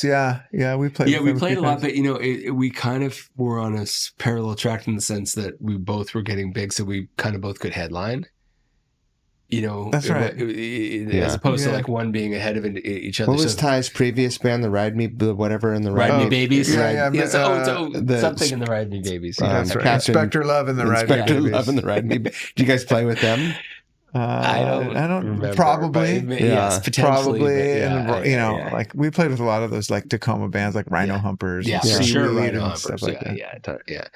Speaker 1: Yeah. We played.
Speaker 2: Yeah, we played a lot, but we kind of were on a parallel track in the sense that we both were getting big, so we kind of both could headline.
Speaker 1: That's right.
Speaker 2: As opposed to like one being ahead of each other.
Speaker 3: What was Ty's previous band? The Ride Me
Speaker 2: Babies.
Speaker 1: Yeah.
Speaker 2: Something in the Ride Me Babies.
Speaker 1: That's right. Inspector Love and the Ride Me Babies.
Speaker 3: Inspector Love and the Ride Me Babies. Do you guys play with them?
Speaker 2: I don't remember,
Speaker 1: probably.
Speaker 2: Yes, potentially.
Speaker 1: Probably. Like we played with a lot of those like Tacoma bands, like Rhino Humpers.
Speaker 2: Yeah, for sure. Rhino Humpers.
Speaker 1: Stuff like that.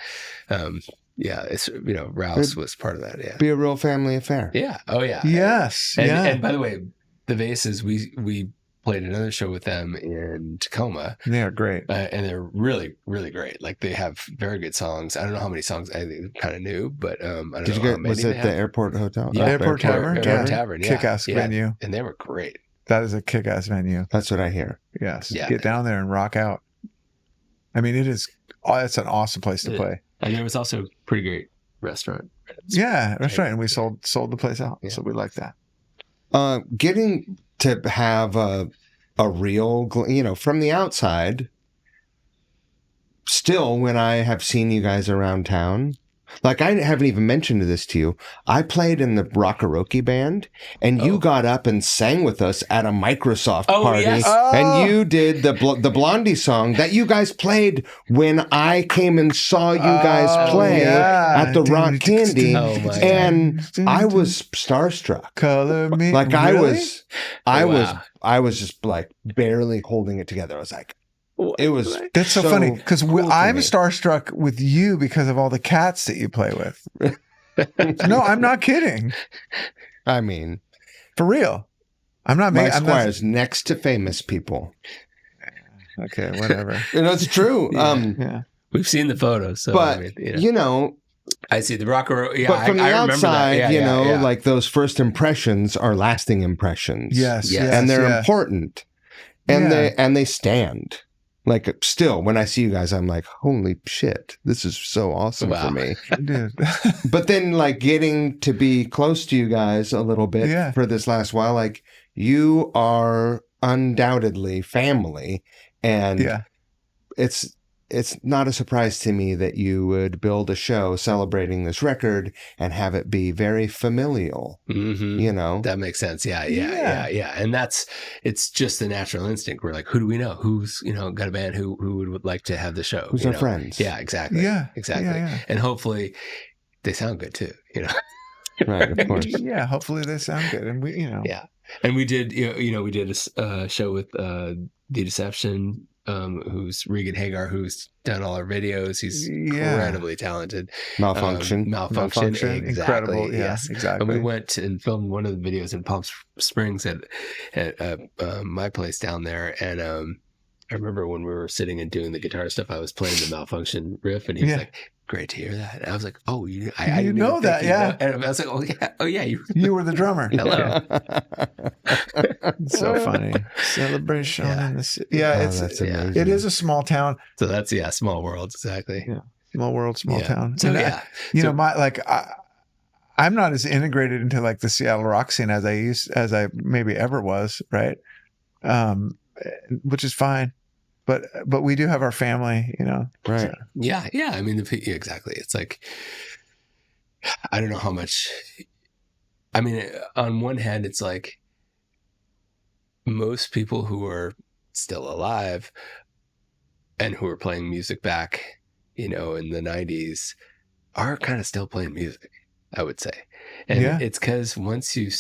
Speaker 2: It's Rouse was part of that. Yeah,
Speaker 3: be a real family affair.
Speaker 2: Yeah. Oh yeah.
Speaker 1: Yes.
Speaker 2: And by the way, the Vases, we played another show with them in Tacoma.
Speaker 1: They are great,
Speaker 2: and they're really, really great. Like they have very good songs. I don't know how many songs I kind of knew, but I don't know how many.
Speaker 3: Was it the Airport Hotel?
Speaker 1: Yeah, Airport Tavern.
Speaker 2: Tavern. Yeah.
Speaker 1: Kick-ass venue,
Speaker 2: and they were great.
Speaker 1: That is a kick-ass venue.
Speaker 3: That's what I hear.
Speaker 1: Yes. Yeah. Get down there and rock out. I mean, it's an awesome place to play.
Speaker 2: And there was also a pretty great restaurant.
Speaker 1: Yeah, that's right. And we sold the place out, so we like that.
Speaker 3: Getting to have a real, from the outside, still, when I have seen you guys around town, like I haven't even mentioned this to you, I played in the Rockaroke band, and you got up and sang with us at a Microsoft party, and you did the Blondie song that you guys played when I came and saw you guys play at the Rock Candy, and I was starstruck.
Speaker 1: Color me,
Speaker 3: like
Speaker 1: really?
Speaker 3: I was just like barely holding it together. I was like, it was.
Speaker 1: That's so funny because I'm starstruck with you because of all the cats that you play with. No, I'm not kidding.
Speaker 3: I mean,
Speaker 1: for real. I'm not.
Speaker 3: My squire's next to famous people.
Speaker 1: Okay, whatever.
Speaker 3: It's true.
Speaker 2: We've seen the photos, so
Speaker 3: but
Speaker 2: I see the rocker. Yeah,
Speaker 3: but from the outside,
Speaker 2: that.
Speaker 3: like those first impressions are lasting impressions.
Speaker 1: Yes,
Speaker 3: and they're important, and they stand. Like still, when I see you guys, I'm like, holy shit, this is so awesome for me.
Speaker 1: Dude.
Speaker 3: But then, like getting to be close to you guys a little bit for this last while, like you are undoubtedly family, and it's not a surprise to me that you would build a show celebrating this record and have it be very familial.
Speaker 2: Mm-hmm. That makes sense. Yeah. And it's just the natural instinct. We're like, who do we know? Who's, got a band who would like to have the show?
Speaker 3: Who's our friends?
Speaker 2: Yeah, exactly.
Speaker 1: Yeah.
Speaker 2: Exactly. Yeah. And hopefully they sound good too,
Speaker 3: Right, of course.
Speaker 1: Yeah, hopefully they sound good. And we,
Speaker 2: Yeah. And we did, we did a show with The Deception, who's Regan Hagar, who's done all our videos. He's incredibly talented.
Speaker 3: Malfunction.
Speaker 2: Exactly.
Speaker 1: Incredible.
Speaker 2: Yes,
Speaker 1: exactly.
Speaker 2: And we went and filmed one of the videos in Palm Springs at my place down there, and I remember when we were sitting and doing the guitar stuff, I was playing the Malfunction riff, and he was like, "Great to hear that." And I was like, "Oh, I
Speaker 1: you know that, yeah?"
Speaker 2: And I was like, "Oh yeah,
Speaker 1: you were the drummer."
Speaker 2: Hello.
Speaker 1: So funny. Celebration in the city. Yeah,
Speaker 3: that's amazing.
Speaker 1: it is a small town.
Speaker 2: So that's small world, exactly.
Speaker 1: Yeah, small world, small town.
Speaker 2: So
Speaker 1: and I'm not as integrated into like the Seattle rock scene as I maybe ever was, right? Which is fine, but we do have our family,
Speaker 3: Right?
Speaker 2: So. Yeah. I mean, exactly. It's like, I don't know how much. I mean, on one hand, it's like most people who are still alive and who are playing music back, in the 90s, are kind of still playing music, I would say. And it's because once you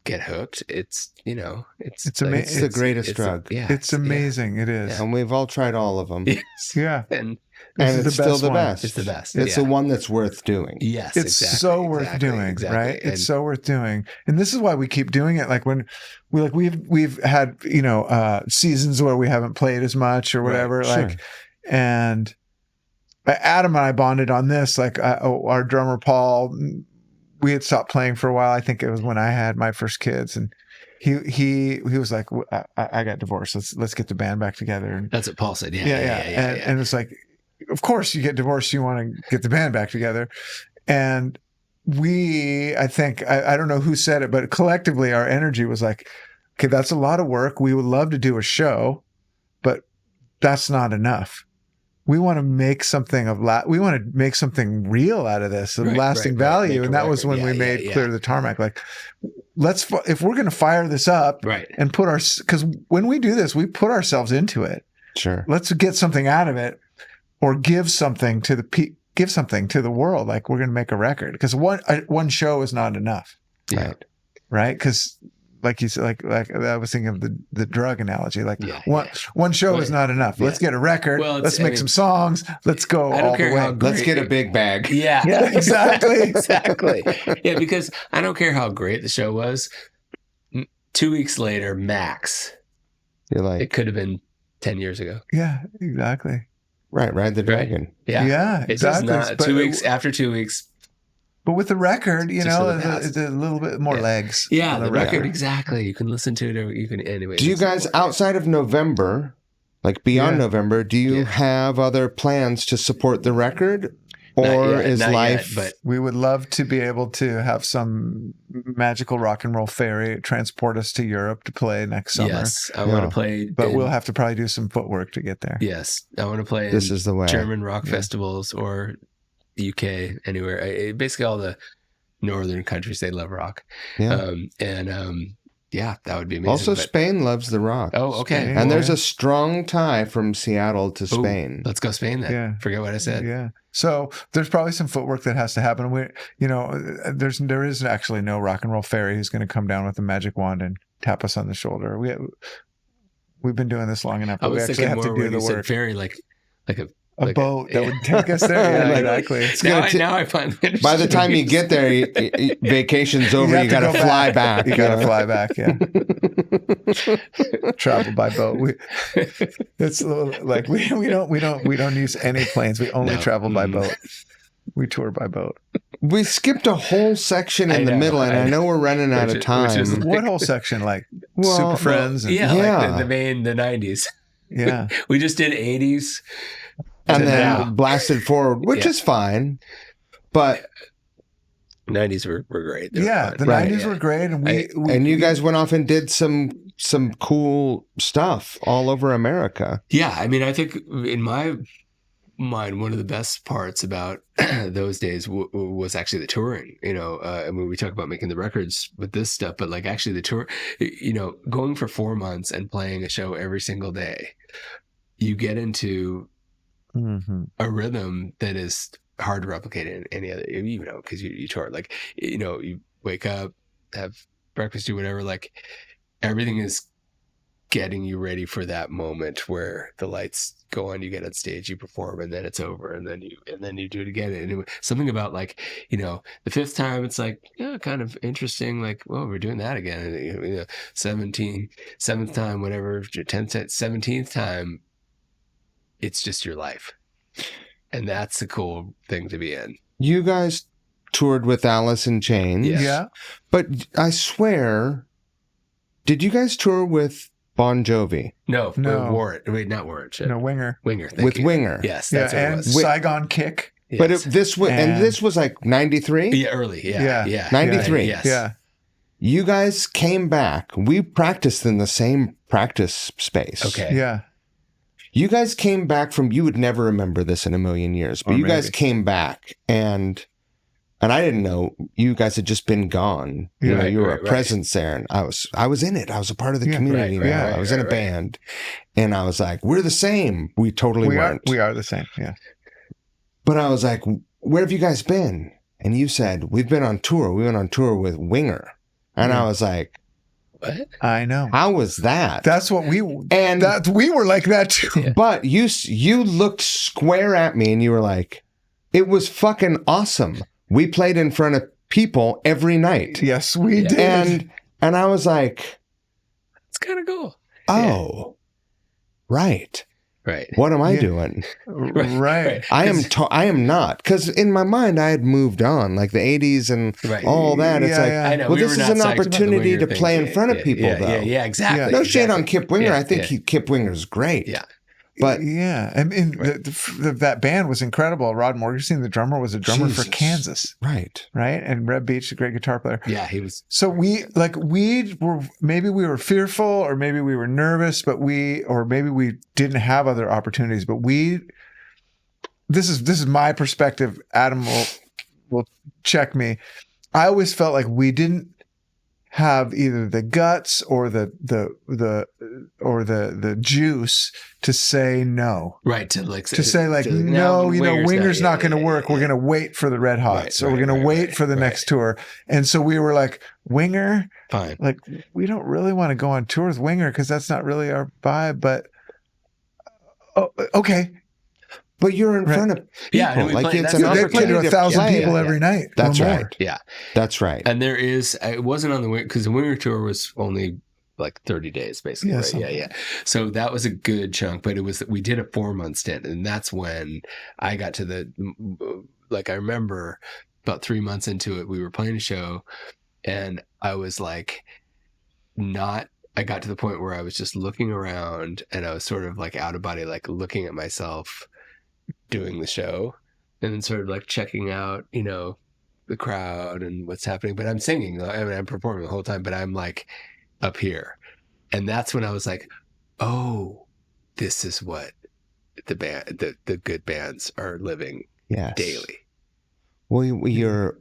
Speaker 2: get hooked, it's
Speaker 3: it's the greatest drug.
Speaker 1: It's amazing. It is.
Speaker 3: And we've all tried all of them.
Speaker 2: Yes.
Speaker 1: Yeah.
Speaker 3: And it's still the best.
Speaker 2: It's the best.
Speaker 3: It's the one that's worth doing.
Speaker 2: Yes,
Speaker 1: it's so worth doing, right? It's so worth doing, and this is why we keep doing it. Like when we've had seasons where we haven't played as much or whatever.
Speaker 3: Right, sure.
Speaker 1: And Adam and I bonded on this. Like our drummer Paul, we had stopped playing for a while. I think it was when I had my first kids, and he was like, I got divorced. Let's get the band back together. And
Speaker 2: that's what Paul said. Yeah.
Speaker 1: And it's like, of course you get divorced, you want to get the band back together. And I think, I don't know who said it, but collectively our energy was like, okay, that's a lot of work. We would love to do a show, but that's not enough. We want to make something we want to make something real out of this, lasting value. And that was when we made Clear the Tarmac. Like, if we're going to fire this up and because when we do this, we put ourselves into it.
Speaker 3: Sure. Let's
Speaker 1: get something out of it, or give something to the world. Like, we're going to make a record, because one show is not enough.
Speaker 2: Yeah.
Speaker 1: Right. Because like you said, like I was thinking of the drug analogy. Like one show is not enough. Let's get a record. Let's make some songs. Let's go all the way.
Speaker 3: Let's get a big bag.
Speaker 2: Yeah.
Speaker 1: Exactly.
Speaker 2: Exactly. Yeah, because I don't care how great the show was. 2 weeks later, max.
Speaker 3: You're like,
Speaker 2: it could have been 10 years ago.
Speaker 1: Yeah, exactly.
Speaker 3: Right. Ride the dragon.
Speaker 2: Yeah.
Speaker 1: Yeah, exactly.
Speaker 2: It's not 2 weeks after 2 weeks.
Speaker 1: But with the record, it's a little bit more legs.
Speaker 2: Yeah, the record, exactly. You can listen to it, or you can anyway.
Speaker 3: Do you guys, outside of November, like beyond November, do you have other plans to support the record? Or is life...
Speaker 2: but
Speaker 1: we would love to be able to have some magical rock and roll ferry transport us to Europe to play next summer.
Speaker 2: Yes, I want to play.
Speaker 1: But we'll have to probably do some footwork to get there.
Speaker 2: Yes, I want to play
Speaker 3: This is the way.
Speaker 2: German rock festivals, or the UK, anywhere. Basically all the northern countries, they love rock.
Speaker 3: Yeah.
Speaker 2: That would be amazing.
Speaker 3: Also, Spain loves the rock.
Speaker 2: Oh, okay.
Speaker 1: Spain,
Speaker 3: and there's a strong tie from Seattle to Spain.
Speaker 2: Let's go Spain then.
Speaker 1: Yeah.
Speaker 2: Forget what I said.
Speaker 1: Yeah. So there's probably some footwork that has to happen. There is actually no rock and roll fairy who's going to come down with a magic wand and tap us on the shoulder. We've been doing this long enough, but we actually have to do the work.
Speaker 2: Fairy, like
Speaker 1: a boat that would take us there. Yeah, exactly.
Speaker 2: Now I find
Speaker 3: by the time you get there, vacation's over. You got to fly back.
Speaker 1: You got to fly back. Yeah. Travel by boat. It's like we don't use any planes. We only travel by boat. We tour by boat.
Speaker 3: We skipped a whole section in the middle, and I know we're running out of time.
Speaker 1: What whole section? Like Super Friends?
Speaker 2: Like the 90s.
Speaker 1: Yeah.
Speaker 2: We just did 80s.
Speaker 3: And then blasted forward, which is fine, but
Speaker 2: 90s were great.
Speaker 1: The 90s were great, and
Speaker 3: and you guys went off and did some cool stuff all over America.
Speaker 2: Yeah, I mean, I think in my mind, one of the best parts about those days was actually the touring. I mean, we talk about making the records with this stuff, but like actually the tour. Going for 4 months and playing a show every single day, you get into a rhythm that is hard to replicate in any other, because you tour, like, you wake up, have breakfast, do whatever, like everything is getting you ready for that moment where the lights go on, you get on stage, you perform, and then it's over, and then you do it again. And something about, like, the fifth time, it's like, kind of interesting, like, well, we're doing that again. 7th time, whatever, 10th, 17th time, it's just your life. And that's a cool thing to be in.
Speaker 3: You guys toured with Alice in Chains.
Speaker 2: Yeah.
Speaker 3: But I swear, did you guys tour with Bon Jovi?
Speaker 2: No.
Speaker 1: No.
Speaker 2: Not Warrant. Shit.
Speaker 1: No, Winger.
Speaker 2: Winger.
Speaker 3: With
Speaker 2: you.
Speaker 3: Winger.
Speaker 2: Yes, that's what it
Speaker 1: and
Speaker 2: was.
Speaker 1: Saigon Kick.
Speaker 2: Yes.
Speaker 3: But this was like 93?
Speaker 2: Yeah, early. Yeah.
Speaker 3: 93.
Speaker 2: Yes.
Speaker 1: Yeah.
Speaker 3: You guys came back. We practiced in the same practice space.
Speaker 2: Okay.
Speaker 1: Yeah.
Speaker 3: You guys came back from, you would never remember this in a million years, but
Speaker 1: Or
Speaker 3: you guys
Speaker 1: maybe.
Speaker 3: came back and I didn't know you guys had just been gone. You know,
Speaker 2: Right,
Speaker 3: you were
Speaker 2: right,
Speaker 3: a presence there, and I was in it. I was a part of the
Speaker 1: Yeah,
Speaker 3: community.
Speaker 2: right,
Speaker 3: now.
Speaker 2: right,
Speaker 3: I was in a
Speaker 2: right.
Speaker 3: band, and I was like, "We're the same." We totally weren't.
Speaker 1: We are the same. Yeah.
Speaker 3: But I was like, "Where have you guys been?" And you said, "We've been on tour. We went on tour with Winger," and I was like,
Speaker 2: What?
Speaker 1: I know.
Speaker 3: "How was that?"
Speaker 1: That's what we
Speaker 3: And
Speaker 1: we were like that too.
Speaker 2: Yeah.
Speaker 3: but you looked square at me, and you were like, "It was fucking awesome. We played in front of people every night."
Speaker 1: Yes, we
Speaker 2: Yeah.
Speaker 1: did.
Speaker 3: And I was like,
Speaker 2: It's kind of cool.
Speaker 3: "Oh, right.
Speaker 2: Right.
Speaker 3: What am I
Speaker 1: Yeah.
Speaker 3: doing?
Speaker 1: Right.
Speaker 3: I am not." Because in my mind, I had moved on, like the 80s and
Speaker 2: Right.
Speaker 3: all that. It's
Speaker 1: Yeah,
Speaker 3: like,
Speaker 1: yeah.
Speaker 2: I know.
Speaker 3: well,
Speaker 2: we
Speaker 3: this
Speaker 2: were
Speaker 3: is
Speaker 2: not
Speaker 3: an
Speaker 2: psyched about the
Speaker 3: opportunity
Speaker 2: Winger
Speaker 3: to
Speaker 2: thing.
Speaker 3: play in
Speaker 2: Yeah,
Speaker 3: front of
Speaker 2: yeah,
Speaker 3: people,
Speaker 2: yeah,
Speaker 3: though.
Speaker 2: Yeah, exactly.
Speaker 3: No shade on
Speaker 2: exactly.
Speaker 3: Kip Winger.
Speaker 2: Yeah,
Speaker 3: I think
Speaker 2: yeah.
Speaker 3: Kip Winger's great.
Speaker 2: Yeah.
Speaker 3: But
Speaker 1: yeah, I mean that band was incredible. Rod Morgenstein, the drummer, was a drummer
Speaker 3: Jesus.
Speaker 1: for Kansas,
Speaker 3: right.
Speaker 1: right? And Reb Beach, a great guitar player.
Speaker 2: Yeah, he was.
Speaker 1: So we were fearful, or maybe we were nervous, or maybe we didn't have other opportunities. But this is my perspective. Adam will check me. I always felt like we didn't have either the guts or the juice to say no.
Speaker 2: Right. To
Speaker 1: Say like, no, Winger's not going to work. We're going to wait for the Red Hots, or we're going to wait for the next tour. And so we were like, Winger,
Speaker 2: Fine.
Speaker 1: like, we don't really want to go on tour with Winger because that's not really our vibe. But okay,
Speaker 3: But you're in front of people.
Speaker 2: Yeah, and we
Speaker 3: like
Speaker 2: play-
Speaker 3: it's
Speaker 2: that's
Speaker 3: an
Speaker 2: the
Speaker 1: they're
Speaker 2: opportunity
Speaker 1: playing to
Speaker 3: opportunity
Speaker 1: 1,000
Speaker 3: play.
Speaker 1: people
Speaker 2: yeah.
Speaker 1: every night.
Speaker 3: That's
Speaker 1: no more.
Speaker 3: right.
Speaker 2: Yeah.
Speaker 3: That's right.
Speaker 2: And it wasn't on the Winger, because the Winger tour was only like 30 days basically.
Speaker 1: Yeah,
Speaker 2: Right?
Speaker 1: something.
Speaker 2: Yeah. So that was a good chunk, but we did a 4-month stint, and that's when I got to I remember about 3 months into it, we were playing a show, and I was like, I got to the point where I was just looking around, and I was sort of like out of body, like looking at myself doing the show, and then sort of like checking out, the crowd and what's happening. But I'm singing, I mean, I'm performing the whole time, but I'm like up here. And that's when I was like, oh, this is what the good bands are living
Speaker 3: Yes.
Speaker 2: daily.
Speaker 3: Well,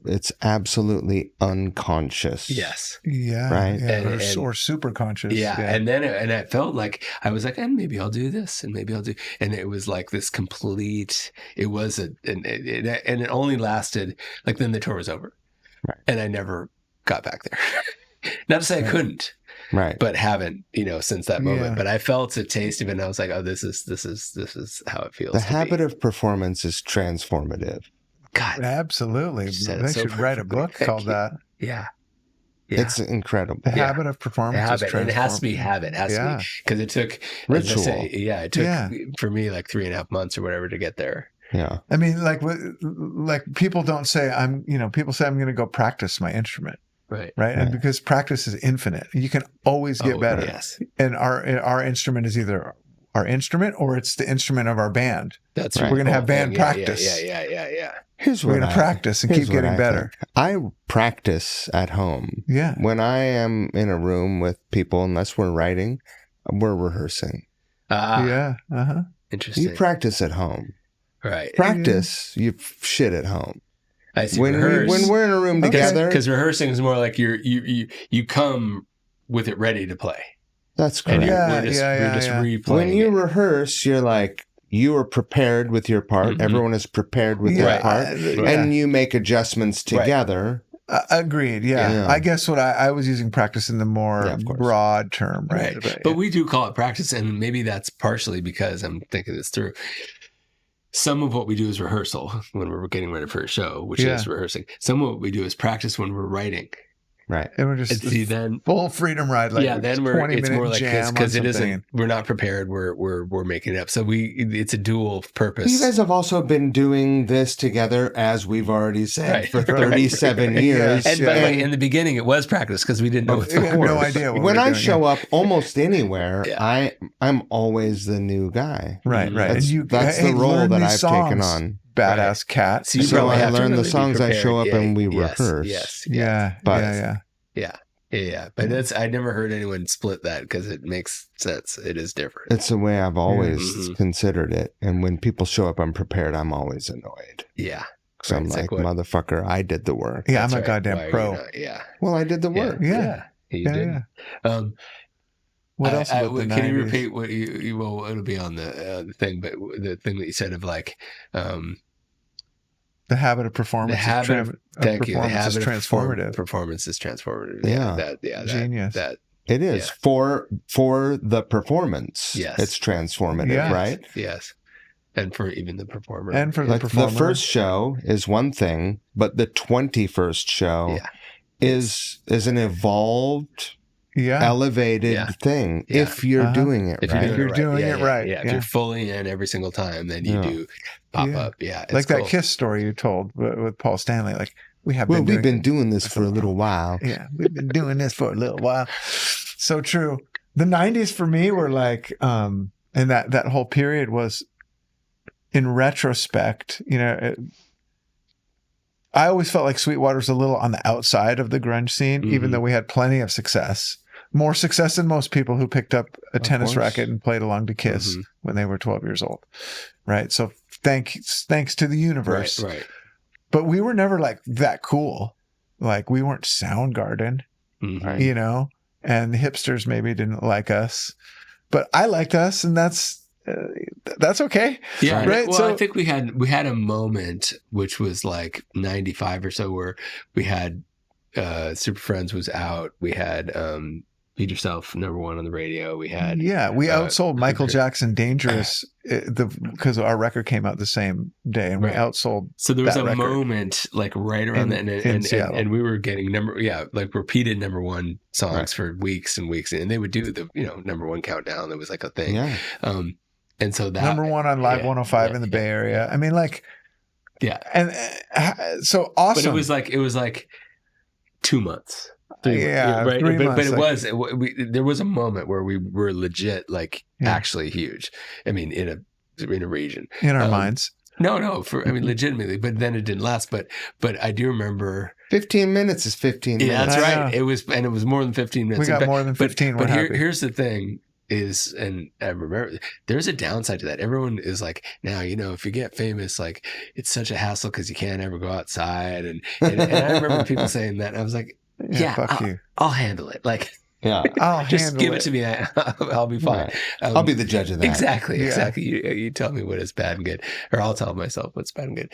Speaker 3: it's absolutely unconscious.
Speaker 2: Yes.
Speaker 1: Yeah.
Speaker 3: Right.
Speaker 1: Yeah, or super conscious.
Speaker 2: Yeah. And then and I felt like I was like, and maybe I'll do this, and maybe I'll do, and it was like this complete. It was and it only lasted, like, then the tour was over,
Speaker 3: Right.
Speaker 2: and I never got back there. Not to say I couldn't,
Speaker 3: Right.
Speaker 2: but haven't, since that moment.
Speaker 1: Yeah.
Speaker 2: But I felt a taste of it, and I was like, oh, this is how it feels.
Speaker 3: The
Speaker 2: to
Speaker 3: habit
Speaker 2: be.
Speaker 3: of performance is transformative.
Speaker 2: God,
Speaker 1: Absolutely.
Speaker 2: You said it
Speaker 1: They
Speaker 2: so
Speaker 1: should write a book
Speaker 2: perfectly.
Speaker 1: called
Speaker 2: Thank
Speaker 1: that.
Speaker 2: yeah.
Speaker 3: It's incredible.
Speaker 1: The
Speaker 2: Yeah.
Speaker 1: habit of performance is
Speaker 2: Habit. And it has to be
Speaker 1: transformative.
Speaker 2: habit. It has to be, because it took
Speaker 3: Ritual.
Speaker 2: it took for me like 3.5 months or whatever to get there.
Speaker 3: Yeah.
Speaker 1: I mean, like people don't say people say I'm going to go practice my instrument,
Speaker 2: Right.
Speaker 1: right? And
Speaker 3: Right.
Speaker 1: because practice is infinite, you can always get better.
Speaker 2: Yes.
Speaker 1: And our instrument is either our instrument or it's the instrument of our band.
Speaker 2: That's
Speaker 3: Right.
Speaker 1: We're going to have
Speaker 2: cool
Speaker 1: band
Speaker 2: thing.
Speaker 1: practice.
Speaker 2: Yeah.
Speaker 3: Here's
Speaker 1: We're
Speaker 3: what
Speaker 1: going to practice and keep
Speaker 3: here's what
Speaker 1: getting
Speaker 3: I
Speaker 1: better.
Speaker 3: think. I practice at home.
Speaker 1: Yeah.
Speaker 3: When I am in a room with people, unless we're writing, we're rehearsing.
Speaker 1: Yeah. Uh-huh.
Speaker 2: Interesting.
Speaker 3: You practice at home.
Speaker 2: Right.
Speaker 3: Practice, you shit at home.
Speaker 2: I see.
Speaker 3: When we're in a room
Speaker 1: Okay.
Speaker 3: together,
Speaker 2: because rehearsing is more like you come with it ready to play.
Speaker 3: that's
Speaker 2: And
Speaker 3: correct.
Speaker 2: we're just
Speaker 1: Yeah.
Speaker 2: replaying.
Speaker 3: When you
Speaker 2: it.
Speaker 3: rehearse, you're like, you are prepared with your part.
Speaker 2: Mhm.
Speaker 3: Everyone is prepared with
Speaker 1: Yeah.
Speaker 3: their part. And you make adjustments
Speaker 2: Right.
Speaker 3: together.
Speaker 1: Agreed. Yeah.
Speaker 3: Yeah.
Speaker 1: I guess what I was using practice in the more
Speaker 3: Yeah, of course.
Speaker 1: broad term, right?
Speaker 2: But we do call it practice, and maybe that's partially because I'm thinking this through. Some of what we do is rehearsal when we're getting ready for a show, which is rehearsing. Some of what we do is practice when we're writing.
Speaker 3: Right.
Speaker 1: And we're just
Speaker 2: And see, then
Speaker 1: full freedom ride. Like
Speaker 2: then it's more like because it isn't. We're not prepared. We're making it up. So it's a dual purpose.
Speaker 3: You guys have also been doing this together, as we've already said, for 37
Speaker 1: Right.
Speaker 3: years.
Speaker 2: And by the way, in the beginning, it was practice because we didn't know.
Speaker 1: We had no idea.
Speaker 3: When I show up almost anywhere,
Speaker 2: Yeah.
Speaker 3: I'm always the new guy.
Speaker 1: Right.
Speaker 3: That's the role that I've taken on.
Speaker 1: Badass cat.
Speaker 3: So I learn the songs, I show up, and we rehearse.
Speaker 2: Yes.
Speaker 1: Yeah.
Speaker 2: But I never heard anyone split that because it makes sense. It is different.
Speaker 3: It's the way I've always considered it. And when people show up unprepared, I'm always annoyed.
Speaker 2: Yeah.
Speaker 3: Because I'm like, motherfucker, I did the work.
Speaker 1: Yeah, I'm a goddamn pro.
Speaker 3: Well, I did the work.
Speaker 2: Yeah. You did.
Speaker 1: What else about the 90s?
Speaker 2: Can you repeat what you well, it'll be on the thing, but the thing that you said of like,
Speaker 1: the habit of performance.
Speaker 2: The habit
Speaker 1: is transformative.
Speaker 2: Performance is transformative.
Speaker 3: Yeah.
Speaker 1: Genius.
Speaker 3: It is for the performance.
Speaker 2: Yes.
Speaker 3: It's transformative, right?
Speaker 2: Yes. And for even the performer.
Speaker 1: And for the performer.
Speaker 3: The first show is one thing, but the 21st show is an evolved, elevated thing.
Speaker 2: Yeah.
Speaker 3: If you're doing it right.
Speaker 1: If you're doing it right.
Speaker 2: Yeah. If you're fully in every single time, then you do pop up. Yeah.
Speaker 1: Like that Kiss story you told with Paul Stanley. Like we've
Speaker 3: been doing this for a little while.
Speaker 1: Yeah. We've been doing this for a little while. So true. The 90s for me were like, and that whole period was, in retrospect, I always felt like Sweetwater's a little on the outside of the grunge scene, even though we had plenty of success. More success than most people who picked up a tennis racket and played along to Kiss when they were 12 years old. Right. So thanks to the universe.
Speaker 2: Right.
Speaker 1: But we were never like that cool. Like we weren't Soundgarden, and the hipsters maybe didn't like us, but I liked us, and that's okay.
Speaker 2: Yeah.
Speaker 1: Right.
Speaker 2: Well,
Speaker 1: so
Speaker 2: I think we had a moment, which was like 95 or so, where we had Super Friends was out. We had Beat Yourself #1 on the radio. We had
Speaker 1: we outsold Michael Jackson Dangerous because our record came out the same day, and we outsold.
Speaker 2: So there was a
Speaker 1: record
Speaker 2: moment like right around that, and we were getting repeated #1 songs for weeks and weeks, and they would do the #1 countdown. That was like a thing.
Speaker 3: Yeah.
Speaker 2: And so that
Speaker 1: #1 on Live 105 in the Bay Area. I mean, like, and so awesome.
Speaker 2: But it was like 2 months.
Speaker 1: 3 months.
Speaker 2: But there was a moment where we were legit, actually huge. I mean, in a region
Speaker 1: in our minds.
Speaker 2: No, legitimately. But then it didn't last. But I do remember
Speaker 3: 15 minutes is 15 minutes.
Speaker 2: Yeah, that's right. It was more than 15 minutes.
Speaker 1: We got more than 15.
Speaker 2: But here's the thing. And I remember there's a downside to that. Everyone is like, now, if you get famous, like it's such a hassle because you can't ever go outside. And I remember people saying that. And I was like,
Speaker 1: fuck you.
Speaker 2: I'll handle it. Like,
Speaker 1: I'll
Speaker 2: just give it to me. I'll be fine.
Speaker 3: Right. I'll be the judge of that.
Speaker 2: Exactly. You tell me what is bad and good, or I'll tell myself what's bad and good.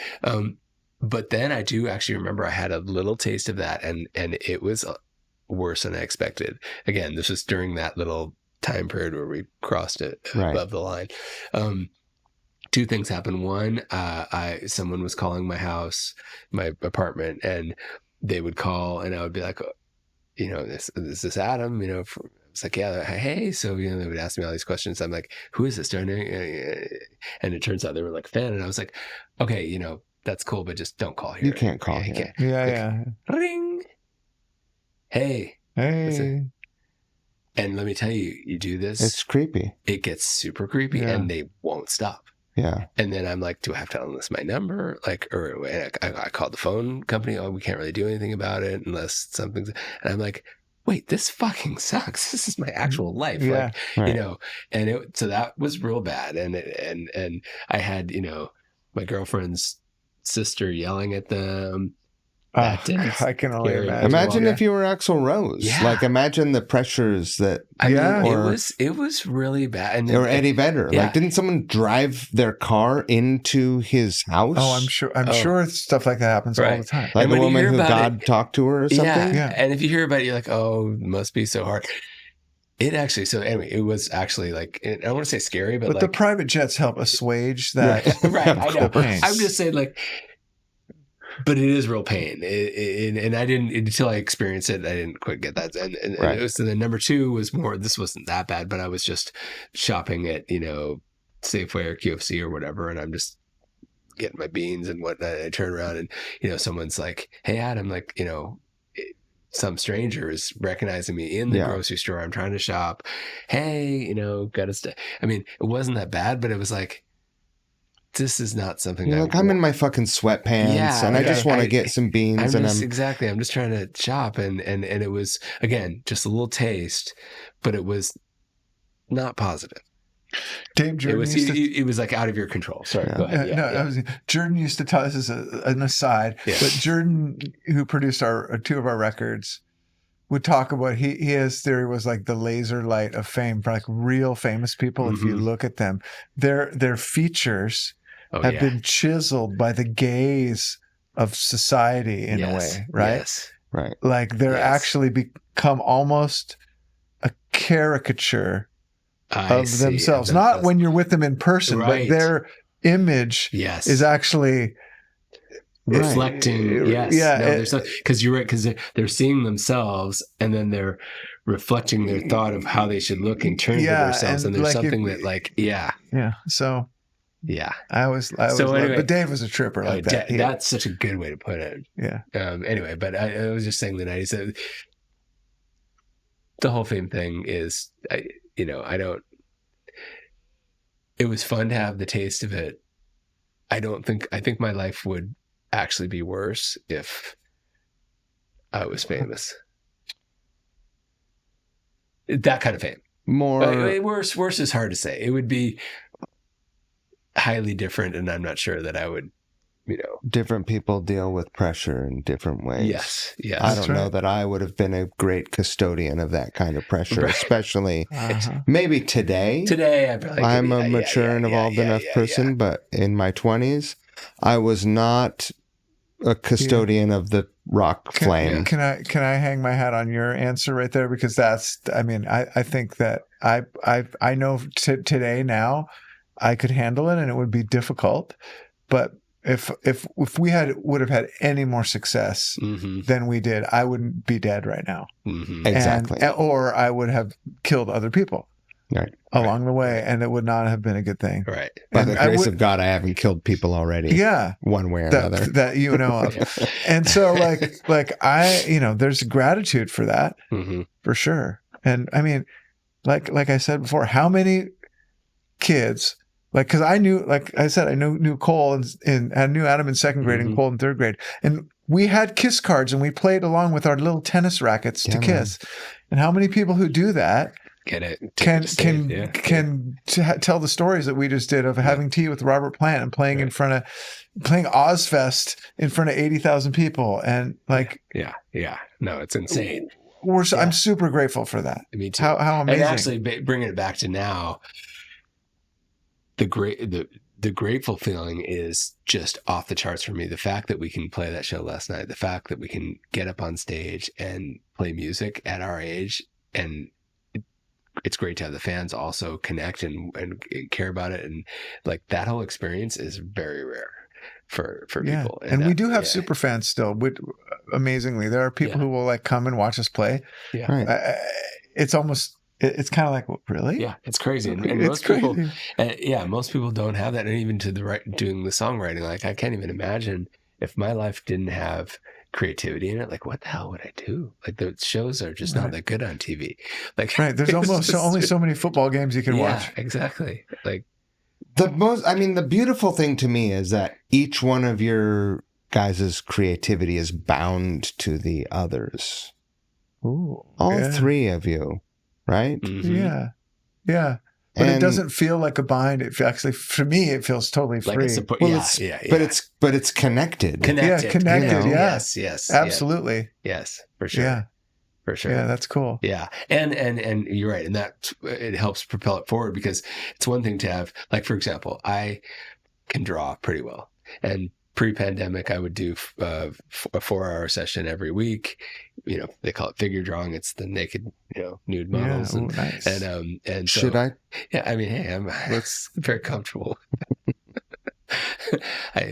Speaker 2: But then I do actually remember I had a little taste of that, and it was worse than I expected. Again, this was during that little time period where we crossed it above the line. Two things happened. One, someone was calling my house, my apartment, and they would call, and I would be like, this is Adam. It's like, hey. So they would ask me all these questions. I'm like, who is this? Do I know? And it turns out they were like a fan, and I was like, okay, that's cool, but just don't call here.
Speaker 3: You can't call here.
Speaker 1: Yeah.
Speaker 2: Ring. Hey. And let me tell you, you do this.
Speaker 3: It's creepy.
Speaker 2: It gets super creepy, and they won't stop.
Speaker 3: Yeah.
Speaker 2: And then I'm like, do I have to enlist my number? I called the phone company. Oh, we can't really do anything about it unless something's. And I'm like, wait, this fucking sucks. This is my actual life.
Speaker 1: Yeah.
Speaker 2: So that was real bad. And I had, my girlfriend's sister yelling at them.
Speaker 1: I can only imagine.
Speaker 3: Imagine if you were Axl Rose.
Speaker 2: Yeah.
Speaker 3: Like, imagine the pressures that.
Speaker 2: It was really bad.
Speaker 3: Or Eddie Vedder.
Speaker 2: Yeah.
Speaker 3: Like, didn't someone drive their car into his house?
Speaker 1: Oh, I'm sure stuff like that happens all the time.
Speaker 3: Like the woman who God talked to her or something.
Speaker 2: Yeah. And if you hear about it, you're like, oh, it must be so hard. It was actually like, I don't want to say scary, but
Speaker 1: the private jets help assuage that.
Speaker 2: Right. I know.
Speaker 1: pain.
Speaker 2: I'm just saying, like. but it is real pain. And I didn't, until I experienced it, I didn't quite get that. And
Speaker 3: Right.
Speaker 2: it was, and then number two was more, this wasn't that bad, but I was just shopping at, Safeway or QFC or whatever. And I'm just getting my beans and whatnot. I turn around and, someone's like, hey, Adam, like, some stranger is recognizing me in the grocery store. I'm trying to shop. Hey, got to stay. I mean, it wasn't that bad, but it was like, this is not something
Speaker 3: I'm in my fucking sweatpants and I just want to get some beans.
Speaker 2: Exactly. I'm just trying to shop. And it was, again, just a little taste, but it was not positive.
Speaker 1: Dave Jordan
Speaker 2: it was like out of your control. Sorry, go ahead.
Speaker 1: Jordan used to tell us as an aside, but Jordan, who produced two of our records, would talk about his theory was like the laser light of fame for like real famous people. If you look at them, their features have been chiseled by the gaze of society in a way, right?
Speaker 2: Yes.
Speaker 3: Right.
Speaker 1: Like they're actually become almost a caricature of themselves. Not when you're with them in person, but their image is actually
Speaker 2: reflecting. Because you're right, because they're seeing themselves and then they're reflecting their thought of how they should look and turn to themselves, and there's like something so I was anyway, but Dave was a tripper like that. That's such a good way to put it. Anyway, but I was just saying the 90s, the whole fame thing is it was fun to have the taste of it. I think my life would actually be worse if I was famous. That kind of fame. Worse is hard to say. It would be highly different, and I'm not sure that I would,
Speaker 3: different people deal with pressure in different ways.
Speaker 2: Yes.
Speaker 3: I don't know that I would have been a great custodian of that kind of pressure, especially maybe today.
Speaker 2: Today,
Speaker 3: I'm a mature and evolved enough person, but in my 20s, I was not a custodian of the rock flame.
Speaker 1: Can I hang my hat on your answer right there? Because I think that I know today now I could handle it and it would be difficult, but if we would have had any more success than we did, I wouldn't be dead right now.
Speaker 3: Exactly.
Speaker 1: Or I would have killed other people along the way, and it would not have been a good thing.
Speaker 2: Right.
Speaker 3: By the grace of God, I haven't killed people already.
Speaker 1: Yeah.
Speaker 3: One way or another.
Speaker 1: That you know of. And so like there's gratitude for that for sure. And I mean, like I said before, how many kids, because I knew, like I said, I knew Cole and I knew Adam in second grade and Cole in third grade. And we had kiss cards and we played along with our little tennis rackets to kiss. And how many people who do that can tell the stories that we just did of having tea with Robert Plant and playing playing Ozfest in front of 80,000 people. And
Speaker 2: no, it's insane.
Speaker 1: I'm super grateful for that.
Speaker 2: Me too.
Speaker 1: How amazing.
Speaker 2: And actually bringing it back to now, the grateful feeling is just off the charts for me. The fact that we can play that show last night, the fact that we can get up on stage and play music at our age, and it's great to have the fans also connect and care about it. And like that whole experience is very rare for people.
Speaker 1: And we do have super fans still. Amazingly, there are people who will like come and watch us play.
Speaker 2: Yeah.
Speaker 1: Right. It's almost, it's kind of like, really?
Speaker 2: Yeah, it's crazy. And
Speaker 1: it's crazy.
Speaker 2: Most people don't have that. And even to doing the songwriting, like I can't even imagine if my life didn't have creativity in it, like what the hell would I do? Like the shows are just not that good on TV. Like
Speaker 1: there's only so many football games you can watch.
Speaker 2: Exactly. Like
Speaker 3: the beautiful thing to me is that each one of your guys' creativity is bound to the others.
Speaker 1: Ooh,
Speaker 3: all three of you, right?
Speaker 1: Mm-hmm. Yeah. But it doesn't feel like a bind. It actually, for me, it feels totally free.
Speaker 3: But it's connected.
Speaker 1: Connected.
Speaker 2: Yes.
Speaker 1: Absolutely.
Speaker 2: Yes, for sure.
Speaker 1: Yeah.
Speaker 2: For sure.
Speaker 1: Yeah, that's cool.
Speaker 2: Yeah. And you're right. And that it helps propel it forward, because it's one thing to have, like, for example, I can draw pretty well. And pre-pandemic, I would do a 4-hour session every week. They call it figure drawing. It's the naked, nude models.
Speaker 1: Nice.
Speaker 2: And so,
Speaker 3: should I?
Speaker 2: Yeah. I mean, hey, that's very comfortable.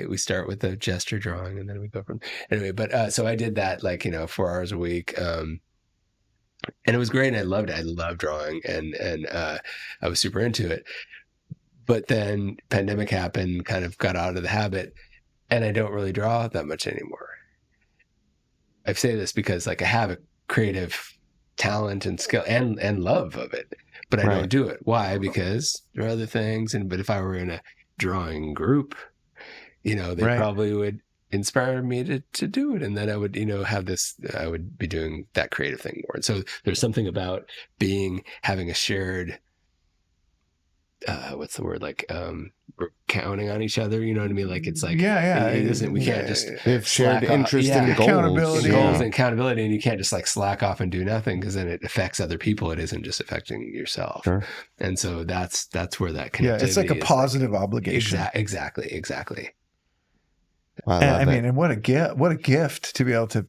Speaker 2: We start with a gesture drawing and then we go from anyway. But so I did that 4 hours a week, and it was great. And I loved it. I loved drawing, and I was super into it. But then pandemic happened, kind of got out of the habit, and I don't really draw that much anymore. I say this because I have a creative talent and skill and love of it, but I don't do it. Why? Because there are other things. But if I were in a drawing group, they probably would inspire me to do it. And then I would, have this, I would be doing that creative thing more. And so there's something about having a shared, what's the word? We're counting on each other. You know what I mean? It's we can't just
Speaker 3: have shared interest in goals.
Speaker 1: Accountability.
Speaker 2: And accountability, and you can't just slack off and do nothing, because then it affects other people. It isn't just affecting yourself. Sure. And so that's where that connectivity
Speaker 1: it's like a positive obligation.
Speaker 2: Exactly.
Speaker 1: And what a gift to be able to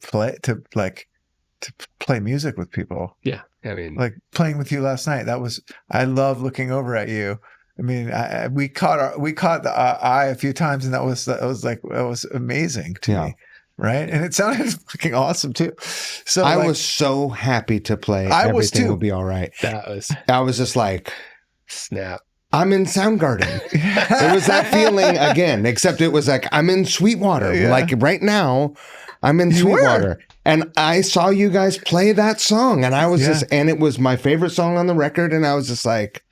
Speaker 1: play music with people.
Speaker 2: Yeah. I mean,
Speaker 1: playing with you last night. I love looking over at you. I mean, we caught the eye a few times, and that was amazing to me, right? And it sounded fucking awesome too. So
Speaker 3: I was so happy to play. Everything will be all right. I was just like,
Speaker 2: snap.
Speaker 3: I'm in Soundgarden. It was that feeling again, except it was I'm in Sweetwater. Yeah. Right now, I'm in Sweetwater. And I saw you guys play that song, and I was and it was my favorite song on the record, and I was just like,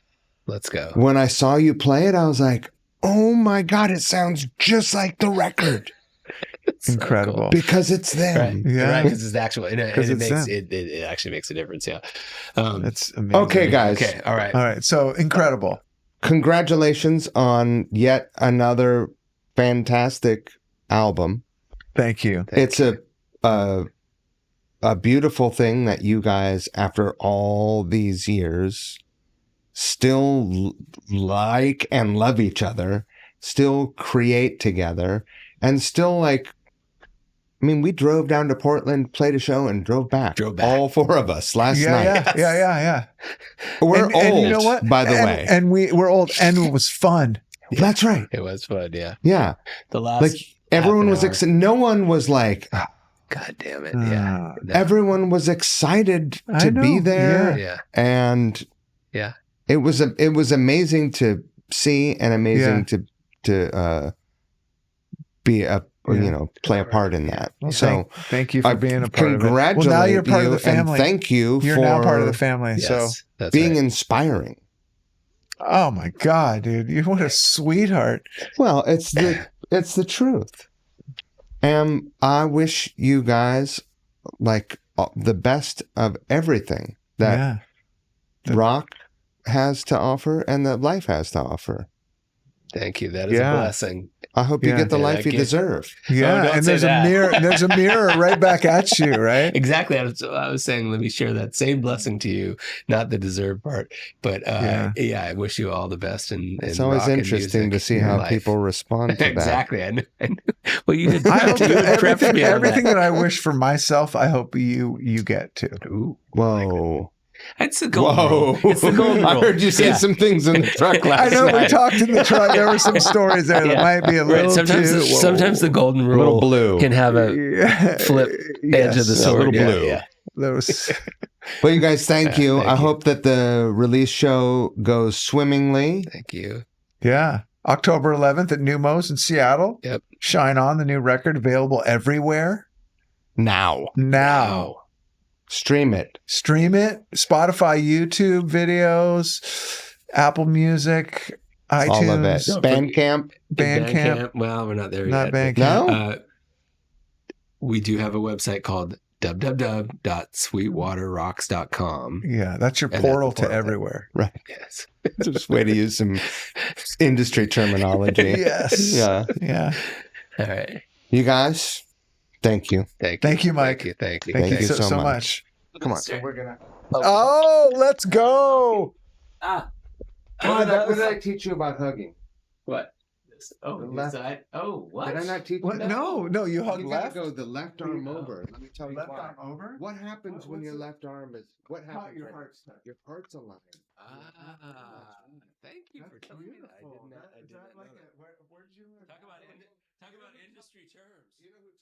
Speaker 2: let's go.
Speaker 3: When I saw you play it, I was like, oh my God, it sounds just like the record.
Speaker 1: Incredible.
Speaker 2: So cool.
Speaker 3: Because it's them.
Speaker 2: Right. Yeah. Right. Because it's actual. And it actually makes a difference. Yeah.
Speaker 1: That's amazing.
Speaker 3: Okay, guys.
Speaker 2: Okay. All right.
Speaker 1: All right. So incredible.
Speaker 3: Congratulations on yet another fantastic album.
Speaker 1: Thank you.
Speaker 3: It's a beautiful thing that you guys, after all these years, still like and love each other, still create together, and still we drove down to Portland, played a show, and drove back. All four of us last night.
Speaker 1: Yeah.
Speaker 3: We're old, and you know what? By the way.
Speaker 1: And we're old, and it was fun.
Speaker 3: Yeah. That's right.
Speaker 2: It was fun, yeah.
Speaker 3: Yeah.
Speaker 2: The last
Speaker 3: everyone was excited. No one was like, oh,
Speaker 2: God damn it. Yeah.
Speaker 3: No. Everyone was excited to be there.
Speaker 2: Yeah.
Speaker 3: And it was amazing to see, and amazing to be play a part in that.
Speaker 1: Well,
Speaker 3: so
Speaker 1: thank you for being a part of it.
Speaker 3: Congratulate
Speaker 1: now you're part of the family.
Speaker 3: Thank you
Speaker 1: You're now part of the family.
Speaker 2: Yes,
Speaker 1: so
Speaker 3: being inspiring.
Speaker 1: Oh my God, dude. What a sweetheart.
Speaker 3: Well, it's the truth. And I wish you guys the best of everything that rock has to offer and that life has to offer.
Speaker 2: Thank you. That is a blessing.
Speaker 3: I hope you get the life you deserve.
Speaker 1: Yeah, and there's a mirror. There's a mirror right back at you, right?
Speaker 2: Exactly. I was saying, let me share that same blessing to you, not the deserved part, but I wish you all the best. And
Speaker 3: it's always interesting to see how people respond to that.
Speaker 2: Exactly. I knew. Well, you did.
Speaker 1: I hope everything that I wish for myself, I hope you get to.
Speaker 2: Ooh,
Speaker 3: whoa.
Speaker 2: It's the golden rule. It's the golden rule.
Speaker 3: I heard you say some things in the truck last night.
Speaker 1: I know we talked in the truck. There were some stories there that might be a little
Speaker 2: sometimes the golden rule,
Speaker 3: little blue,
Speaker 2: can have a flip edge of the sword.
Speaker 3: A little blue.
Speaker 1: Yeah.
Speaker 3: Well, you guys, thank you. I hope that the release show goes swimmingly.
Speaker 2: Thank you.
Speaker 1: Yeah. October 11th at Neumo's in Seattle.
Speaker 2: Yep.
Speaker 1: Shine On, the new record, available everywhere.
Speaker 3: Now. Stream it.
Speaker 1: Spotify, YouTube videos, Apple Music, iTunes.
Speaker 3: All of it.
Speaker 1: Bandcamp.
Speaker 2: Well, we're not there
Speaker 1: not
Speaker 2: yet.
Speaker 1: Bandcamp.
Speaker 3: No?
Speaker 2: We do have a website called www.sweetwaterrocks.com.
Speaker 1: Yeah, that's your portal to everywhere.
Speaker 3: Right.
Speaker 2: Yes.
Speaker 3: Just way to use some industry terminology.
Speaker 1: Yes.
Speaker 3: Yeah.
Speaker 2: All right.
Speaker 3: You guys, thank you.
Speaker 1: Thank you, Mike.
Speaker 2: Thank you.
Speaker 1: Thank you so much.
Speaker 3: Come on.
Speaker 1: Let's go.
Speaker 3: What did I teach you about hugging?
Speaker 2: What? The left side. Oh, what?
Speaker 3: Did I not teach you
Speaker 1: that? No, you hug left.
Speaker 3: Go the left arm over. Let me tell you
Speaker 1: left
Speaker 3: why.
Speaker 1: Arm over?
Speaker 3: What happens when your left arm is? What happens?
Speaker 1: Your heart's
Speaker 3: Your heart's aligned.
Speaker 2: Thank you for telling me that. I
Speaker 1: beautiful.
Speaker 2: did not. I
Speaker 1: Is
Speaker 2: did
Speaker 1: that
Speaker 2: not know
Speaker 1: like
Speaker 2: that.
Speaker 1: where did you
Speaker 2: talk about industry terms.
Speaker 3: You know who